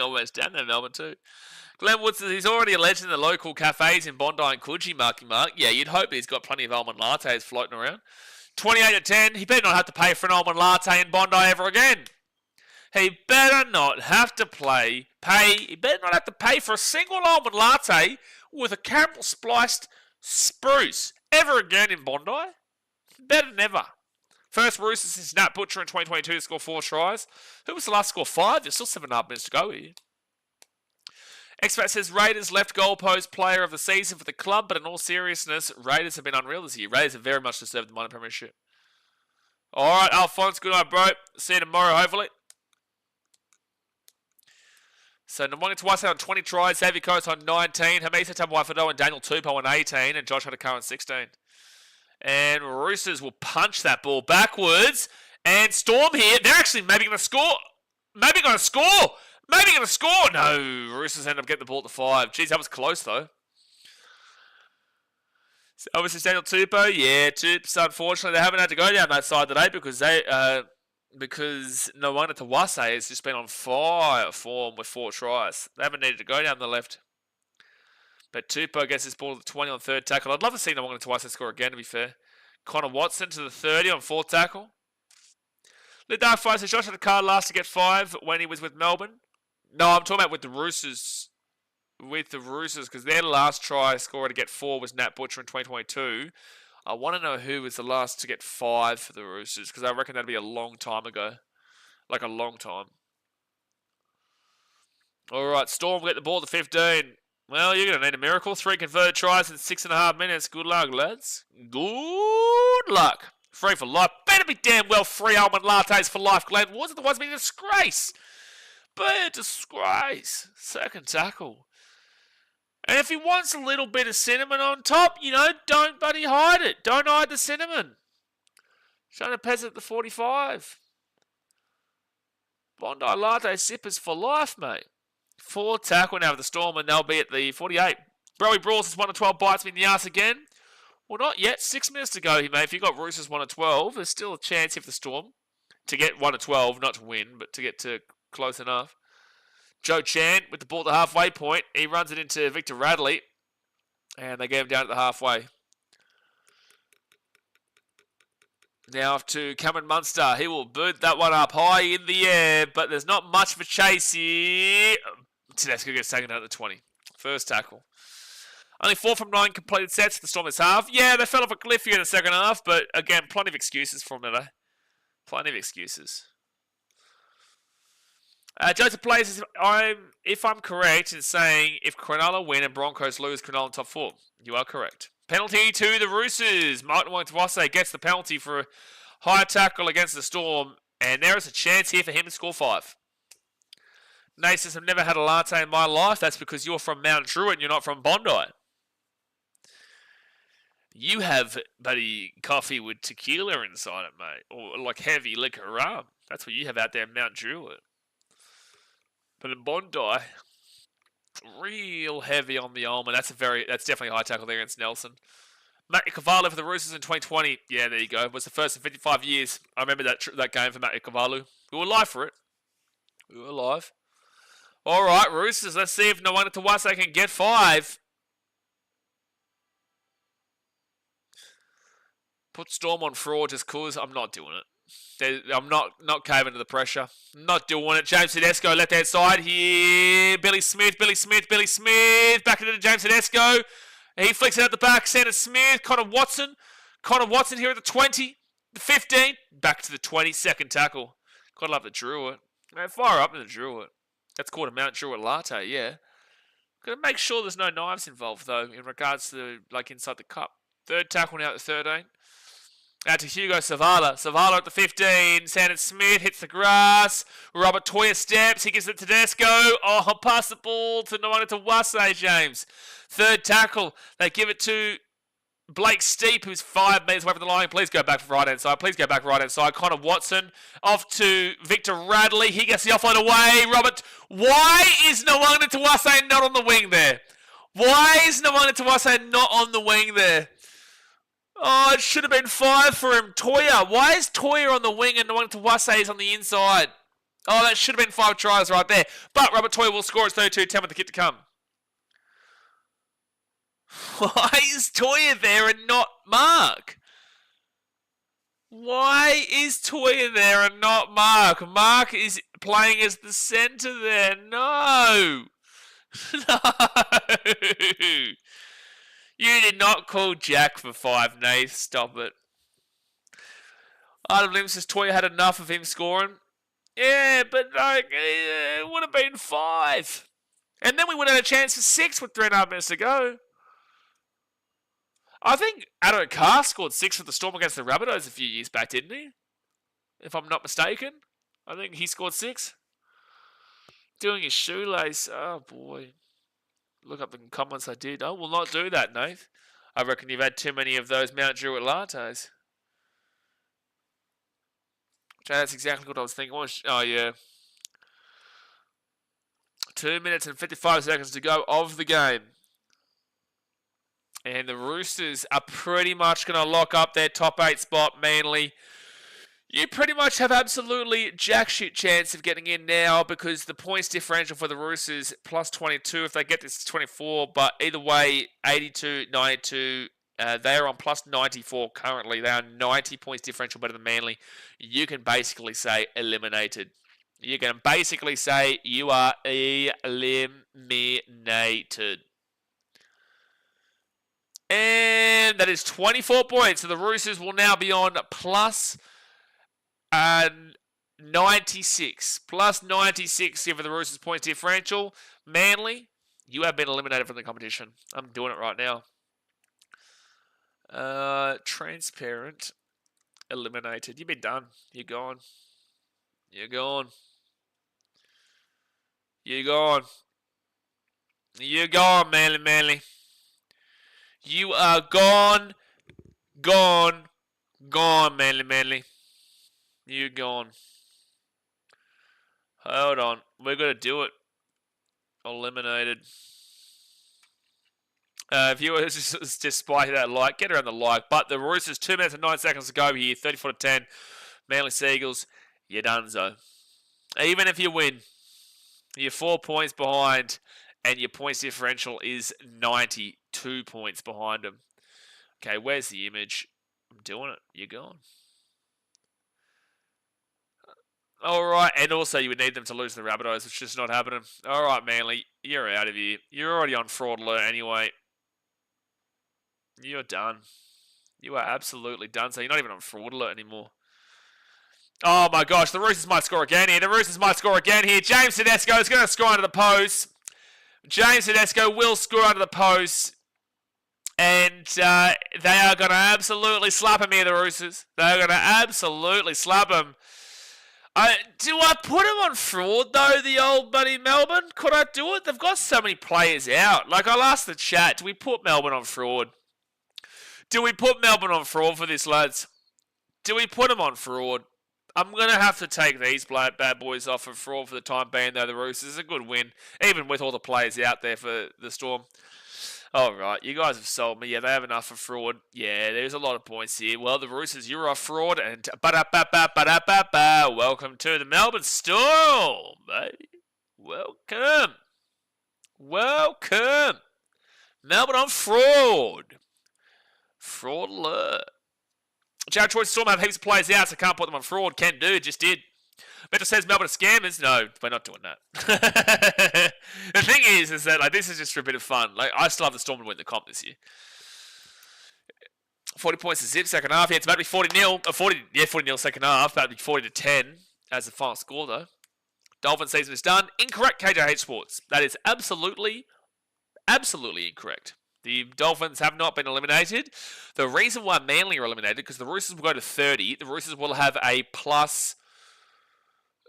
almost down there, Melbourne too. Glenn Wood says he's already a legend in the local cafes in Bondi and Coogee, Marky Mark. Yeah, you'd hope he's got plenty of almond lattes floating around. 28-10, he better not have to pay for an almond latte in Bondi ever again. He better not have to he better not have to pay for a single almond latte with a caramel spliced spruce ever again in Bondi. Better never. First Roosters since Nat Butcher in 2022 to score 4 tries. Who was the last to score 5? There's still 7.5 minutes to go here. Expat says Raiders left goalpost player of the season for the club, but in all seriousness, Raiders have been unreal this year. Raiders have very much deserved the minor premiership. Alright, Alphonse, good night, bro. See you tomorrow, hopefully. So, Nwanga Tawase on 20 tries, Xavier Coates on 19, Hamisa Tabuai-Fidow and Daniel Tupou on 18, and Josh Hadakar on 16. And Roosters will punch that ball backwards, and Storm here, they're actually maybe going to score. Maybe going to score. No, Roosters end up getting the ball to 5. Jeez, that was close, though. So obviously, Daniel Tupou. Yeah, Tupes, unfortunately, they haven't had to go down that side today because Nwanga Tawase has just been on fire form with 4 tries. They haven't needed to go down the left. But Tupou gets his ball to the 20 on 3rd tackle. I'd love to see Nwanga Tawase score again, to be fair. Connor Watson to the 30 on 4th tackle. The Dark Fire says Josh had a card last to get 5 when he was with Melbourne. No, I'm talking about with the Roosters. With the Roosters, because their last try scorer to get 4 was Nat Butcher in 2022. I want to know who was the last to get 5 for the Roosters, because I reckon that'd be a long time ago. Like a long time. Alright, Storm will get the ball to 15. Well, you're going to need a miracle. 3 converted tries in 6.5 minutes. Good luck, lads. Good luck. Free for life. Better be damn well free almond lattes for life, Glenn. Wasn't the ones be a disgrace? Be a disgrace. 2nd tackle. And if he wants a little bit of cinnamon on top, don't buddy hide it. Don't hide the cinnamon. Trying to pez at the 45. Bondi latte sippers for life, mate. 4 tackle now with the Storm, and they'll be at the 48. Broey Brawls has 1 of 12 bites me in the arse again. Well, not yet. 6 minutes to go here, mate. If you've got Roosters 1 of 12, there's still a chance if the Storm to get 1 of 12, not to win, but to get to close enough. Joe Chan with the ball at the halfway point. He runs it into Victor Radley, and they get him down at the halfway. Now off to Cameron Munster. He will boot that one up high in the air, but there's not much of a chase here. Tedesco gets taken out at the 20. 1st tackle. Only 4 from 9 completed sets for the Storm this half. Yeah, they fell off a cliff here in the 2nd half, but again, plenty of excuses from them today. Plenty of excuses. Joseph Plays, if I'm correct in saying if Cronulla win and Broncos lose, Cronulla in top 4. You are correct. Penalty to the Roosters. Martin Wangtawase gets the penalty for a high tackle against the Storm, and there is a chance here for him to score 5. Nate says, I've never had a latte in my life. That's because you're from Mount Druitt and you're not from Bondi. You have, buddy, coffee with tequila inside it, mate. Or like heavy liquor rum. That's what you have out there in Mount Druitt. But in Bondi, real heavy on the almond. That's definitely a high tackle there against Nelson. Matty Cavallo for the Roosters in 2020. Yeah, there you go. It was the first in 55 years. I remember that game for Matty Cavallo. We were live for it. We were live. All right, Roosters. Let's see if Nwanga Tawase can get 5. Put Storm on fraud just cause. I'm not doing it. I'm not caving to the pressure. Not doing it. James Tedesco left hand side here. Billy Smith. Back into James Tedesco. He flicks it out the back. Sanders Smith. Connor Watson here at the 20. The 15. Back to the 20. Second tackle. Gotta love the Druitt. Fire up in the Druitt. That's called a Mount Druitt latte, yeah. Gotta make sure there's no knives involved, though, in regards to, like, inside the cup. Third tackle now at the 13. Out to Hugo Savala. Savala at the 15. Sanders Smith hits the grass. Robert Toya steps. He gives it to Tedesco. Oh, pass the ball to Nwanga Tawase, James. Third tackle. They give it to Blake Steep, who's 5 metres away from the line. Please go back for right-hand side. Connor Watson off to Victor Radley. He gets the offload away. Robert, why is Nwanga Tawase not on the wing there? Oh, it should have been 5 for him. Toya. Why is Toya on the wing and Nwanga Tawase is on the inside? Oh, that should have been 5 tries right there. But Robert Toya will score. It's 32-10 with the kick to come. Why is Toya there and not Mark? Mark is playing as the centre there. No. You did not call Jack for 5, Nath. Stop it. Adam Lim says Toya had enough of him scoring. Yeah, but it would have been 5. And then we would have had a chance for 6 with 3.5 minutes to go. I think Addo Carr scored 6 for the Storm against the Rabbitohs a few years back, didn't he? If I'm not mistaken. I think he scored 6. Doing his shoelace. Oh, boy. Look up the comments I did. I will not do that, Nath. I reckon you've had too many of those Mount Druitt lattes. That's exactly what I was thinking. Oh, yeah. 2 minutes and 55 seconds to go of the game. And the Roosters are pretty much going to lock up their top 8 spot, Manly. You pretty much have absolutely jack shit chance of getting in now because the points differential for the Roosters plus 22. If they get this, 24. But either way, 82, 92. They are on plus 94 currently. They are 90 points differential better than Manly. You can basically say eliminated. You can basically say you are eliminated. And that is 24 points. So the Roosters will now be on plus 96. Plus 96 here for the Roosters points differential. Manly, you have been eliminated from the competition. I'm doing it right now. Transparent. Eliminated. You've been done. You're gone. You're gone. You're gone. You're gone, Manly. You are gone, Manly. You're gone. Hold on. We're going to do it. Eliminated. Viewers, just spike that like. Get around the like. But the Roosters, 2 minutes and 9 seconds to go here. 34-10. Manly Seagulls, you're donezo. Even if you win, you're 4 points behind. And your points differential is 92 points behind them. Okay, where's the image? I'm doing it. You're gone. All right, and also you would need them to lose the Rabbitohs. It's just not happening. All right, Manly, you're out of here. You're already on fraud alert anyway. You're done. You are absolutely done. So you're not even on fraud alert anymore. Oh my gosh, the Roosters might score again here. James Tedesco is going to score under the post. James Tedesco will score under the post. And they are going to absolutely slap him here, the Roosters. They're going to absolutely slap him. Do I put him on fraud, though, the old buddy Melbourne? Could I do it? They've got so many players out. Like, I'll ask the chat, do we put Melbourne on fraud? Do we put Melbourne on fraud for this, lads? Do we put them on fraud? I'm going to have to take these bad boys off of fraud for the time being, though. The Roosters is a good win, even with all the players out there for the Storm. All right, you guys have sold me. Yeah, they have enough for fraud. Yeah, there's a lot of points here. Well, the Roosters, you're off fraud, and welcome to the Melbourne Storm, baby. Welcome. Melbourne on fraud. Fraud alert. Jared Troy's Storm have heaps of players out, so can't put them on fraud. Can do, just did. Metro says Melbourne are scammers. No, we're not doing that. The thing is that like this is just for a bit of fun. Like I still have the Storm to win the comp this year. 40 points to zip second half. Yeah, it's about to be 40-0. 40-0 second half. About to be 40-10 as the final score though. Dolphin season is done. Incorrect, KJH Sports. That is absolutely incorrect. The Dolphins have not been eliminated. The reason why Manly are eliminated because the Roosters will go to 30. The Roosters will have a plus.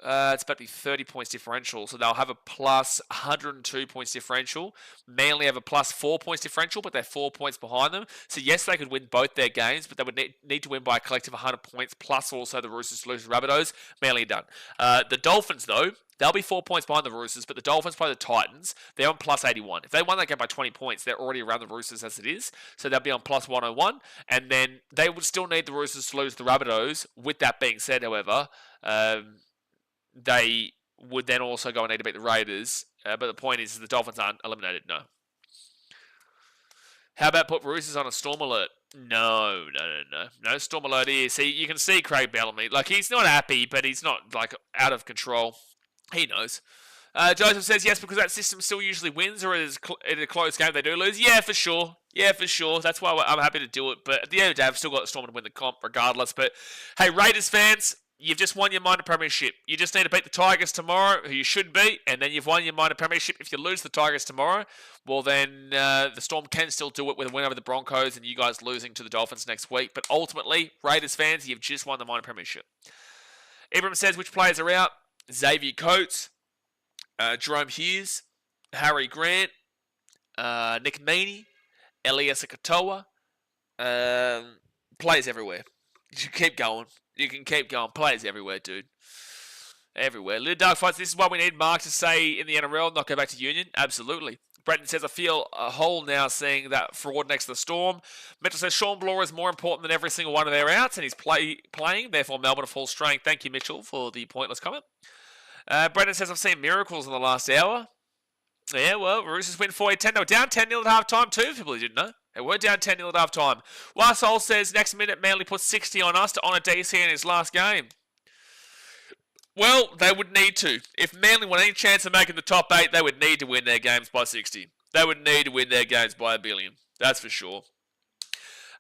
It's about to be 30 points differential, so they'll have a plus 102 points differential. Manly have a plus 4 points differential, but they're 4 points behind them. So yes, they could win both their games, but they would need to win by a collective 100 points, plus also the Roosters lose to Rabbitohs. Manly are done. The Dolphins, though, they'll be 4 points behind the Roosters, but the Dolphins play the Titans. They're on plus 81. If they won that game by 20 points, they're already around the Roosters as it is. So they'll be on plus 101, and then they would still need the Roosters to lose the Rabbitohs. With that being said, however, they would then also go and need to beat the Raiders. But the point is the Dolphins aren't eliminated, no. How about put Roosters on a Storm alert? No. No Storm alert here. See, you can see Craig Bellamy. Like, he's not happy, but he's not, like, out of control. He knows. Joseph says, yes, because that system still usually wins, or in a close game they do lose. Yeah, for sure. That's why I'm happy to do it. But at the end of the day, I've still got the Storm to win the comp regardless. But, hey, Raiders fans, you've just won your minor premiership. You just need to beat the Tigers tomorrow, who you should beat, and then you've won your minor premiership. If you lose the Tigers tomorrow, well then the Storm can still do it with a win over the Broncos and you guys losing to the Dolphins next week. But ultimately, Raiders fans, you've just won the minor premiership. Ibrahim says which players are out. Xavier Coates, Jerome Hughes, Harry Grant, Nick Meaney, Elias Katoa, players everywhere. You keep going. You can keep going. Players everywhere, dude. Everywhere. Little Dark Fights, this is why we need Mark to stay in the NRL, not go back to Union. Absolutely. Brenton says, I feel a hole now seeing that fraud next to the Storm. Mitchell says, Sean Bloor is more important than every single one of their outs, and he's playing. Therefore, Melbourne are full strength. Thank you, Mitchell, for the pointless comment. Brenton says, I've seen miracles in the last hour. Yeah, well, Roosters win 40-10. They were down 10-0 at half-time too, if people didn't know. They were down 10-0 at half-time. Warsol says, next minute, Manly puts 60 on us to honour DC in his last game. Well, they would need to. If Manly want any chance of making the top 8, they would need to win their games by 60. They would need to win their games by 1 billion. That's for sure.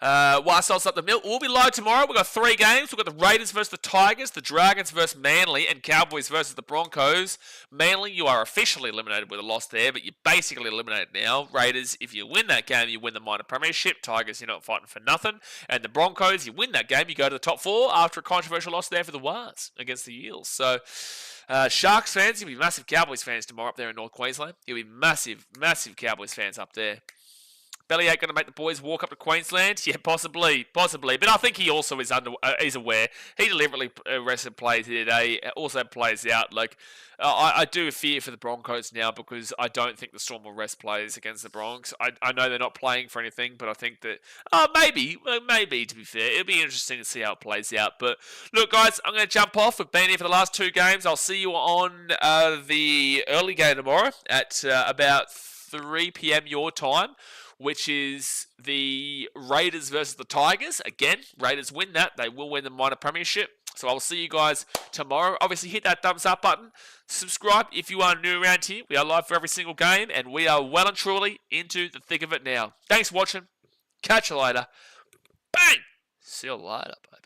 Warsol's up the mill. We'll be live tomorrow. We've got 3 games. We've got the Raiders versus the Tigers, the Dragons versus Manly, and Cowboys versus the Broncos. Manly, you are officially eliminated with a loss there, but you're basically eliminated now. Raiders, if you win that game, you win the minor premiership. Tigers, you're not fighting for nothing. And the Broncos, you win that game, you go to the top 4 after a controversial loss there for the Wars against the Eels. So, Sharks fans, you'll be massive Cowboys fans tomorrow up there in North Queensland. You'll be massive Cowboys fans up there. Bellyache going to make the boys walk up to Queensland? Yeah, possibly. But I think he also is he's aware. He deliberately rested players here today. Also plays out. Like, I do fear for the Broncos now because I don't think the Storm will rest players against the Bronx. I know they're not playing for anything, but I think that maybe to be fair, it'll be interesting to see how it plays out. But look, guys, I'm going to jump off. We've been here for the last 2 games. I'll see you on the early game tomorrow at about 3 p.m. your time, which is the Raiders versus the Tigers. Again, Raiders win that. They will win the minor premiership. So I'll see you guys tomorrow. Obviously, hit that thumbs up button. Subscribe if you are new around here. We are live for every single game, and we are well and truly into the thick of it now. Thanks for watching. Catch you later. Bang! See you later, baby.